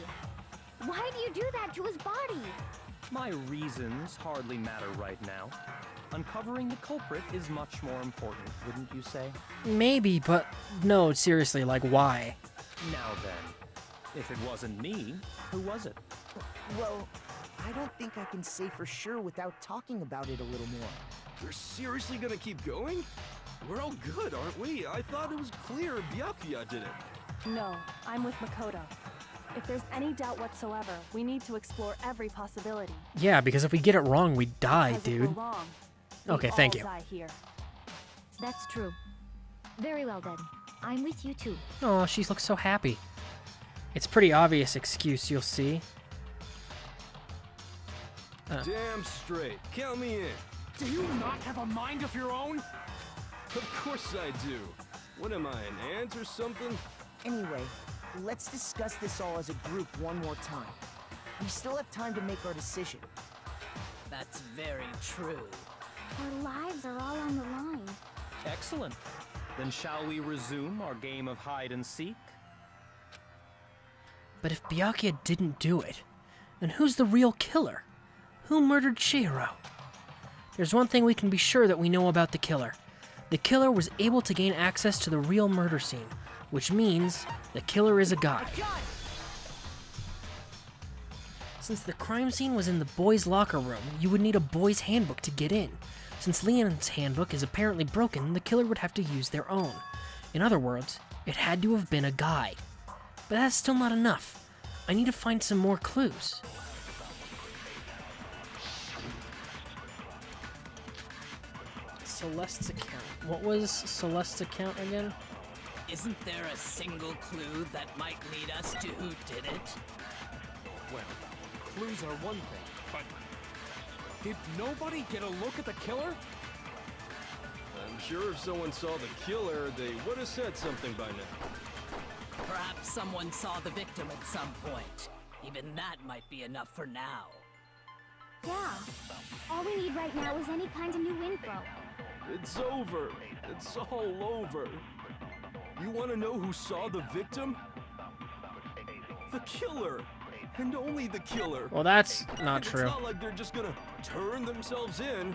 Why do you do that to his body? My reasons hardly matter right now. Uncovering the culprit is much more important, wouldn't you say? Maybe, but no, seriously, like why? Now then, if it wasn't me, who was it? Well, I don't think I can say for sure without talking about it a little more. You're seriously gonna keep going? We're all good, aren't we? I thought it was clear Byakuya did it. No, I'm with Makoto. If there's any doubt whatsoever, we need to explore every possibility. Yeah, because if we get it wrong, we die, Because if dude. we're wrong, we Okay, thank all you. die here. That's true. Very well then. I'm with you too. Oh, she looks so happy. It's pretty obvious excuse, you'll see. Damn straight. Count me in. Do you not have a mind of your own? Of course I do. What am I, an ant or something? Anyway, let's discuss this all as a group one more time. We still have time to make our decision. That's very true. Our lives are all on the line. Excellent. Then shall we resume our game of hide and seek? But if Byakuya didn't do it, then who's the real killer? Who murdered Chihiro? There's one thing we can be sure that we know about the killer. The killer was able to gain access to the real murder scene, which means the killer is a guy. Since the crime scene was in the boys' locker room, you would need a boys' handbook to get in. Since Leon's handbook is apparently broken, the killer would have to use their own. In other words, it had to have been a guy. But that's still not enough. I need to find some more clues. Celeste's account. What was Celeste's account again? Isn't there a single clue that might lead us to who did it? Well, clues are one thing, but did nobody get a look at the killer? I'm sure if someone saw the killer, they would have said something by now. Perhaps someone saw the victim at some point. Even that might be enough for now. Yeah. All we need right now is any kind of new info. It's over. It's all over. You want to know who saw the victim? The killer. And only the killer. Well, that's not It's true. not like they're just gonna turn themselves in.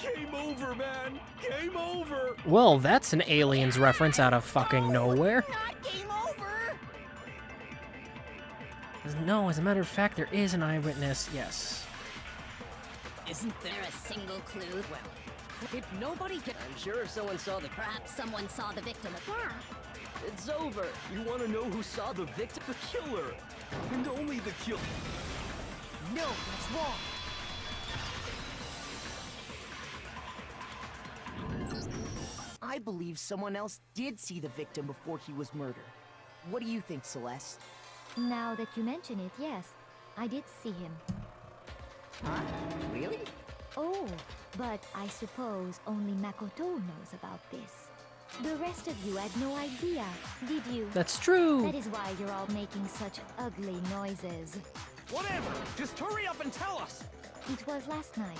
Game over, man. Game over. Well, that's an Aliens reference out of fucking nowhere. Not game over! No, as a matter of fact, there is an eyewitness, yes. Isn't there a single clue? Well, Did nobody get... I'm sure if someone saw the... Perhaps someone saw the victim. Yeah. It's over. You want to know who saw the victim? The killer. And only the killer. No, that's wrong. I believe someone else did see the victim before he was murdered. What do you think, Celeste? Now that you mention it, yes, I did see him. Huh? Really? Oh, but I suppose only Makoto knows about this. The rest of you had no idea, did you? That's true. That is why you're all making such ugly noises. Whatever! Just hurry up and tell us! It was last night,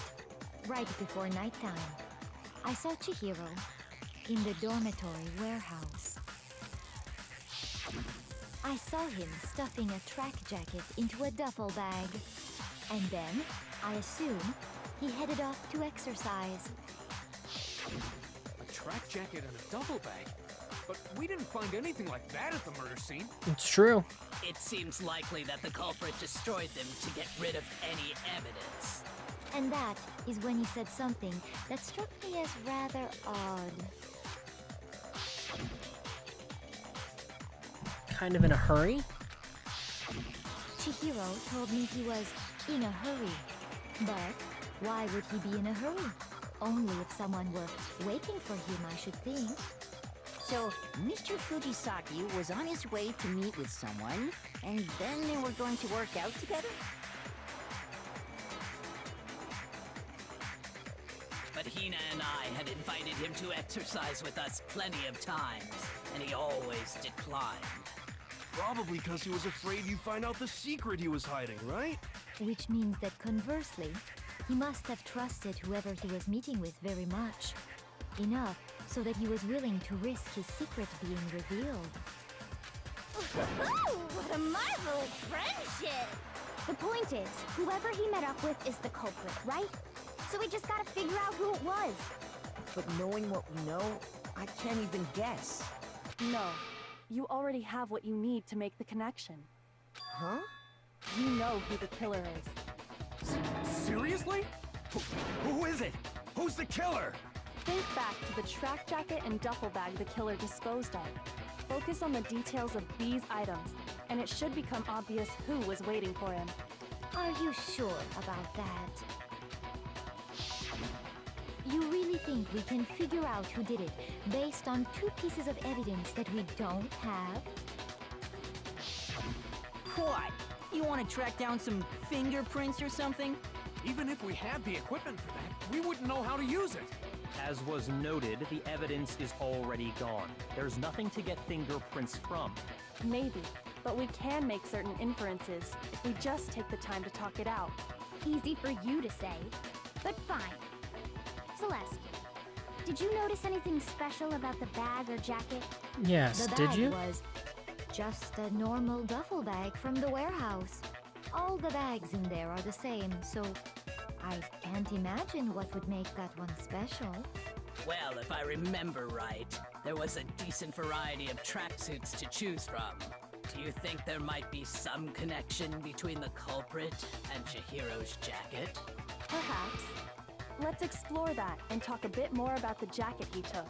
right before nighttime. I saw Chihiro in the dormitory warehouse. I saw him stuffing a track jacket into a duffel bag. And then, I assume, he headed off to exercise. A track jacket and a duffel bag? But we didn't find anything like that at the murder scene. It's true. it seems likely that the culprit destroyed them to get rid of any evidence. And that is when he said something that struck me as rather odd. Kind of in a hurry? Chihiro told me he was in a hurry. But why would he be in a hurry? Only if someone were waiting for him, I should think. So, Mr. Fujisaki was on his way to meet with someone, and then they were going to work out together? But Hina and I had invited him to exercise with us plenty of times, and he always declined. Probably because he was afraid you'd find out the secret he was hiding, right? Which means that conversely, he must have trusted whoever he was meeting with very much. Enough so that he was willing to risk his secret being revealed. Ooh, what a marvelous friendship! The point is, whoever he met up with is the culprit, right? So we just gotta figure out who it was. But knowing what we know, I can't even guess. No. You already have what you need to make the connection. Huh? You know who the killer is. Seriously? Who is it? Who's the killer? Think back to the track jacket and duffel bag the killer disposed of. Focus on the details of these items, and it should become obvious who was waiting for him. Are you sure about that? You really think we can figure out who did it based on 2 pieces of evidence that we don't have? What? You want to track down some fingerprints or something? Even if we had the equipment for that, we wouldn't know how to use it. As was noted, the evidence is already gone. There's nothing to get fingerprints from. Maybe, but we can make certain inferences if we just take the time to talk it out. Easy for you to say, but fine. Celeste, did you notice anything special about the bag or jacket? Yes, The did bag you? was just a normal duffel bag from the warehouse. All the bags in there are the same, so I can't imagine what would make that one special. Well, if I remember right, there was a decent variety of tracksuits to choose from. Do you think there might be some connection between the culprit and Chihiro's jacket? Perhaps. Let's explore that and talk a bit more about the jacket he took.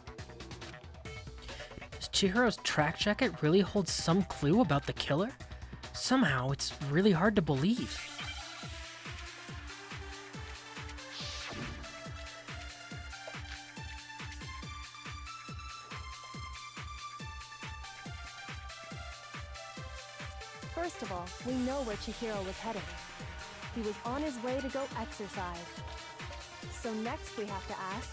Does Chihiro's track jacket really hold some clue about the killer? Somehow, it's really hard to believe. First of all, we know where Chihiro was headed. He was on his way to go exercise. So next we have to ask,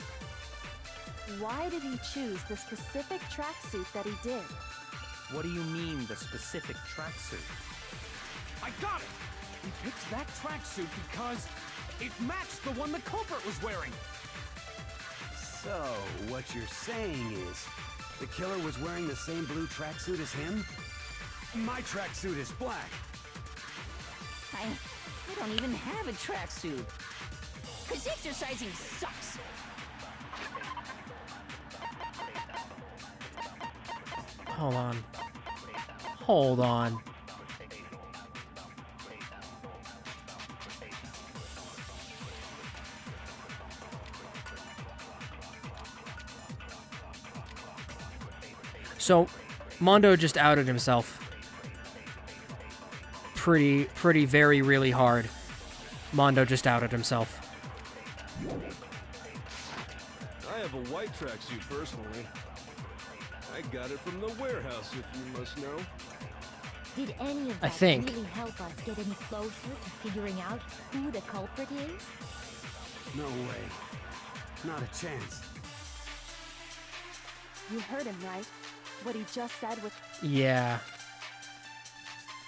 why did he choose the specific tracksuit that he did? What do you mean, the specific tracksuit? I got it! He picked that tracksuit because it matched the one the culprit was wearing. So, what you're saying is, the killer was wearing the same blue tracksuit as him? My tracksuit is black. I don't even have a tracksuit. Cause exercising sucks. Hold on. Hold on. So, Mondo just outed himself. Very, really hard. Mondo just outed himself. I have a white tracksuit personally. I got it from the warehouse, if you must know. Did any of I that think. really help us get any closer to figuring out who the culprit is? No way. Not a chance. You heard him, right? What he just said was... Yeah.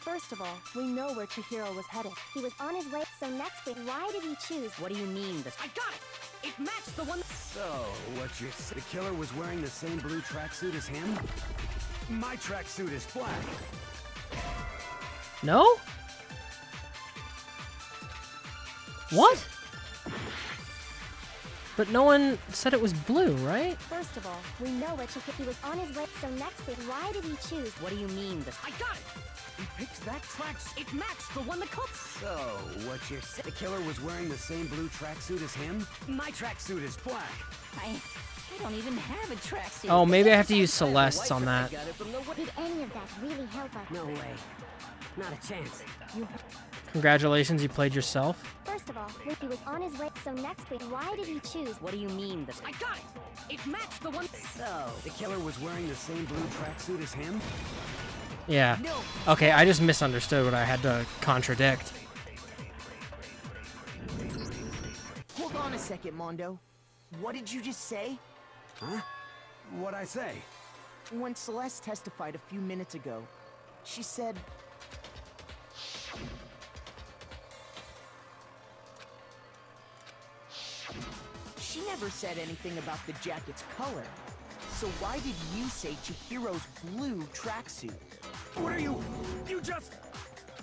First of all, we know where Chihiro was headed. He was on his way, so next week, why did he choose? What do you mean this? I got it! It matched the one... So, what you're saying? The killer was wearing the same blue tracksuit as him? My tracksuit is black. No? What? But no one said it was blue, right? First of all, we know where he was on his way, so next week, why did he choose? What do you mean this? I got it! He picked that tracksuit. It matched the one the culprit... So, what you're saying? The killer was wearing the same blue tracksuit as him? My tracksuit is black. I don't even have a tracksuit. Oh, maybe I have to use Celeste's on that. Did any of that really help us? No way. Not a chance. Congratulations, you played yourself. First of all, he was on his way, so next week, why did he choose? What do you mean this? I got it! It matched the one... So, the killer was wearing the same blue tracksuit as him? Yeah. Okay, I just misunderstood what I had to contradict. Hold on a second, Mondo. What did you just say? Huh? What'd I say? When Celeste testified a few minutes ago, she said... She never said anything about the jacket's color. So why did you say Chihiro's blue tracksuit? What are you? You just...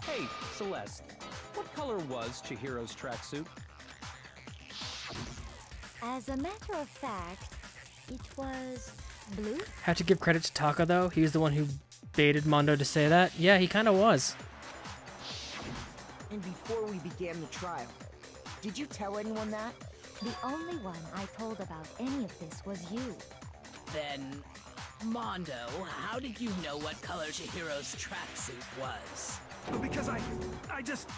Hey, Celeste. What color was Chihiro's tracksuit? As a matter of fact, it was blue. Have to give credit to Taka, though. He's the one who baited Mondo to say that. Yeah, he kind of was. And before we began the trial, did you tell anyone that? The only one I told about any of this was you. Then, Mondo, how did you know what color Chihiro's tracksuit was? Because I just...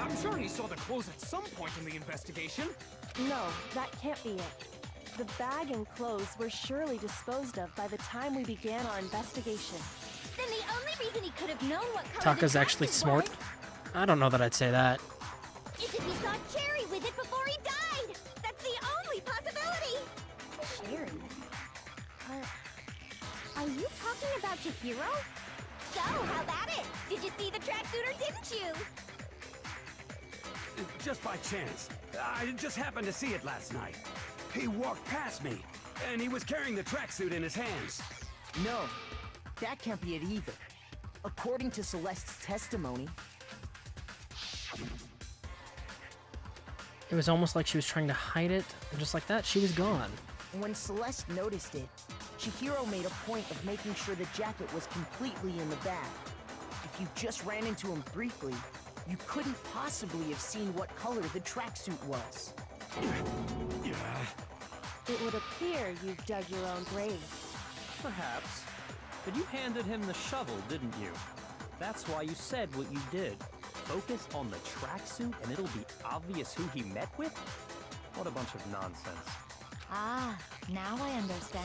I'm sure he saw the clothes at some point in the investigation. No, that can't be it. The bag and clothes were surely disposed of by the time we began our investigation. Then the only reason he could have known what color Taka's the actually tracksuit smart. I don't know that I'd say that. was is if he saw Cherry with it before he died. That's the only possibility. Cherry? Are you talking about Chihiro? So, how about it? Did you see the tracksuit or didn't you? Just by chance. I just happened to see it last night. He walked past me, and he was carrying the tracksuit in his hands. No, that can't be it either. According to Celeste's testimony, It was almost like she was trying to hide it, and just like that, she was gone. when Celeste noticed it, Chihiro made a point of making sure the jacket was completely in the bag. If you just ran into him briefly, you couldn't possibly have seen what color the tracksuit was. It would appear you've dug your own grave. Perhaps. But you handed him the shovel, didn't you? That's why you said what you did. Focus on the tracksuit and it'll be obvious who he met with? What a bunch of nonsense. Ah, now I understand.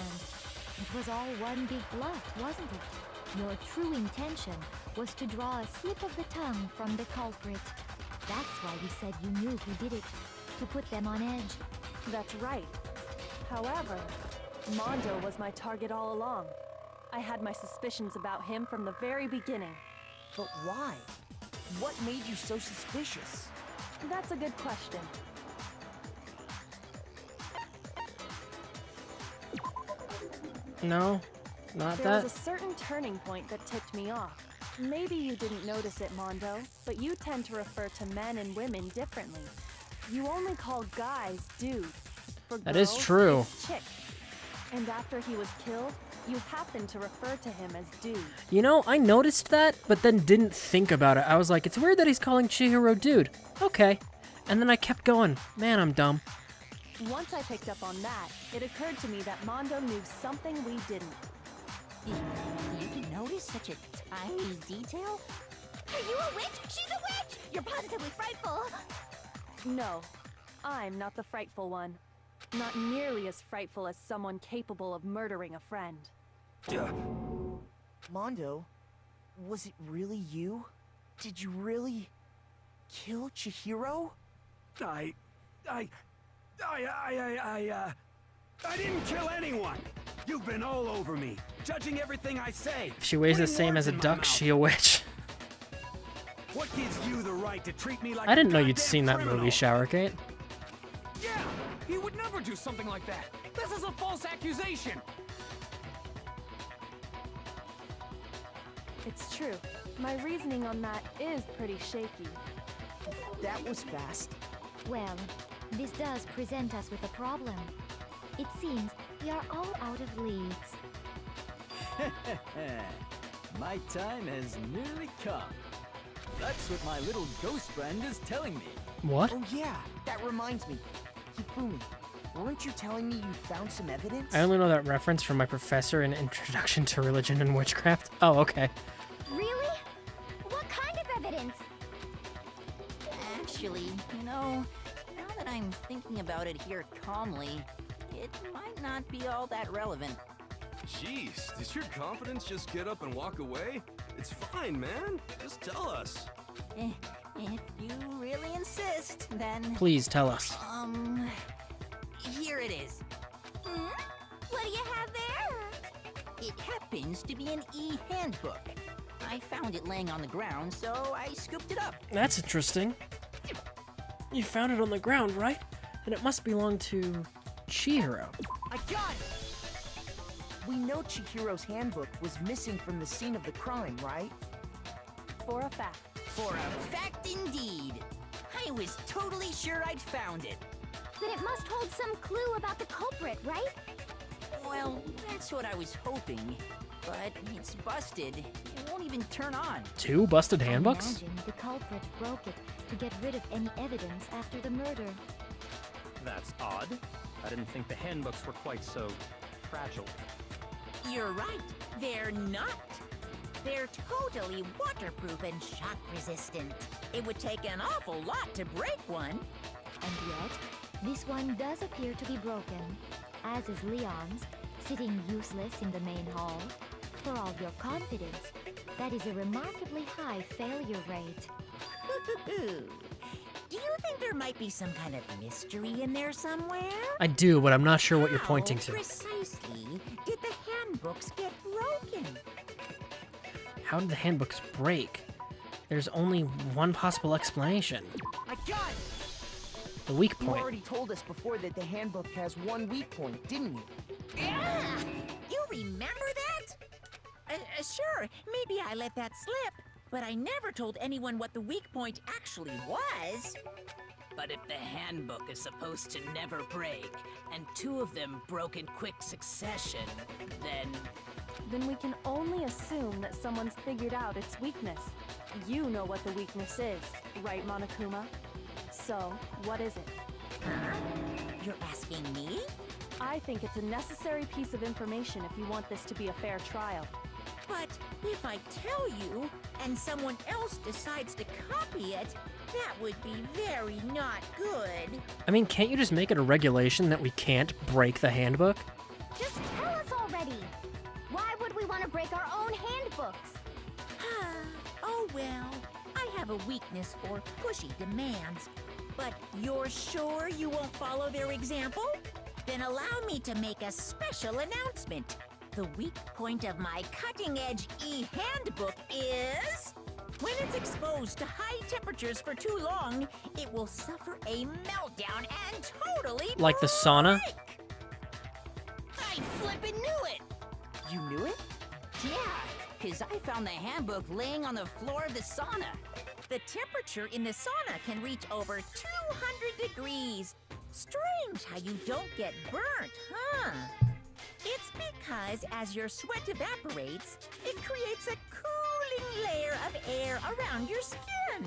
It was all one big bluff, wasn't it? Your true intention was to draw a slip of the tongue from the culprit. That's why you said you knew who did it, to put them on edge. That's right. However, Mondo was my target all along. I had my suspicions about him from the very beginning. But why? What made you so suspicious? That's a good question. No, not There that. was a certain turning point that tipped me off. Maybe you didn't notice it, Mondo, but you tend to refer to men and women differently. You only call guys dude. For That is girls, true. it's chick. And after he was killed, you happened to refer to him as dude. You know, I noticed that, but then didn't think about it. I was like, it's weird that he's calling Chihiro dude. Okay. And then I kept going. Man, I'm dumb. Once I picked up on that, it occurred to me that Mondo knew something we didn't. You didn't notice such a tiny detail? Are you a witch? She's a witch! You're positively frightful. No, I'm not the frightful one. Not nearly as frightful as someone capable of murdering a friend. Mondo, was it really you? Did you really kill Chihiro? I didn't kill anyone! You've been all over me, judging everything I say. If she weighs the Putting same words as a in my duck, mouth. she a witch. What gives you the right to treat me like I didn't a know you'd goddamn seen that criminal? movie, Showergate. Yeah, he would never do something like that. This is a false accusation. It's true. My reasoning on that is pretty shaky. That was fast. Well, this does present us with a problem. It seems we are all out of leads. My time has nearly come. That's what my little ghost friend is telling me. What? Oh yeah, that reminds me. Hifumi, weren't you telling me you found some evidence? I only know that reference from my professor in Introduction to Religion and Witchcraft. Oh, okay. Really? What kind of evidence? Actually, now that I'm thinking about it here calmly, it might not be all that relevant. Jeez, does your confidence just get up and walk away? It's fine, man. Just tell us. If you really insist, then... Please tell us. Here it is. What do you have there? It happens to be an e-handbook. I found it laying on the ground, so I scooped it up. That's interesting. You found it on the ground, right? And it must belong to Chihiro. I got it! We know Chihiro's handbook was missing from the scene of the crime, right? For a fact. For a fact indeed. I was totally sure I'd found it. Then it must hold some clue about the culprit, right? Well, that's what I was hoping. But it's busted. It won't even turn on. 2 busted handbooks? Imagine the culprit broke it to get rid of any evidence after the murder. That's odd. I didn't think the handbooks were quite so fragile. You're right, they're not. They're totally waterproof and shock resistant. It would take an awful lot to break one. And yet, this one does appear to be broken, as is Leon's, sitting useless in the main hall. For all of your confidence, that is a remarkably high failure rate. Do you think there might be some kind of mystery in there somewhere? I do, but I'm not sure what you're pointing to. How precisely did the handbooks get broken? How did the handbooks break? There's only one possible explanation. I got it! The weak You point. already told us before that the handbook has one weak point, didn't you? Yeah! You remember that? Sure, maybe I let that slip, but I never told anyone what the weak point actually was. But if the handbook is supposed to never break, and two of them broke in quick succession, Then we can only assume that someone's figured out its weakness. You know what the weakness is, right, Monokuma? So, what is it? Huh? You're asking me? I think it's a necessary piece of information if you want this to be a fair trial. But if I tell you, and someone else decides to copy it, that would be very not good. I mean, can't you just make it a regulation that we can't break the handbook? Just tell us already! Why would we want to break our own handbooks? Oh well, I have a weakness for pushy demands. But you're sure you won't follow their example? Then allow me to make a special announcement. The weak point of my cutting-edge e-handbook is... when it's exposed to high temperatures for too long, it will suffer a meltdown and totally Like the sauna? break. I flippin' knew it! You knew it? Yeah, because I found the handbook laying on the floor of the sauna. The temperature in the sauna can reach over 200 degrees. Strange how you don't get burnt, huh? It's because as your sweat evaporates, it creates a cooling layer of air around your skin.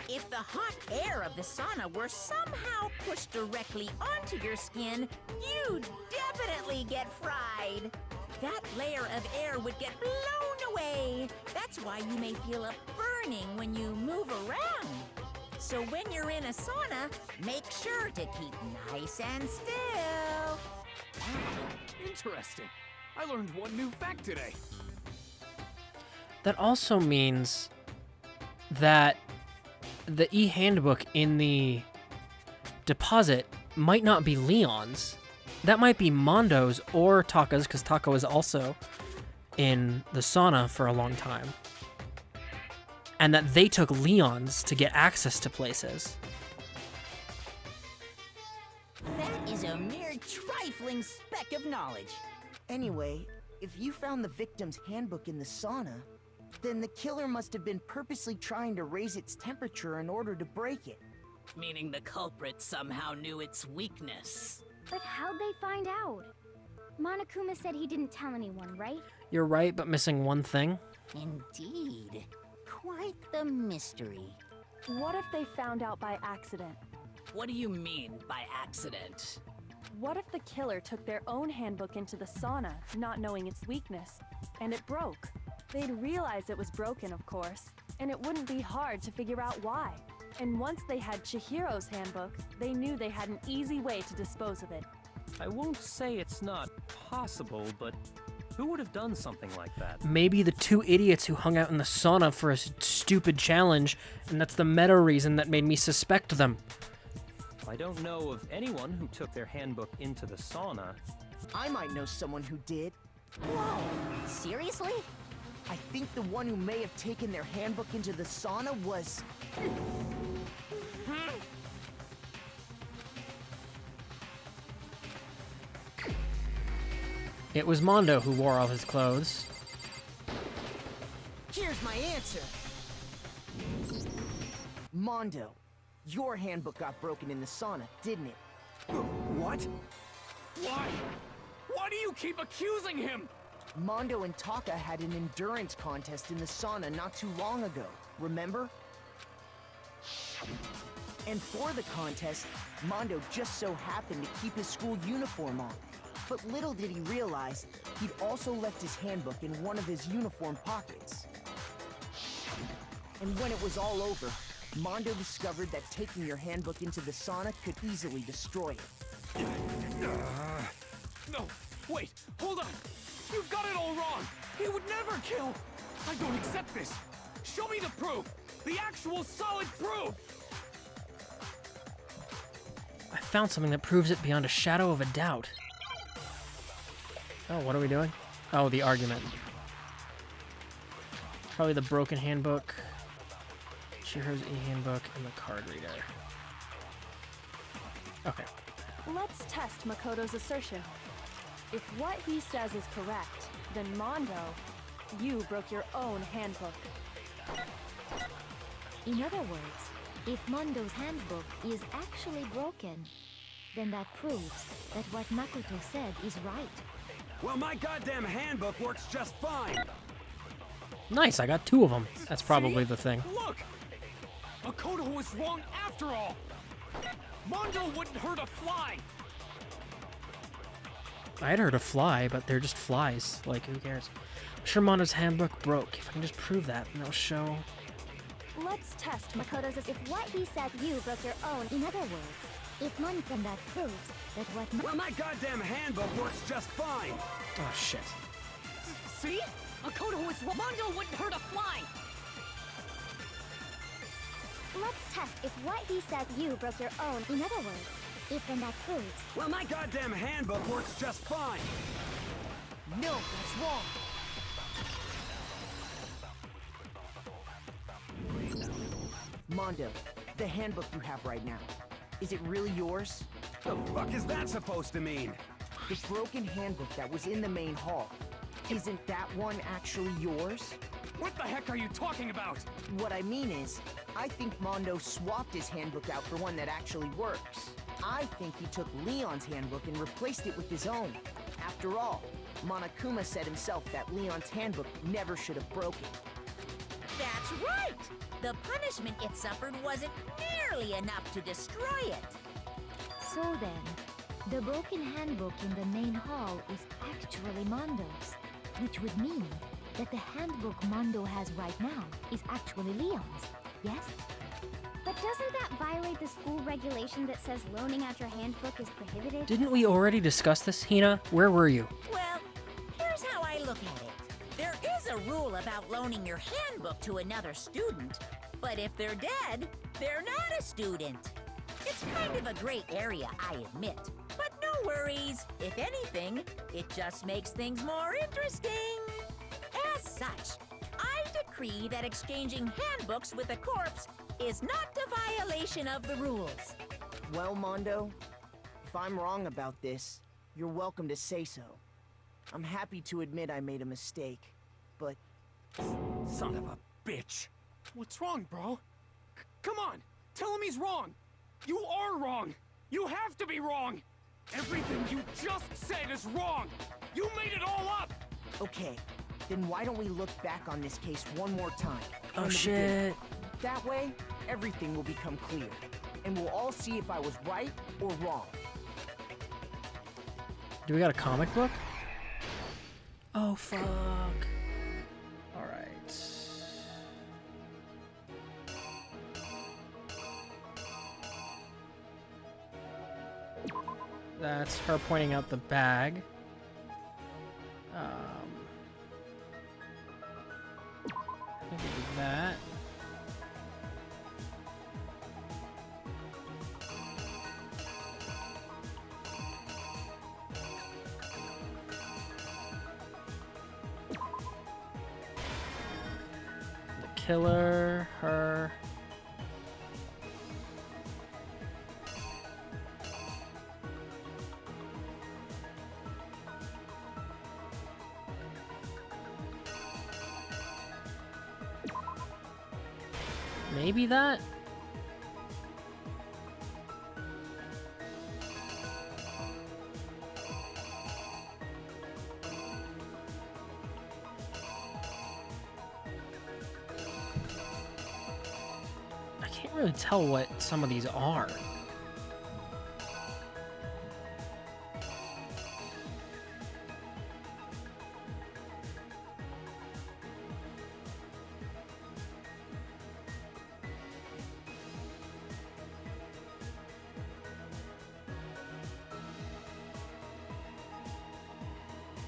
If the hot air of the sauna were somehow pushed directly onto your skin, you'd definitely get fried. That layer of air would get blown away. That's why you may feel a burning when you move around. So when you're in a sauna, make sure to keep nice and still. Interesting. I learned one new fact today. That also means that the e-handbook in the deposit might not be Leon's. That might be Mondo's or Taka's, because Taka was also in the sauna for a long time. And that they took Leon's to get access to places. That is a mere trifling speck of knowledge. Anyway, if you found the victim's handbook in the sauna, then the killer must have been purposely trying to raise its temperature in order to break it. meaning the culprit somehow knew its weakness. But how'd they find out? Monokuma said he didn't tell anyone, right? You're right, but missing one thing. Indeed. Quite the mystery. What if they found out by accident? What do you mean by accident? What if the killer took their own handbook into the sauna, not knowing its weakness, and it broke? They'd realize it was broken, of course, and it wouldn't be hard to figure out why. And once they had Chihiro's handbook, they knew they had an easy way to dispose of it. I won't say it's not possible, but who would have done something like that? Maybe the two idiots who hung out in the sauna for a stupid challenge, and that's the meta reason that made me suspect them. I don't know of anyone who took their handbook into the sauna. I might know someone who did. Whoa! Seriously? I think the one who may have taken their handbook into the sauna was... It was Mondo who wore all his clothes. Here's my answer. Mondo, your handbook got broken in the sauna, didn't it? What? Why? Why do you keep accusing him? Mondo and Taka had an endurance contest in the sauna not too long ago, remember? And for the contest, Mondo just so happened to keep his school uniform on. But little did he realize, he'd also left his handbook in one of his uniform pockets. And when it was all over, Mondo discovered that taking your handbook into the sauna could easily destroy it. No, wait, hold on! You've got it all wrong! He would never kill! I don't accept this! Show me the proof! The actual solid proof! I found something that proves it beyond a shadow of a doubt. Oh, what are we doing? Oh, the argument. Probably the broken handbook, Chihiro's e-handbook, and the card reader. Okay. Let's test Makoto's assertion. If what he says is correct, then Mondo, you broke your own handbook. In other words, if Mondo's handbook is actually broken, then that proves that what Makoto said is right. Well, my goddamn handbook works just fine. Nice, I got 2 of them. That's probably the thing. Look! Makoto was wrong after all! Mondo wouldn't hurt a fly! I'd heard a fly, but they're just flies. Like, who cares? I'm sure Mondo's handbook broke. If I can just prove that, then they'll show. Let's test Makoto's. If what he said, you broke your own. In other words, if Mondo, then that proves that what Well, my goddamn handbook works just fine. Oh, shit. See? Makoto was wrong. Mondo wouldn't hurt a fly! Let's test if what he said, you broke your own. In other words, if then that proves... Well, my goddamn handbook works just fine. No, that's wrong. Mondo, the handbook you have right now, is it really yours? The fuck is that supposed to mean? The broken handbook that was in the main hall, isn't that one actually yours? What the heck are you talking about? What I mean is, I think Mondo swapped his handbook out for one that actually works. I think he took Leon's handbook and replaced it with his own. After all, Monokuma said himself that Leon's handbook never should have broken. That's right! The punishment it suffered wasn't nearly enough to destroy it. So then, the broken handbook in the main hall is actually Mondo's, which would mean that the handbook Mondo has right now is actually Leon's, yes? But doesn't that violate the school regulation that says loaning out your handbook is prohibited? Didn't we already discuss this, Hina? Where were you? Well, here's how I look at it. There is a rule about loaning your handbook to another student, but if they're dead, they're not a student. It's kind of a gray area, I admit. But no worries. If anything, it just makes things more interesting. As such, I decree that exchanging handbooks with a corpse is not a violation of the rules. Well, Mondo, if I'm wrong about this, you're welcome to say so. I'm happy to admit I made a mistake, but... Son of a bitch. What's wrong, bro? Come on! Tell him he's wrong! You are wrong! You have to be wrong! Everything you just said is wrong! You made it all up! Okay, then why don't we look back on this case one more time? Oh, from the shit. beginning. That way, everything will become clear, and we'll all see if I was right or wrong. Do we got a comic book? Oh, fuck. Alright. That's her pointing out the bag. I think we do that. The killer, her. Maybe that? I can't really tell what some of these are.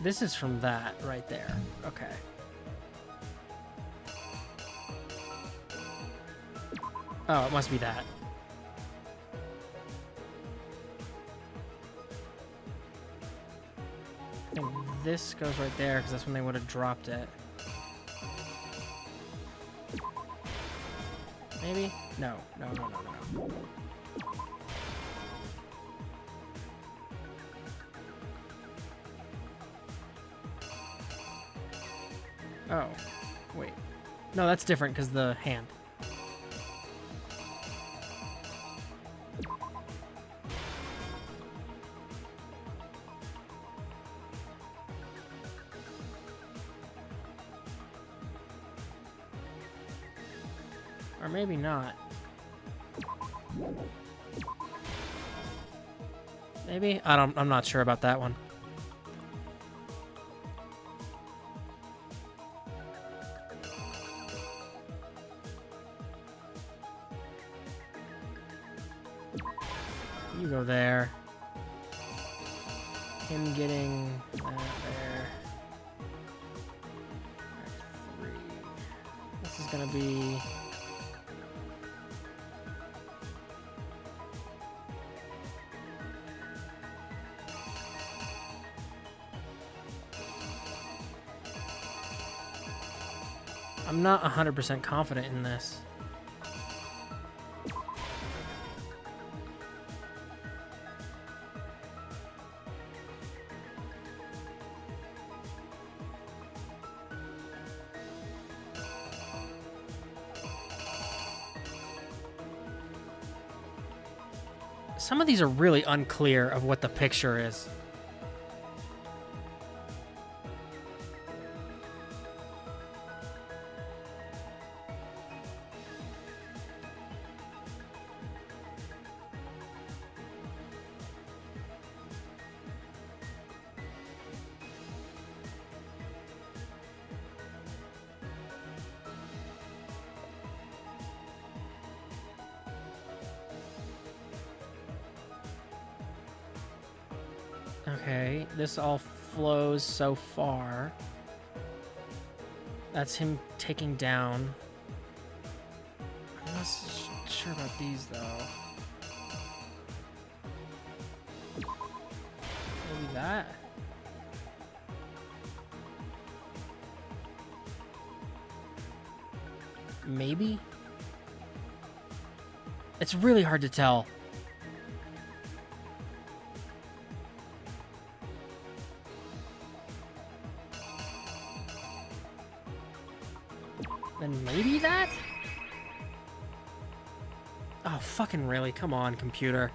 This is from that right there. Okay. Oh, it must be that. I think this goes right there because that's when they would have dropped it. Maybe? No. No. Oh, wait. No, that's different because the hand. Or maybe not. Maybe? I'm not sure about that one. You go there. Him getting that there. Right, 3. This is gonna be... I'm not 100% confident in this. Some of these are really unclear of what the picture is. Okay, this all flows so far. That's him taking down. I'm not sure about these though. Maybe that? Maybe? It's really hard to tell. Then maybe that? Oh, fucking really? Come on, computer.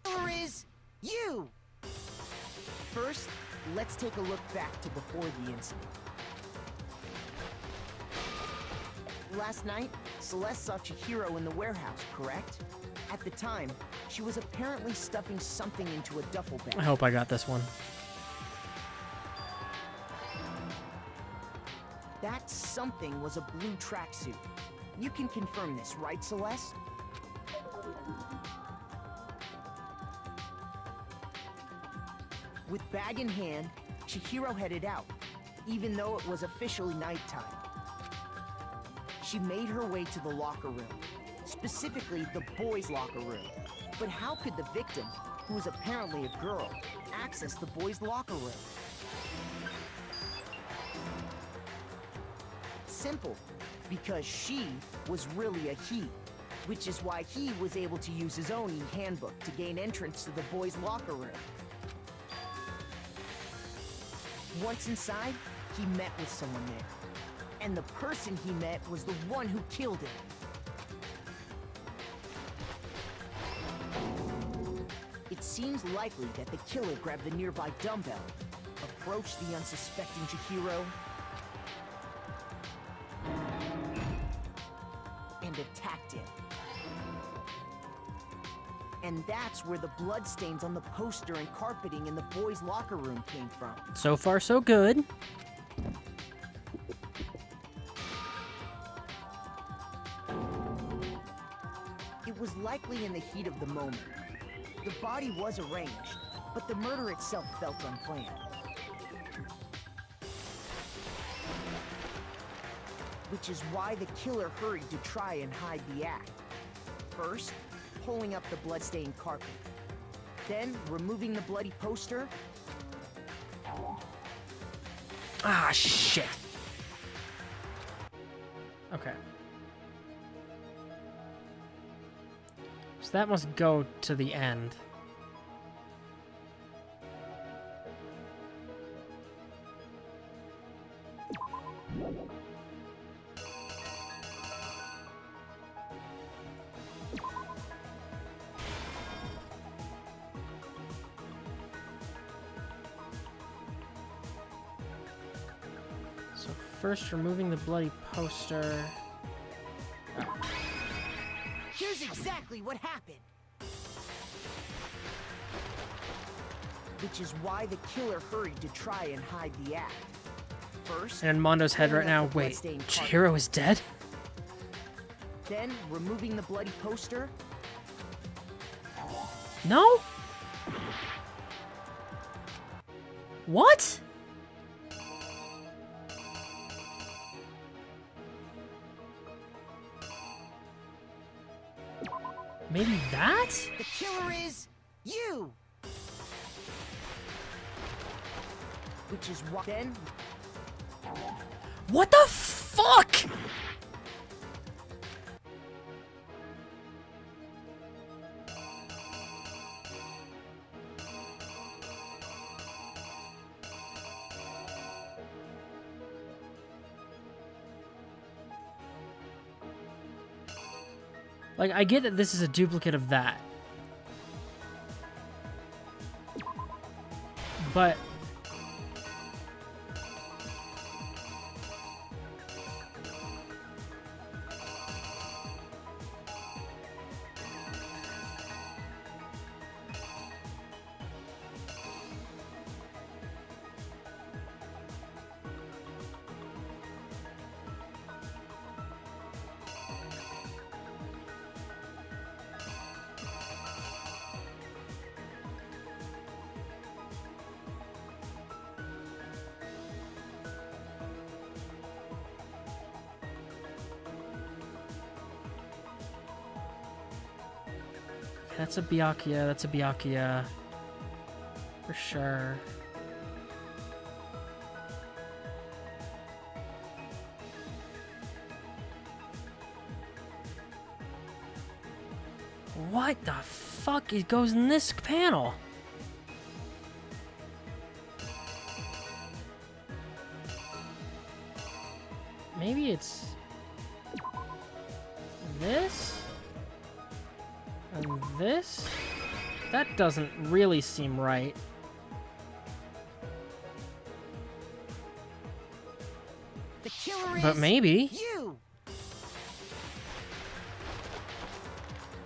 Killer is you! First, let's take a look back to before the incident. Last night, Celeste saw Chihiro in the warehouse, correct? At the time, she was apparently stuffing something into a duffel bag. I hope I got this one. That something was a blue tracksuit. You can confirm this, right, Celeste? With bag in hand, Chihiro headed out, even though it was officially nighttime. She made her way to the locker room, specifically the boys' locker room. But how could the victim, who was apparently a girl, access the boys' locker room? Simple, because she was really a he, which is why he was able to use his own e-handbook to gain entrance to the boys' locker room. Once inside, he met with someone there. And the person he met was the one who killed him. It It seems likely that the killer grabbed the nearby dumbbell, approached the unsuspecting Chihiro, and attacked him. And that's where the bloodstains on the poster and carpeting in the boys' locker room came from. So far, so good. It was likely in the heat of the moment. The body was arranged, but the murder itself felt unplanned. Which is why the killer hurried to try and hide the act. First, pulling up the bloodstained carpet. Then, removing the bloody poster. Ah, shit. Okay. So that must go to the end. So first removing the bloody poster. Here's exactly what happened. Which is why the killer hurried to try and hide the act. First, And in Mondo's head right now, wait, Chihiro is dead? Then, removing the bloody poster. No? What? Maybe that? The killer is you! Which is why then... What the fuck? Like, I get that this is a duplicate of that. But... That's a Byakuya, that's a Byakuya. For sure. What the fuck? It goes in this panel. Maybe it's this? And this? That doesn't really seem right. The killer But is maybe. you!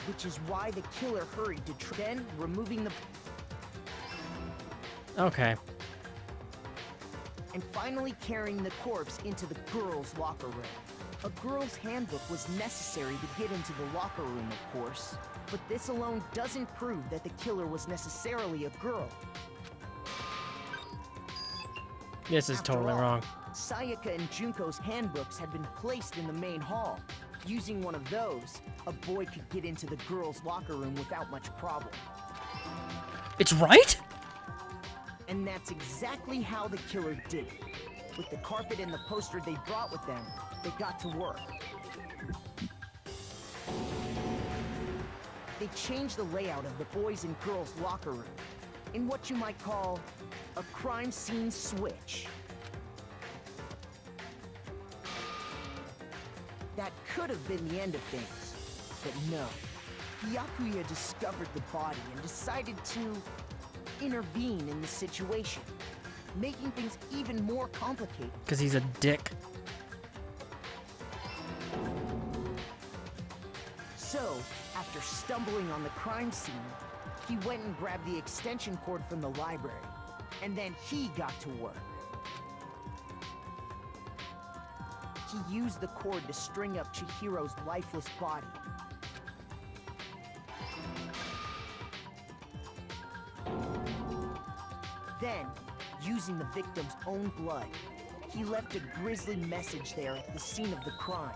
Which is why the killer hurried to then removing the... Okay. And finally carrying the corpse into the girls' locker room. A girl's handbook was necessary to get into the locker room, of course. But this alone doesn't prove that the killer was necessarily a girl. This is totally wrong. Sayaka and Junko's handbooks had been placed in the main hall. Using one of those, a boy could get into the girls' locker room without much problem. It's right? And that's exactly how the killer did it. With the carpet and the poster they brought with them, they got to work. They changed the layout of the boys' and girls' locker room in what you might call a crime scene switch. That could have been the end of things, but no. Byakuya discovered the body and decided to intervene in the situation, making things even more complicated. Because he's a dick. So, after stumbling on the crime scene, he went and grabbed the extension cord from the library, and then he got to work. He used the cord to string up Chihiro's lifeless body. Then, using the victim's own blood, he left a grisly message there at the scene of the crime.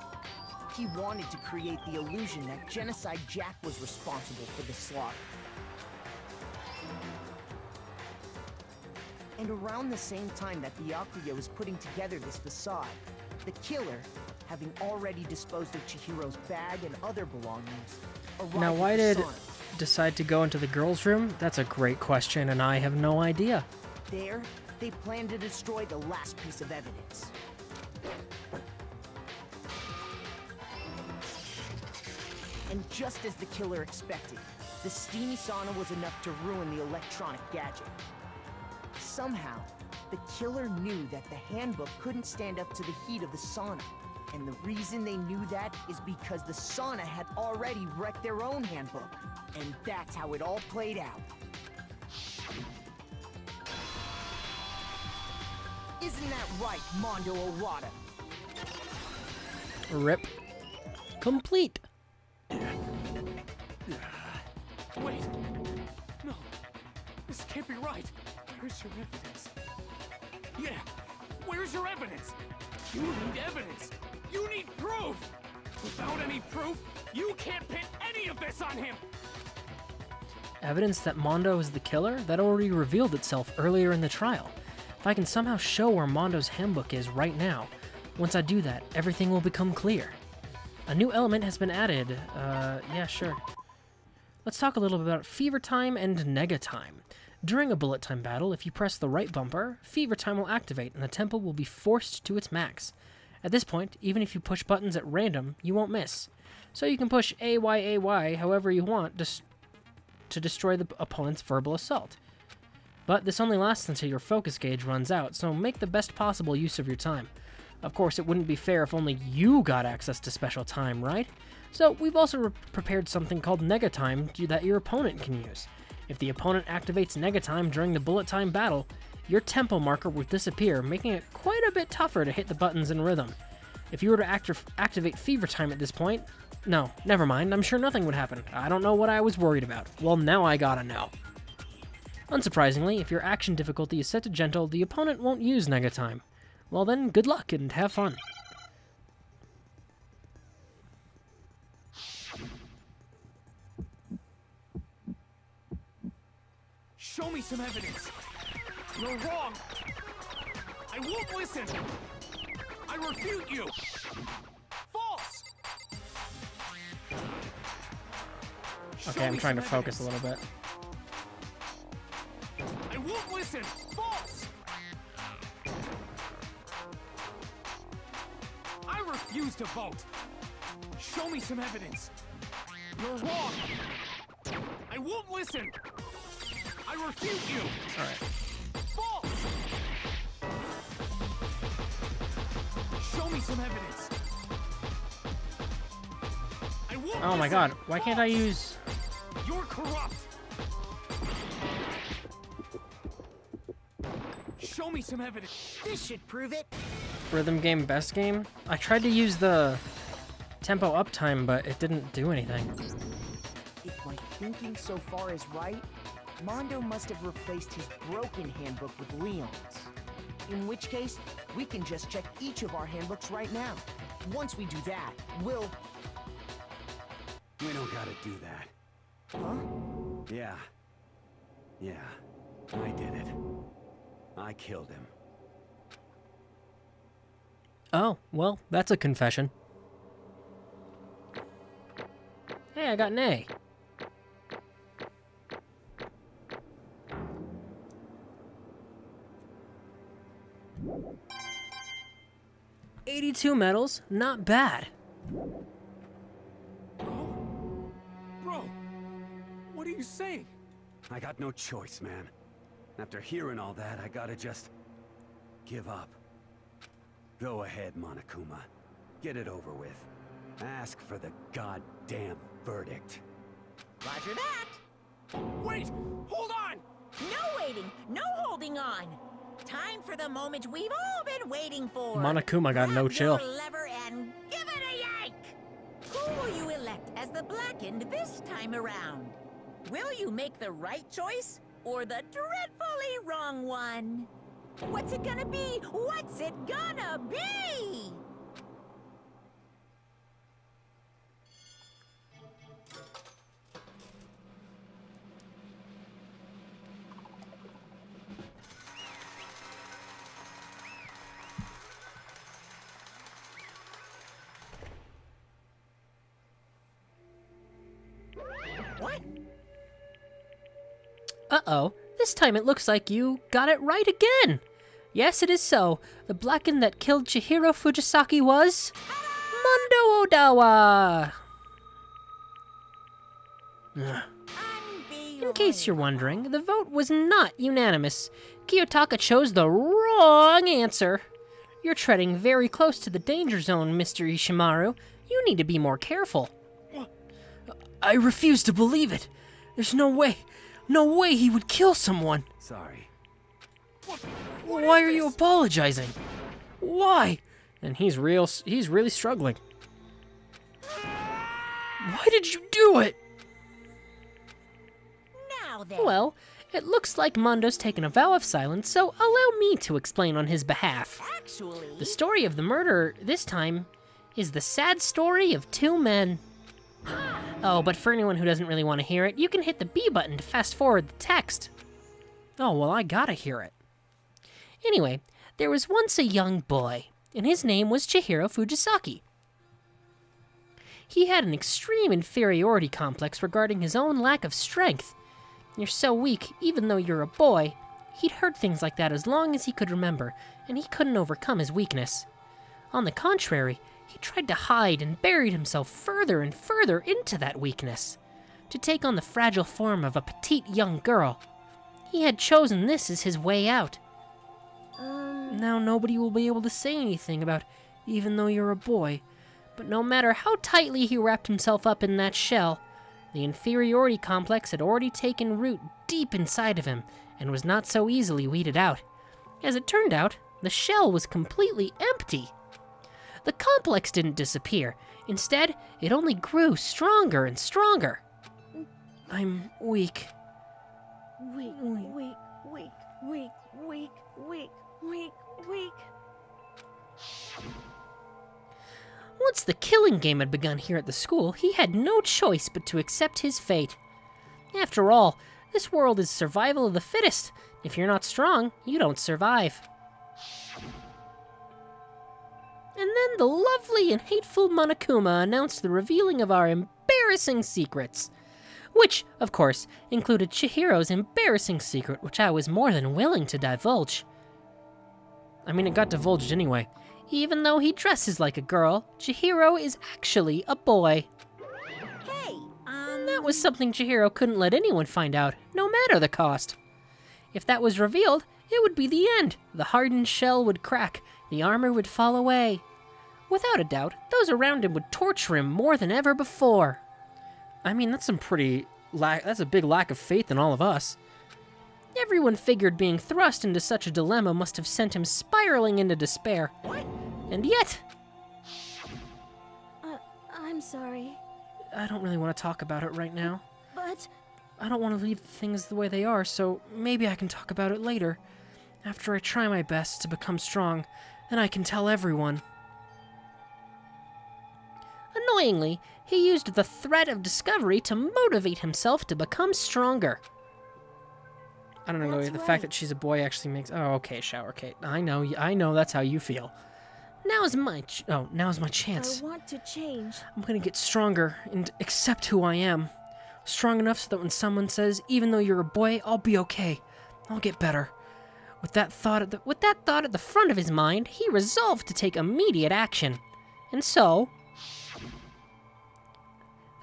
He wanted to create the illusion that Genocide Jack was responsible for the slaughter. And around the same time that Byakuya was putting together this facade, the killer, having already disposed of Chihiro's bag and other belongings, arrived Now, why at the did sauna. decide to go into the girls' room? That's a great question, and I have no idea. There, they planned to destroy the last piece of evidence. And just as the killer expected, the steamy sauna was enough to ruin the electronic gadget. Somehow, the killer knew that the handbook couldn't stand up to the heat of the sauna. And the reason they knew that is because the sauna had already wrecked their own handbook. And that's how it all played out. Isn't that right, Mondo Owada? Rip. Complete. Wait. No. This can't be right. Where's your evidence? Yeah. Where's your evidence? You need evidence. You need proof. Without any proof, you can't pin any of this on him. Evidence that Mondo is the killer? That already revealed itself earlier in the trial. If I can somehow show where Mondo's handbook is right now, once I do that, everything will become clear. A new element has been added. Yeah, sure. Let's talk a little bit about Fever Time and Nega Time. During a bullet time battle, if you press the right bumper, Fever Time will activate and the tempo will be forced to its max. At this point, even if you push buttons at random, you won't miss. So you can push AY however you want to destroy the opponent's verbal assault. But this only lasts until your focus gauge runs out, so make the best possible use of your time. Of course, it wouldn't be fair if only you got access to special time, right? So we've also prepared something called Nega Time that your opponent can use. If the opponent activates Nega Time during the bullet time battle, your tempo marker will disappear, making it quite a bit tougher to hit the buttons in rhythm. If you were to activate Fever Time at this point, no, never mind, I'm sure nothing would happen. I don't know what I was worried about. Well, now I gotta know. Unsurprisingly, if your action difficulty is set to gentle, the opponent won't use Nega Time. Well then, good luck and have fun. Show me some evidence. You're wrong. I won't listen. I refute you. False. Okay, I'm trying to focus a little bit. I won't listen. False. I refuse to vote. Show me some evidence. You're wrong. I won't listen. I refute you. All right. False. Show me some evidence. I won't Oh my listen. god, why can't I use... You're corrupt. Show me some evidence. This should prove it. Rhythm game, best game? I tried to use the tempo uptime, but it didn't do anything. If my thinking so far is right, Mondo must have replaced his broken handbook with Leon's. In which case, we can just check each of our handbooks right now. Once we do that, we'll... We don't gotta do that. Huh? Yeah. I did it. I killed him. Oh, well, that's a confession. Hey, I got an A. $82 medals, not bad. Bro, you saying? I got no choice, man. After hearing all that, I gotta just give up. Go ahead, Monokuma. Get it over with. Ask for the goddamn verdict. Roger that. Wait! Hold on! No waiting, no holding on. Time for the moment we've all been waiting for. Monokuma got no Grab chill. your lever and give it a yank. Who will you elect as the Blackened this time around? Will you make the right choice or the dreadfully wrong one? What's it gonna be? What's it gonna be? What? Uh-oh. This time it looks like you got it right again. Yes, it is so. The Blackened that killed Chihiro Fujisaki was... Mundo Odawa! Ugh. In case you're wondering, the vote was not unanimous. Kiyotaka chose the wrong answer. You're treading very close to the danger zone, Mr. Ishimaru. You need to be more careful. I refuse to believe it. There's no way he would kill someone. Sorry. Why are you apologizing? Why? And he's really struggling. Why did you do it? Now then. Well, it looks like Mondo's taken a vow of silence, so allow me to explain on his behalf. Actually, The story of the murder this time is the sad story of two men. Oh, but for anyone who doesn't really want to hear it, you can hit the B button to fast forward the text. Oh, well, I gotta hear it. Anyway, there was once a young boy, and his name was Chihiro Fujisaki. He had an extreme inferiority complex regarding his own lack of strength. You're so weak, even though you're a boy. He'd heard things like that as long as he could remember, and he couldn't overcome his weakness. On the contrary, he tried to hide and buried himself further and further into that weakness, to take on the fragile form of a petite young girl. He had chosen this as his way out. Now nobody will be able to say anything about even though you're a boy, but no matter how tightly he wrapped himself up in that shell, the inferiority complex had already taken root deep inside of him and was not so easily weeded out. As it turned out, the shell was completely empty. The complex didn't disappear. Instead, it only grew stronger and stronger. I'm weak. Weak, weak, weak, weak, weak, weak, weak, weak. Once the killing game had begun here at the school, he had no choice but to accept his fate. After all, this world is survival of the fittest. If you're not strong, you don't survive. And then the lovely and hateful Monokuma announced the revealing of our embarrassing secrets. Which, of course, included Chihiro's embarrassing secret, which I was more than willing to divulge. I mean, it got divulged anyway. Even though he dresses like a girl, Chihiro is actually a boy. Hey, And that was something Chihiro couldn't let anyone find out, no matter the cost. If that was revealed, it would be the end. The hardened shell would crack, the armor would fall away. Without a doubt, those around him would torture him more than ever before. I mean, that's a big lack of faith in all of us. Everyone figured being thrust into such a dilemma must have sent him spiraling into despair. What? And yet... I'm sorry, I don't really want to talk about it right now. but I don't want to leave things the way they are, so maybe I can talk about it later. After I try my best to become strong, then I can tell everyone. Annoyingly, he used the threat of discovery to motivate himself to become stronger. I don't know, That's the right. fact that she's a boy actually makes... Oh, okay, Shower Kate. I know that's how you feel. Now's my chance. I want to change. I'm gonna get stronger and accept who I am. Strong enough so that when someone says, even though you're a boy, I'll be okay. I'll get better. With that thought at the front of his mind, he resolved to take immediate action. And so...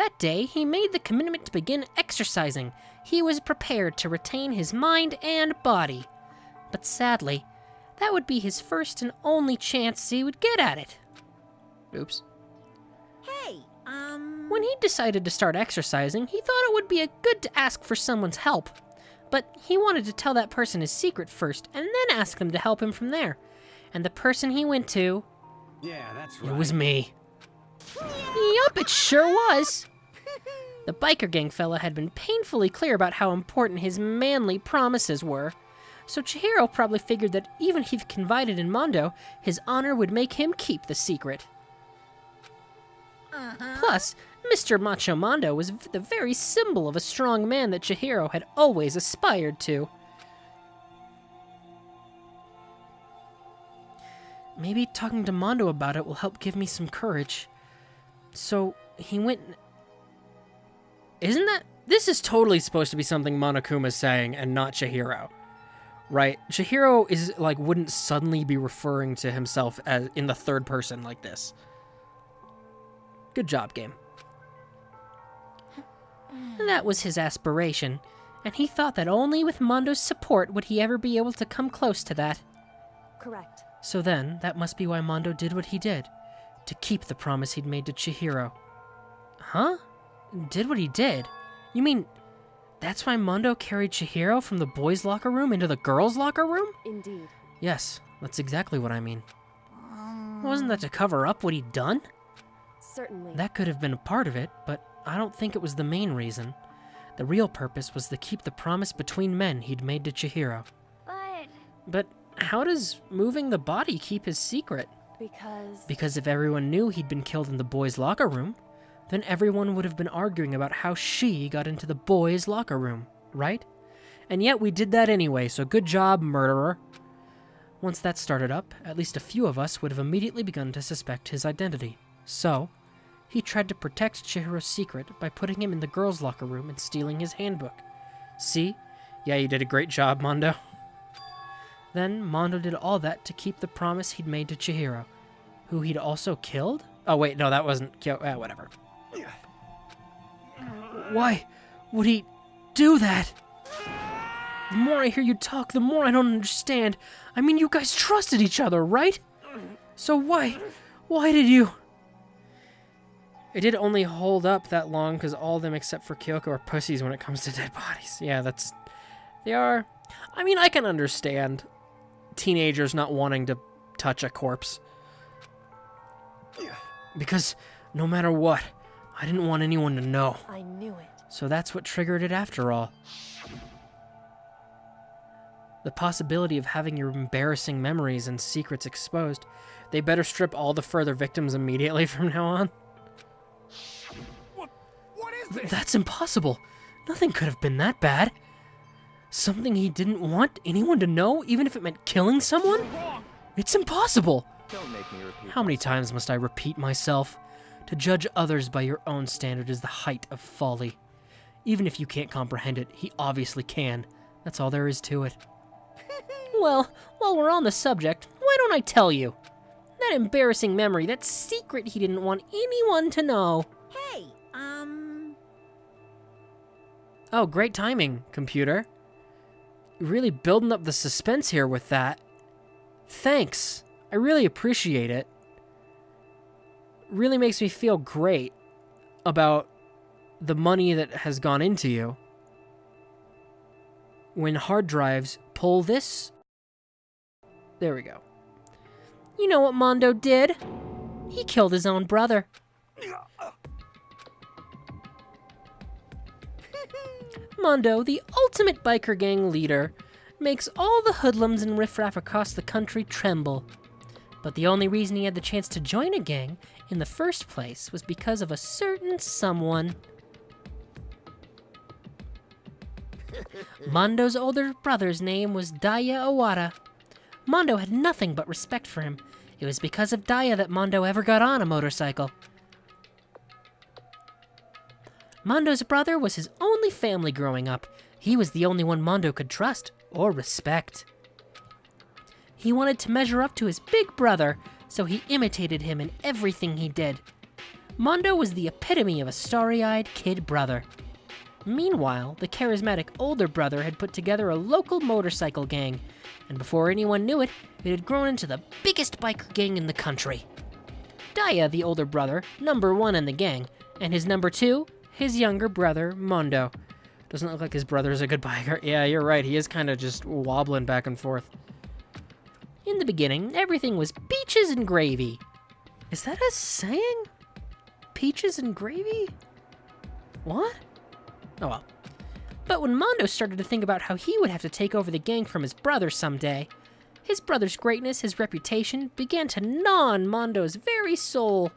That day, he made the commitment to begin exercising. He was prepared to retain his mind and body. But sadly, that would be his first and only chance he would get at it. Oops. Hey, When he decided to start exercising, he thought it would be good to ask for someone's help. But he wanted to tell that person his secret first, and then ask them to help him from there. And the person he went to... Yeah, that's right. It was me. Yup, it sure was. The biker gang fella had been painfully clear about how important his manly promises were. So Chihiro probably figured that even if he confided in Mondo, his honor would make him keep the secret. Plus, Mr. Macho Mondo was the very symbol of a strong man that Chihiro had always aspired to. Maybe talking to Mondo about it will help give me some courage. So, he went... Isn't that... This is totally supposed to be something Monokuma's saying and not Chihiro. Right? Chihiro is, like, wouldn't suddenly be referring to himself as in the third person like this. Good job, game. That was his aspiration, and he thought that only with Mondo's support would he ever be able to come close to that. Correct. So then, that must be why Mondo did what he did, to keep the promise he'd made to Chihiro. Huh? Did what he did? You mean, that's why Mondo carried Chihiro from the boys' locker room into the girls' locker room? Indeed. Yes, that's exactly what I mean. Wasn't that to cover up what he'd done? Certainly. That could have been a part of it, but I don't think it was the main reason. The real purpose was to keep the promise between men he'd made to Chihiro. But how does moving the body keep his secret? Because if everyone knew he'd been killed in the boys' locker room, then everyone would have been arguing about how she got into the boys' locker room, right? And yet we did that anyway, so good job, murderer. Once that started up, at least a few of us would have immediately begun to suspect his identity. So, he tried to protect Chihiro's secret by putting him in the girls' locker room and stealing his handbook. See? Yeah, you did a great job, Mondo. Then, Mondo did all that to keep the promise he'd made to Chihiro, who he'd also killed? Oh wait, no, that wasn't Kyoko. Whatever. Why would he do that? The more I hear you talk, the more I don't understand. I mean, you guys trusted each other, right? So why did you... It did only hold up that long because all of them except for Kyoko are pussies when it comes to dead bodies. Yeah, they are... I mean, I can understand teenagers not wanting to touch a corpse. Because no matter what, I didn't want anyone to know. I knew it. So that's what triggered it after all. The possibility of having your embarrassing memories and secrets exposed. They better strip all the further victims immediately from now on. What is this? That's impossible. Nothing could have been that bad. Something he didn't want anyone to know, even if it meant killing someone? It's impossible. Don't make me repeat. How many times must I repeat myself? To judge others by your own standard is the height of folly. Even if you can't comprehend it, he obviously can. That's all there is to it. Well, while we're on the subject, why don't I tell you? That embarrassing memory, that secret he didn't want anyone to know. Hey, Oh, great timing, computer. Really building up the suspense here with that. Thanks. I really appreciate it. Really makes me feel great about the money that has gone into you. When hard drives pull this... There we go. You know what Mondo did? He killed his own brother. Mondo, the ultimate biker gang leader, makes all the hoodlums and riffraff across the country tremble. But the only reason he had the chance to join a gang in the first place was because of a certain someone. Mondo's older brother's name was Daya Owada. Mondo had nothing but respect for him. It was because of Daya that Mondo ever got on a motorcycle. Mondo's brother was his only family growing up. He was the only one Mondo could trust or respect. He wanted to measure up to his big brother, so he imitated him in everything he did. Mondo was the epitome of a starry-eyed kid brother. Meanwhile, the charismatic older brother had put together a local motorcycle gang, and before anyone knew it, it had grown into the biggest biker gang in the country. Daya, the older brother, number 1 in the gang, and his number 2, his younger brother, Mondo. Doesn't look like his brother's a good biker. Yeah, you're right, he is kind of just wobbling back and forth. In the beginning, everything was peaches and gravy. Is that a saying? Peaches and gravy? What? Oh well. But when Mondo started to think about how he would have to take over the gang from his brother someday, his brother's greatness, his reputation, began to gnaw on Mondo's very soul.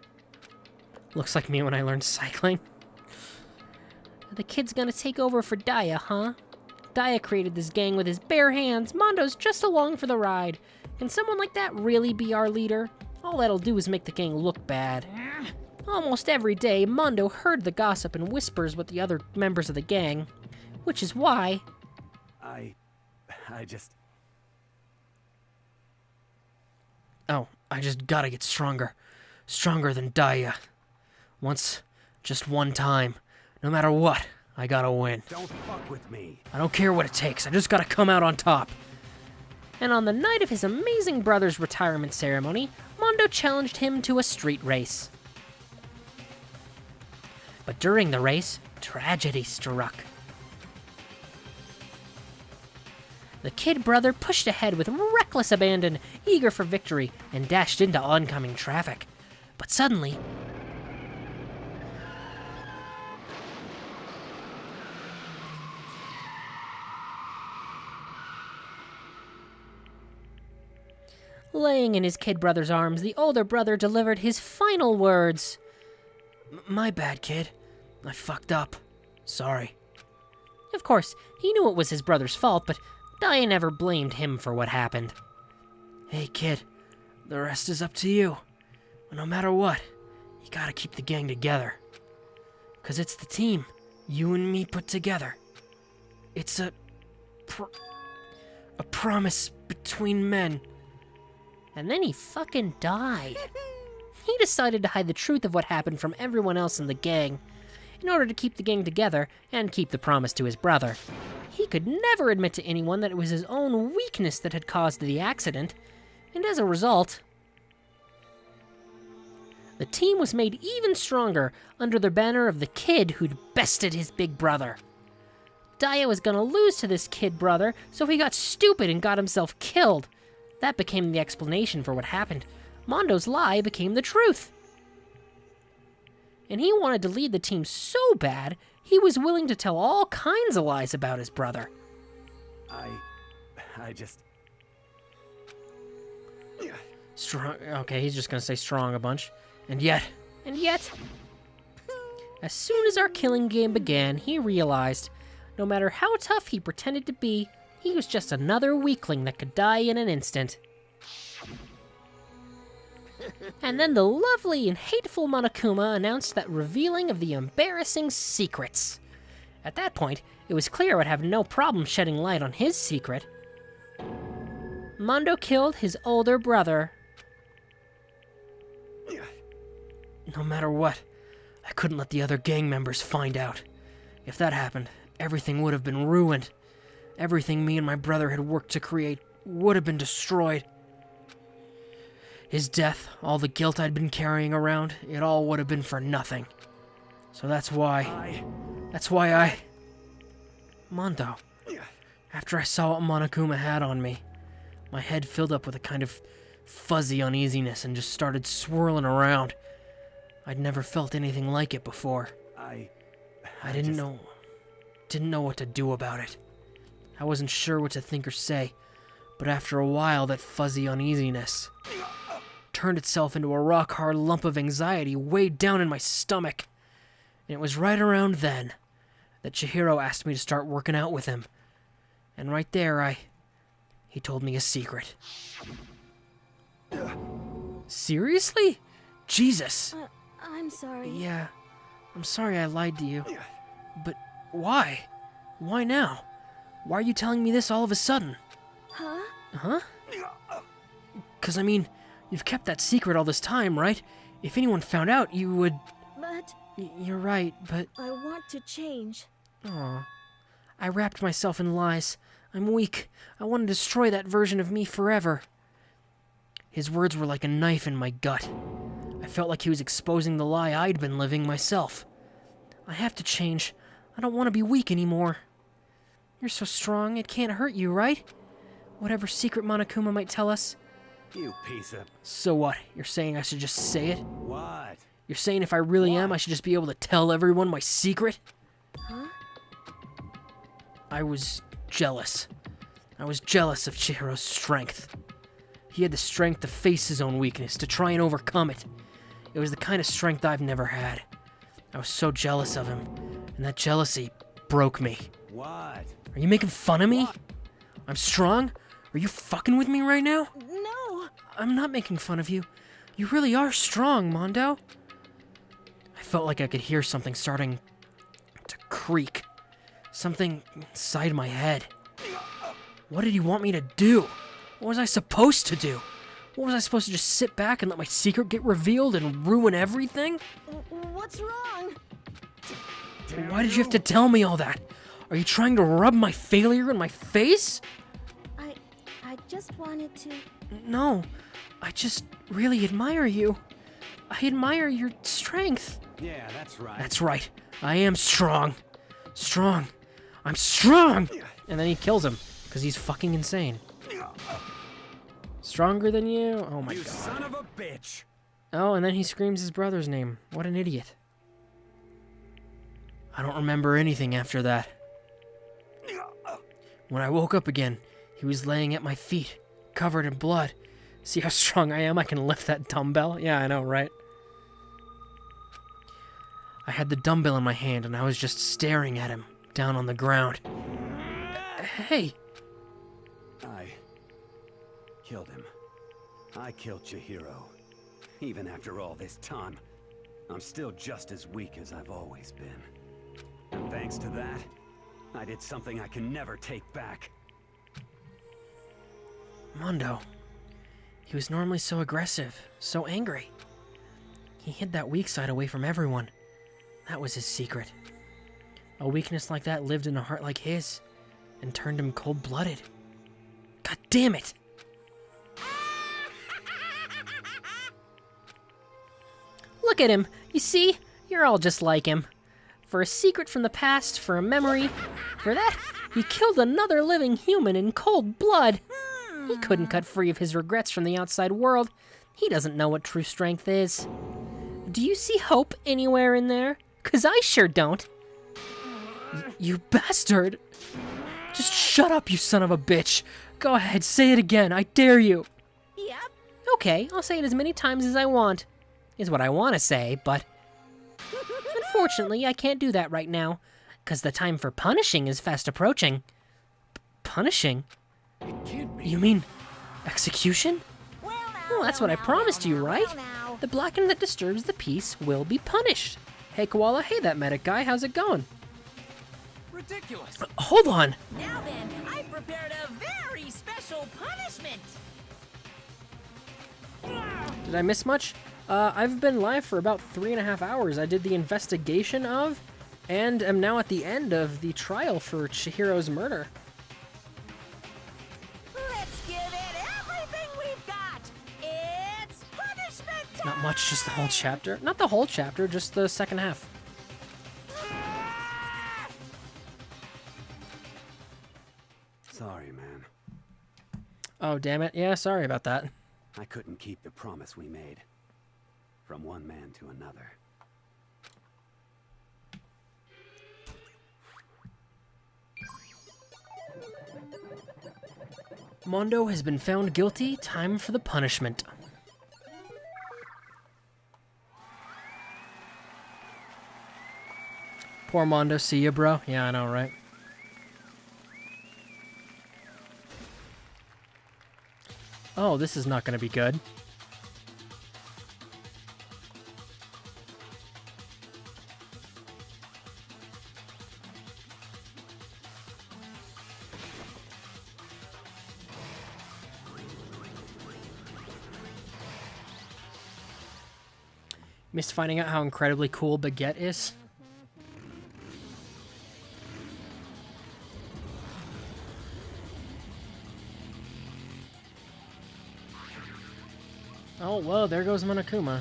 Looks like me when I learned cycling. The kid's gonna take over for Daya, huh? Daya created this gang with his bare hands. Mondo's just along for the ride. Can someone like that really be our leader? All that'll do is make the gang look bad. Almost every day, Mondo heard the gossip and whispers with the other members of the gang, which is why... I just... Oh, I just gotta get stronger. Stronger than Daya. Just one time. No matter what, I gotta win. Don't fuck with me. I don't care what it takes, I just gotta come out on top. And on the night of his amazing brother's retirement ceremony, Mondo challenged him to a street race. But during the race, tragedy struck. The kid brother pushed ahead with reckless abandon, eager for victory, and dashed into oncoming traffic. But suddenly... Laying in his kid brother's arms, the older brother delivered his final words. My bad, kid. I fucked up. Sorry. Of course, he knew it was his brother's fault, but Daya never blamed him for what happened. Hey, kid. The rest is up to you. But no matter what, you gotta keep the gang together. 'Cause it's the team, you and me put together. It's a promise between men. And then he fucking died. He decided to hide the truth of what happened from everyone else in the gang, in order to keep the gang together and keep the promise to his brother. He could never admit to anyone that it was his own weakness that had caused the accident, and as a result, the team was made even stronger under the banner of the kid who'd bested his big brother. Daya was gonna lose to this kid brother, so he got stupid and got himself killed. That became the explanation for what happened. Mondo's lie became the truth. And he wanted to lead the team so bad, he was willing to tell all kinds of lies about his brother. I just... Strong. Okay, he's just gonna say strong a bunch. And yet... As soon as our killing game began, he realized, no matter how tough he pretended to be, he was just another weakling that could die in an instant. And then the lovely and hateful Monokuma announced that revealing of the embarrassing secrets. At that point, it was clear I would have no problem shedding light on his secret. Mondo killed his older brother. No matter what, I couldn't let the other gang members find out. If that happened, everything would have been ruined. Everything me and my brother had worked to create would have been destroyed. His death, all the guilt I'd been carrying around, it all would have been for nothing. So that's why I... Mondo. After I saw what Monokuma had on me, my head filled up with a kind of fuzzy uneasiness and just started swirling around. I'd never felt anything like it before. I didn't know what to do about it. I wasn't sure what to think or say, but after a while that fuzzy uneasiness turned itself into a rock-hard lump of anxiety weighed down in my stomach. And it was right around then that Chihiro asked me to start working out with him. And right there, he told me a secret. Seriously? Jesus. I'm sorry. Yeah, I'm sorry I lied to you. But why? Why now? Why are you telling me this all of a sudden? Huh? Huh? 'Cause I mean, you've kept that secret all this time, right? If anyone found out, you would... You're right, but... I want to change. Aw. I wrapped myself in lies. I'm weak. I want to destroy that version of me forever. His words were like a knife in my gut. I felt like he was exposing the lie I'd been living myself. I have to change. I don't want to be weak anymore. You're so strong, it can't hurt you, right? Whatever secret Monokuma might tell us. You piece of... So what? You're saying I should just say it? What? You're saying if I really am, I should just be able to tell everyone my secret? Huh? I was jealous. I was jealous of Chihiro's strength. He had the strength to face his own weakness, to try and overcome it. It was the kind of strength I've never had. I was so jealous of him, and that jealousy broke me. What? Are you making fun of me? What? I'm strong? Are you fucking with me right now? No! I'm not making fun of you. You really are strong, Mondo. I felt like I could hear something starting to creak. Something inside my head. What did he want me to do? What was I supposed to do? What was I supposed to just sit back and let my secret get revealed and ruin everything? What's wrong? Why did you have to tell me all that? Are you trying to rub my failure in my face? I just wanted to... No, I just really admire you. I admire your strength. Yeah, that's right. That's right. I am strong. Strong. I'm strong! And then he kills him, because he's fucking insane. Stronger than you? Oh my god. You son of a bitch! Oh, and then he screams his brother's name. What an idiot. I don't remember anything after that. When I woke up again, he was laying at my feet, covered in blood. See how strong I am? I can lift that dumbbell? Yeah, I know, right? I had the dumbbell in my hand, and I was just staring at him, down on the ground. Hey! I killed him. I killed Chihiro. Even after all this time, I'm still just as weak as I've always been. And thanks to that, I did something I can never take back. Mondo. He was normally so aggressive, so angry. He hid that weak side away from everyone. That was his secret. A weakness like that lived in a heart like his, and turned him cold-blooded. God damn it! Look at him! You see? You're all just like him. For a secret from the past, for a memory. For that, he killed another living human in cold blood. He couldn't cut free of his regrets from the outside world. He doesn't know what true strength is. Do you see hope anywhere in there? 'Cause I sure don't. You bastard! Just shut up, you son of a bitch! Go ahead, say it again, I dare you! Yep. Okay, I'll say it as many times as I want. Is what I want to say, but... Unfortunately, I can't do that right now, 'cause the time for punishing is fast approaching. Punishing? It can't be. You mean execution? Well, that's what I promised you, right? The blackening that disturbs the peace will be punished. Hey, Koala, hey, that medic guy, how's it going? Ridiculous. Hold on. Now then, I've prepared a very special punishment. Did I miss much? I've been live for about 3.5 hours. I did the investigation of, and am now at the end of the trial for Chihiro's murder. Let's give it everything we've got. It's punishment time. Not much, just the whole chapter. Not the whole chapter, just the second half. Sorry, man. Oh, damn it. Yeah, sorry about that. I couldn't keep the promise we made. From one man to another. Mondo has been found guilty. Time for the punishment. Poor Mondo. See ya, bro. Yeah, I know, right? Oh, this is not gonna be good. Missed finding out how incredibly cool Baguette is. Oh, whoa, there goes Monokuma.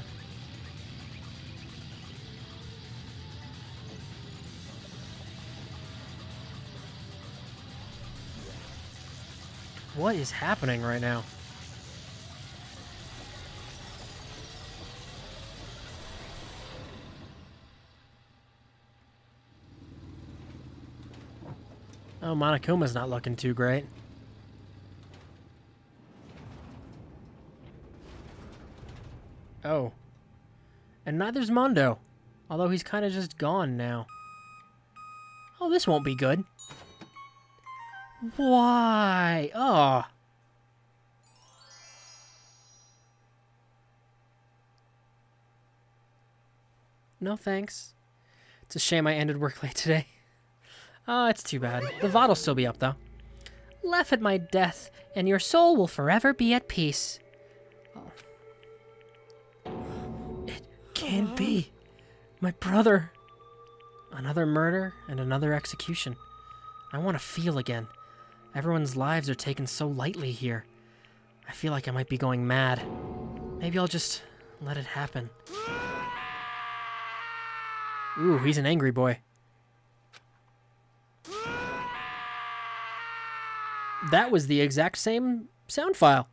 What is happening right now? Oh, Monokuma's not looking too great. Oh. And neither's Mondo. Although he's kind of just gone now. Oh, this won't be good. Why? Oh. No thanks. It's a shame I ended work late today. Oh, it's too bad. The VOD will still be up, though. Laugh at my death, and your soul will forever be at peace. Oh. It can't be. My brother. Another murder and another execution. I want to feel again. Everyone's lives are taken so lightly here. I feel like I might be going mad. Maybe I'll just let it happen. Ooh, he's an angry boy. That was the exact same sound file.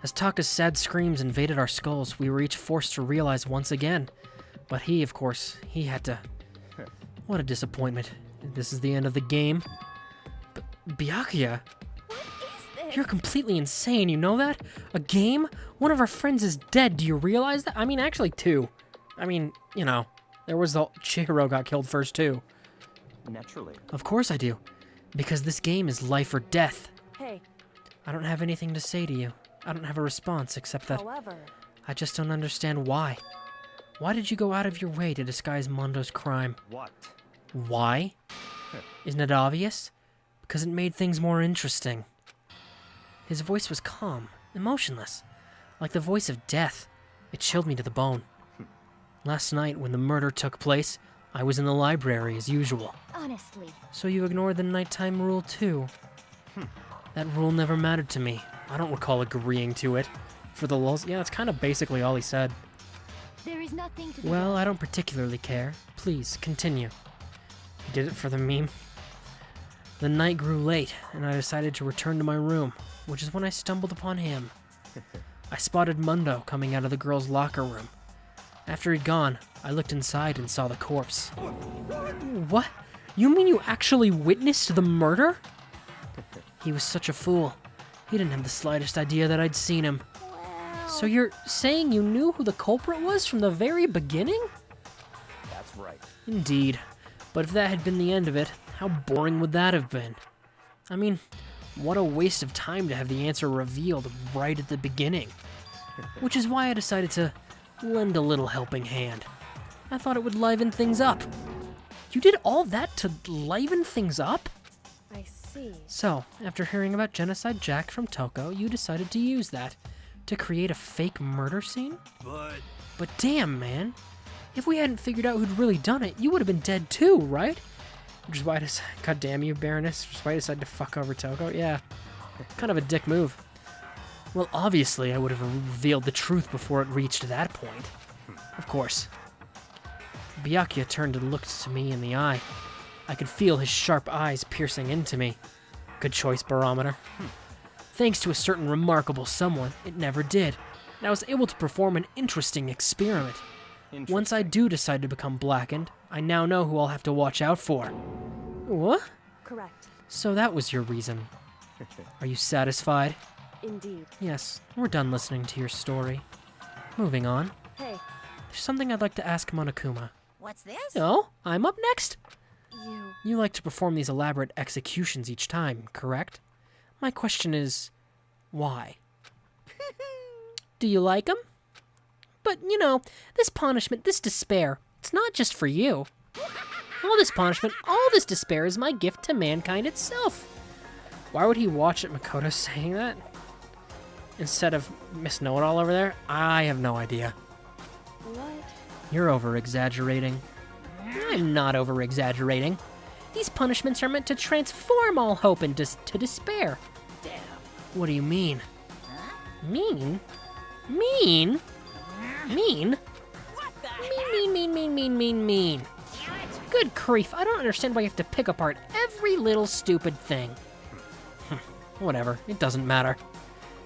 As Taka's sad screams invaded our skulls, we were each forced to realize once again. But he, of course, he had to... What a disappointment. This is the end of the game. Byakuya? You're completely insane, you know that? A game? One of our friends is dead, do you realize that? I mean, actually two. I mean, you know, there was the... Chihiro got killed first, too. Naturally. Of course I do. Because this game is life or death. Hey. I don't have anything to say to you. I don't have a response except that... However... I just don't understand why. Why did you go out of your way to disguise Mondo's crime? What? Why? Isn't it obvious? Because it made things more interesting. His voice was calm, emotionless, like the voice of death. It chilled me to the bone. Last night, when the murder took place, I was in the library as usual. Honestly. So you ignored the nighttime rule too? That rule never mattered to me. I don't recall agreeing to it. For the lulz, yeah, that's kind of basically all he said. There is nothing to do. Well, I don't particularly care. Please, continue. You did it for the meme. The night grew late, and I decided to return to my room, which is when I stumbled upon him. I spotted Mundo coming out of the girls' locker room. After he'd gone, I looked inside and saw the corpse. What? You mean you actually witnessed the murder? He was such a fool. He didn't have the slightest idea that I'd seen him. So you're saying you knew who the culprit was from the very beginning? That's right. Indeed. But if that had been the end of it, how boring would that have been? I mean, what a waste of time to have the answer revealed right at the beginning. Which is why I decided to lend a little helping hand. I thought it would liven things up. You did all that to liven things up? I see. So, after hearing about Genocide Jack from Toko, you decided to use that to create a fake murder scene? But damn, man. If we hadn't figured out who'd really done it, you would have been dead too, right? Which is why I decided, god damn you, Baroness, which is why I decided to fuck over Toko. Yeah, kind of a dick move. Well, obviously I would have revealed the truth before it reached that point. Of course. Byakuya turned and looked to me in the eye. I could feel his sharp eyes piercing into me. Good choice, Barometer. Thanks to a certain remarkable someone, it never did, and I was able to perform an interesting experiment. Once I do decide to become blackened, I now know who I'll have to watch out for. What? Correct. So that was your reason. Are you satisfied? Indeed. Yes, we're done listening to your story. Moving on. Hey. There's something I'd like to ask Monokuma. What's this? Oh, I'm up next. You... You like to perform these elaborate executions each time, correct? My question is, why? Do you like them? But, you know, this punishment, this despair, it's not just for you. All this punishment, all this despair is my gift to mankind itself. Why would he watch at Makoto saying that? Instead of Miss Know-It-All over there? I have no idea. You're over-exaggerating. I'm not over-exaggerating. These punishments are meant to transform all hope to despair. Damn. What do you mean? Mean? Mean? Mean? Mean. Good grief, I don't understand why you have to pick apart every little stupid thing. Whatever, it doesn't matter.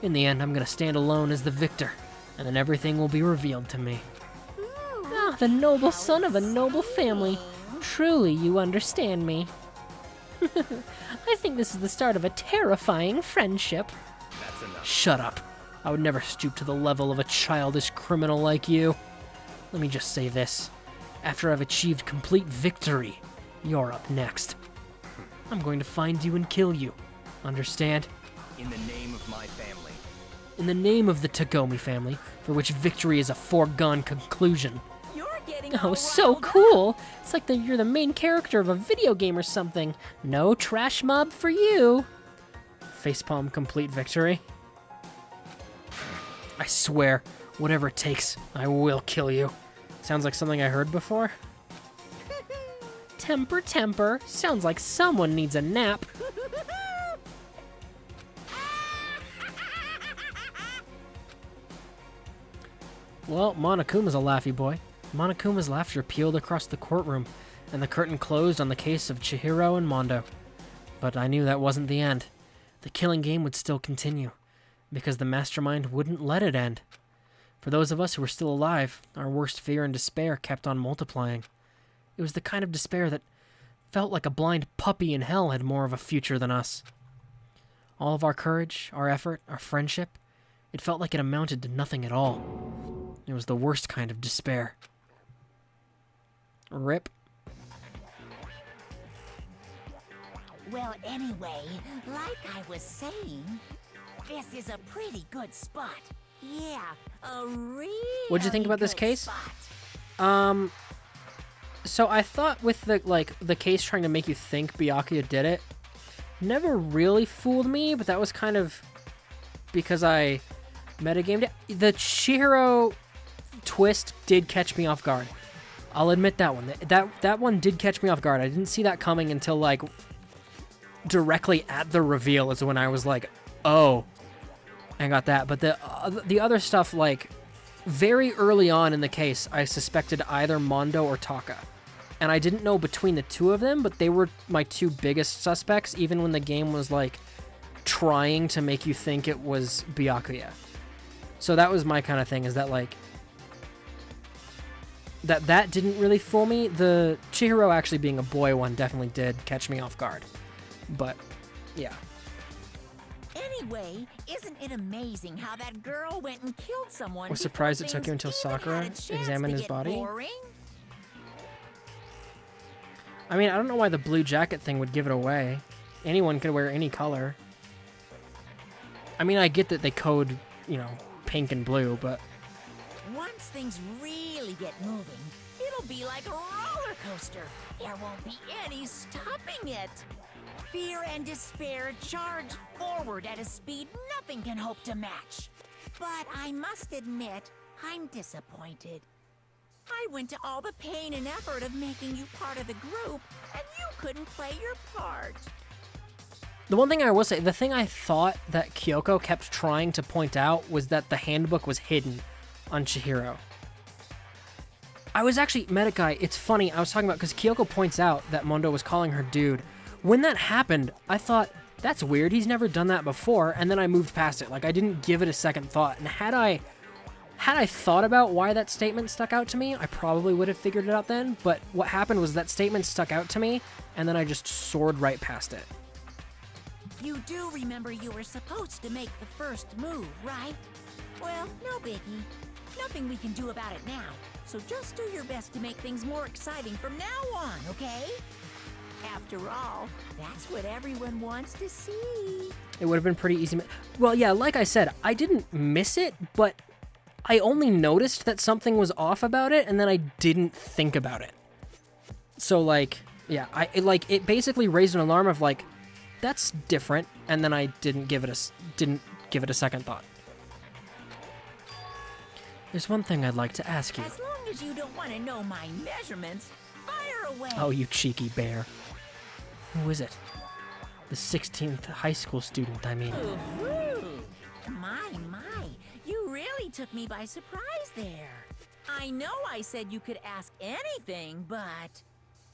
In the end, I'm gonna stand alone as the victor, and then everything will be revealed to me. Ah, the noble son of a noble family. Truly, you understand me. I think this is the start of a terrifying friendship. That's enough. Shut up. I would never stoop to the level of a childish criminal like you. Let me just say this. After I've achieved complete victory, you're up next. I'm going to find you and kill you. Understand? In the name of my family. In the name of the Tagomi family, for which victory is a foregone conclusion. Oh, so cool! It's like you're the main character of a video game or something. No trash mob for you. Facepalm complete victory. I swear, whatever it takes, I will kill you. Sounds like something I heard before. Temper. Sounds like someone needs a nap. Well, Monokuma's a laughy boy. Monokuma's laughter peeled across the courtroom, and the curtain closed on the case of Chihiro and Mondo. But I knew that wasn't the end. The killing game would still continue, because the mastermind wouldn't let it end. For those of us who were still alive, our worst fear and despair kept on multiplying. It was the kind of despair that felt like a blind puppy in hell had more of a future than us. All of our courage, our effort, our friendship, it felt like it amounted to nothing at all. It was the worst kind of despair. Rip. Well, anyway, like I was saying, this is a pretty good spot. Yeah, a really What'd you think about this case? spot. So I thought with the case trying to make you think Byakuya did it, never really fooled me, but that was kind of because I metagamed it. The Chihiro twist did catch me off guard. I'll admit that one. That one did catch me off guard. I didn't see that coming until like directly at the reveal is when I was like, oh, I got that. But the other stuff, like very early on in the case, I suspected either Mondo or Taka. And I didn't know between the two of them, but they were my two biggest suspects, even when the game was like trying to make you think it was Byakuya. So that was my kind of thing, is that like that didn't really fool me. The Chihiro actually being a boy one definitely did catch me off guard. But yeah. Anyway, isn't it amazing how that girl went and killed someone? I was surprised it took you until Sakura examined his body. Boring? I mean, I don't know why the blue jacket thing would give it away. Anyone could wear any color. I mean, I get that they code, pink and blue, but Once things really get moving, it'll be like a roller coaster. There won't be any stopping it. Fear and despair charge forward at a speed nothing can hope to match. But I must admit, I'm disappointed. I went to all the pain and effort of making you part of the group, and you couldn't play your part. the one thing I will say, the thing I thought that Kyoko kept trying to point out was that the handbook was hidden on Chihiro. I was actually, Medikai, it's funny, I was talking about, because Kyoko points out that Mondo was calling her dude. When that happened, I thought, that's weird, he's never done that before, and then I moved past it. Like, I didn't give it a second thought. And had I thought about why that statement stuck out to me, I probably would have figured it out then, but what happened was that statement stuck out to me, and then I just soared right past it. You do remember you were supposed to make the first move, right? Well, no biggie. Nothing we can do about it now, so just do your best to make things more exciting from now on, okay? After all, that's what everyone wants to see. It would have been pretty easy. Well, yeah, like I said, I didn't miss it, but I only noticed that something was off about it, and then I didn't think about it. So, like, yeah, it basically raised an alarm of, like, that's different, and then I didn't give it a second thought. There's one thing I'd like to ask you. As long as you don't want to know my measurements, fire away. Oh, you cheeky bear. Who is it? The 16th high school student, I mean. Ooh, my, you really took me by surprise there. I know I said you could ask anything, but...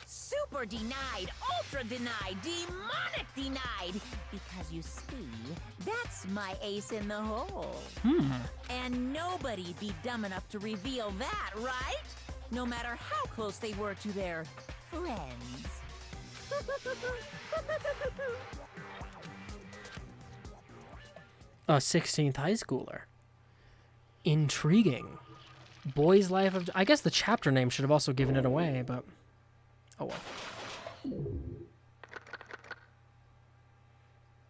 super denied, ultra denied, demonic denied. Because you see, that's my ace in the hole. And nobody'd be dumb enough to reveal that, right? No matter how close they were to their friends. A 16th high schooler. Intriguing. Boy's Life of... I guess the chapter name should have also given it away, but... oh well.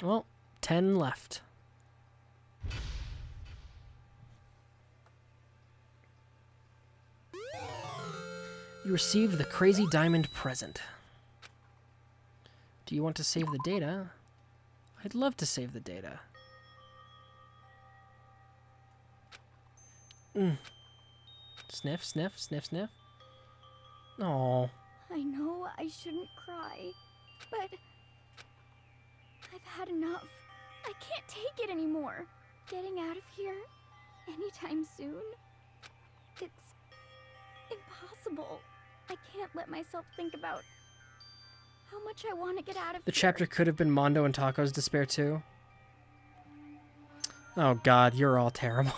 Well, 10 left. You received the Crazy Diamond present. Do you want to save the data? I'd love to save the data. Sniff, sniff, sniff, sniff. Aww. I know I shouldn't cry, but I've had enough. I can't take it anymore. Getting out of here anytime soon, it's impossible. I can't let myself think about how much I want to get out of here. The chapter could have been Mondo and Taco's despair too. Oh god, you're all terrible.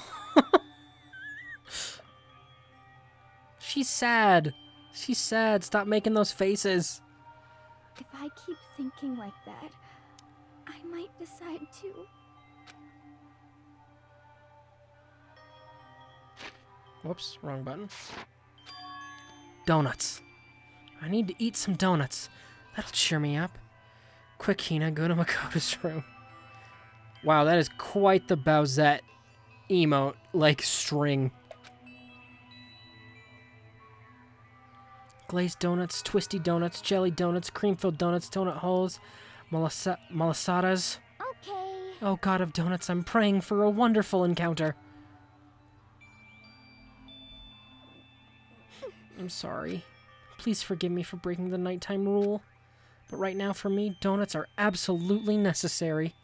She's sad. She's sad. Stop making those faces. If I keep thinking like that, I might decide to. Whoops, wrong button. Donuts. I need to eat some donuts. That'll cheer me up. Quick, Hina, go to Makoto's room. Wow, that is quite the Bowsette emote, like, string. Glazed donuts, twisty donuts, jelly donuts, cream-filled donuts, donut holes, malasadas. Okay. Oh, God of donuts, I'm praying for a wonderful encounter. I'm sorry. Please forgive me for breaking the nighttime rule. But right now, for me, donuts are absolutely necessary.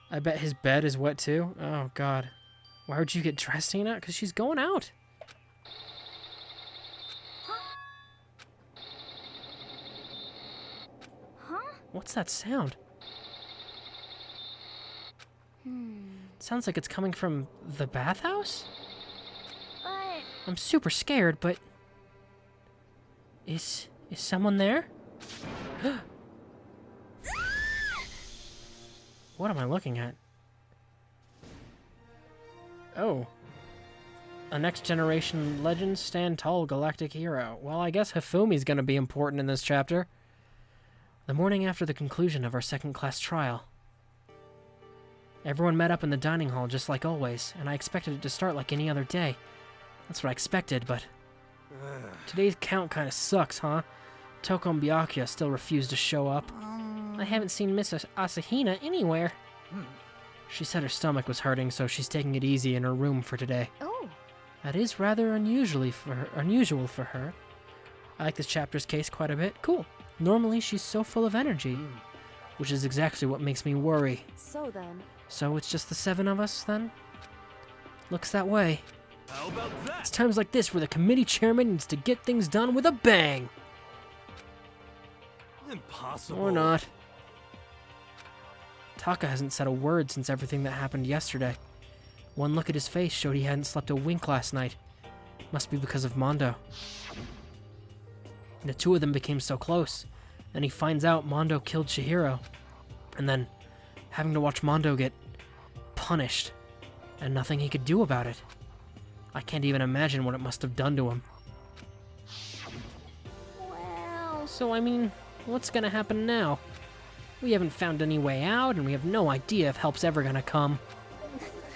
I bet his bed is wet, too. Oh, God. Why would you get dressed, Hina? Because she's going out. What's that sound? It sounds like it's coming from the bathhouse? But... I'm super scared, but... Is someone there? What am I looking at? Oh. A next generation legend stand tall galactic hero. Well, I guess Hifumi's gonna be important in this chapter. The morning after the conclusion of our second-class trial. Everyone met up in the dining hall just like always, and I expected it to start like any other day. That's what I expected, but... today's count kinda sucks, huh? Toko and Byakuya still refused to show up. I haven't seen Miss Asahina anywhere. She said her stomach was hurting, so she's taking it easy in her room for today. Oh. That is rather unusual for her. I like this chapter's case quite a bit. Cool. Normally, she's so full of energy, which is exactly what makes me worry. So then... So it's just the 7 of us, then? Looks that way. How about that? It's times like this where the committee chairman needs to get things done with a bang. Impossible. Or not. Taka hasn't said a word since everything that happened yesterday. One look at his face showed he hadn't slept a wink last night. Must be because of Mondo. The two of them became so close. Then he finds out Mondo killed Chihiro. And then having to watch Mondo get punished. And nothing he could do about it. I can't even imagine what it must have done to him. Well... So, I mean, what's gonna happen now? We haven't found any way out, and we have no idea if help's ever gonna come.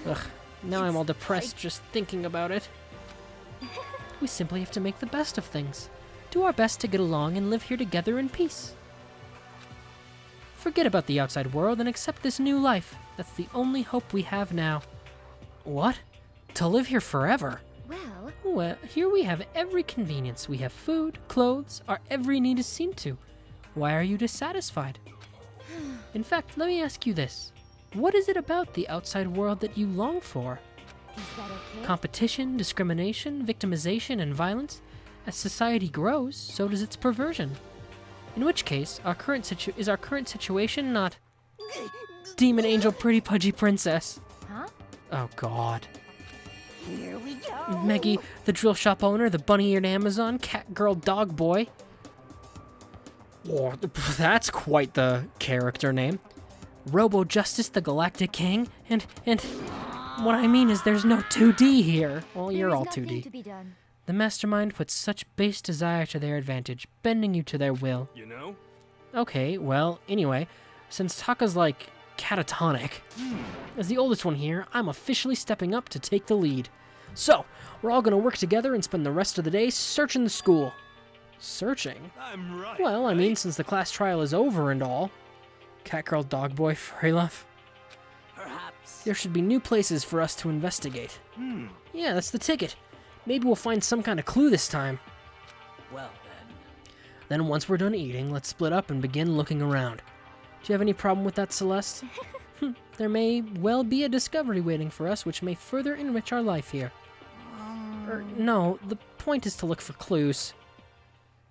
Ugh, now I'm all depressed just thinking about it. We simply have to make the best of things. Do our best to get along and live here together in peace. Forget about the outside world and accept this new life. That's the only hope we have now. What? To live here forever? Well... well, here we have every convenience. We have food, clothes, our every need is seen to. Why are you dissatisfied? In fact, let me ask you this. What is it about the outside world that you long for? Is that okay? Competition, discrimination, victimization, and violence? As society grows, so does its perversion. In which case, our current situation not demon angel pretty pudgy princess? Huh? Oh god. Here we go. Meggie, the drill shop owner, the bunny-eared Amazon, cat girl dog boy. Oh, that's quite the character name. Robo Justice, the Galactic King, and what I mean is there's no 2D here. Well, you're all 2D. To be done. The mastermind puts such base desire to their advantage, bending you to their will. You know? Okay, well, anyway, since Taka's like catatonic, as the oldest one here, I'm officially stepping up to take the lead. So, we're all gonna work together and spend the rest of the day searching the school. Searching? I'm right. Well, I mean, since the class trial is over and all. Catgirl, dog boy, furry love. Perhaps. There should be new places for us to investigate. Yeah, that's the ticket. Maybe we'll find some kind of clue this time. Well then. Then once we're done eating, let's split up and begin looking around. Do you have any problem with that, Celeste? There may well be a discovery waiting for us which may further enrich our life here. No, the point is to look for clues.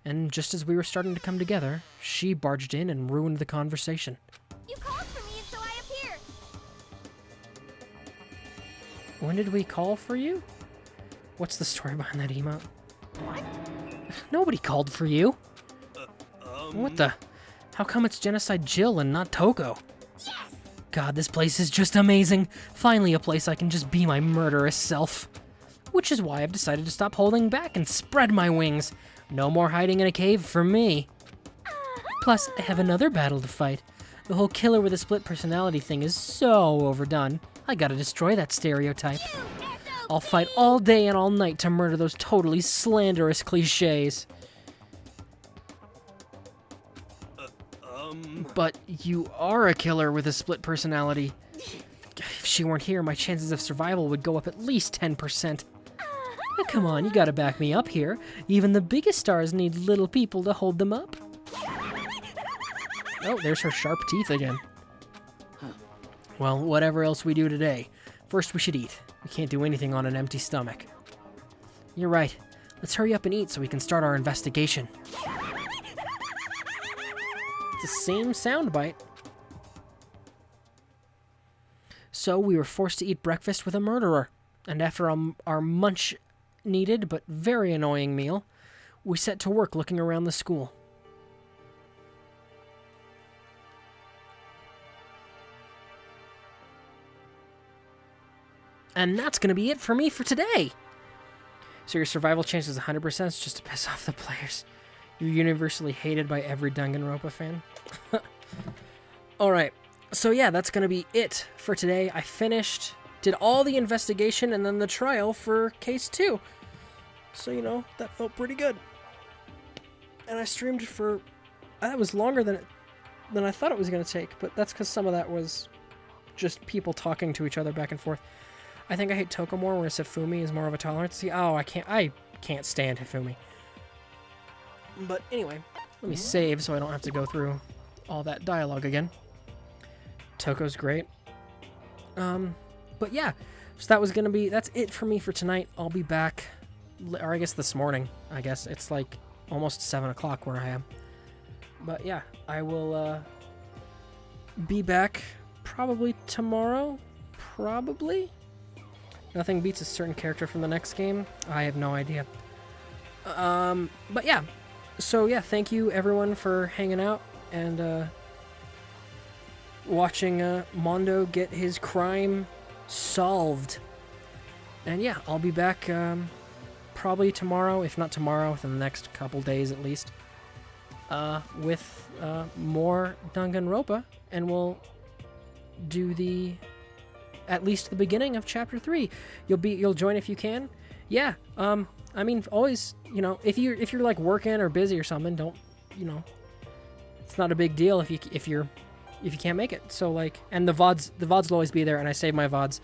And just as we were starting to come together, she barged in and ruined the conversation. You called for me and so I appeared. When did we call for you? What's the story behind that emote? Nobody called for you. What the? How come it's Genocide Jill and not Toko? Yes! God, this place is just amazing. Finally a place I can just be my murderous self. Which is why I've decided to stop holding back and spread my wings. No more hiding in a cave for me. Plus, I have another battle to fight. The whole killer with a split personality thing is so overdone. I gotta destroy that stereotype. I'll fight all day and all night to murder those totally slanderous cliches. But you are a killer with a split personality. If she weren't here, my chances of survival would go up at least 10%. Now, come on, you gotta back me up here. Even the biggest stars need little people to hold them up. Oh, there's her sharp teeth again. Well, whatever else we do today, first we should eat. We can't do anything on an empty stomach. You're right. Let's hurry up and eat so we can start our investigation. It's the same soundbite. So we were forced to eat breakfast with a murderer. And after our much-needed but very annoying meal, we set to work looking around the school. And that's going to be it for me for today. So your survival chance is 100% just to piss off the players. You're universally hated by every Danganronpa fan. Alright, so yeah, that's going to be it for today. I finished, did all the investigation and then the trial for case 2. So, you know, that felt pretty good. And I streamed for, that was longer than I thought it was going to take, but that's because some of that was just people talking to each other back and forth. I think I hate Toko more, whereas Hifumi is more of a tolerance. See, oh, I can't stand Hifumi. But anyway, let me save so I don't have to go through all that dialogue again. Toko's great. But yeah, so that's it for me for tonight. I'll be back, or I guess this morning. I guess it's like almost 7 o'clock where I am. But yeah, I will be back probably tomorrow. Probably. Nothing beats a certain character from the next game. I have no idea. But yeah. So yeah, thank you everyone for hanging out and watching Mondo get his crime solved. And yeah, I'll be back probably tomorrow, if not tomorrow, within the next couple days at least, with more Danganronpa, and we'll do at least the beginning of chapter 3. You'll join if you can. Yeah. I mean, always, you know, if you're like working or busy or something, don't, you know, it's not a big deal if you can't make it. So like, and the VODs will always be there, and I save my VODs,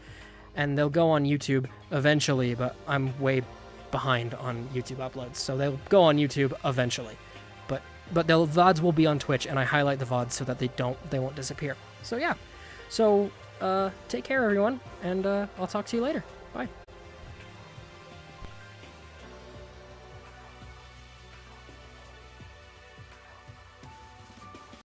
and they'll go on YouTube eventually, but I'm way behind on YouTube uploads, so they'll go on YouTube eventually. But the VODs will be on Twitch, and I highlight the VODs so that they won't disappear. So yeah. So take care, everyone, and I'll talk to you later. Bye.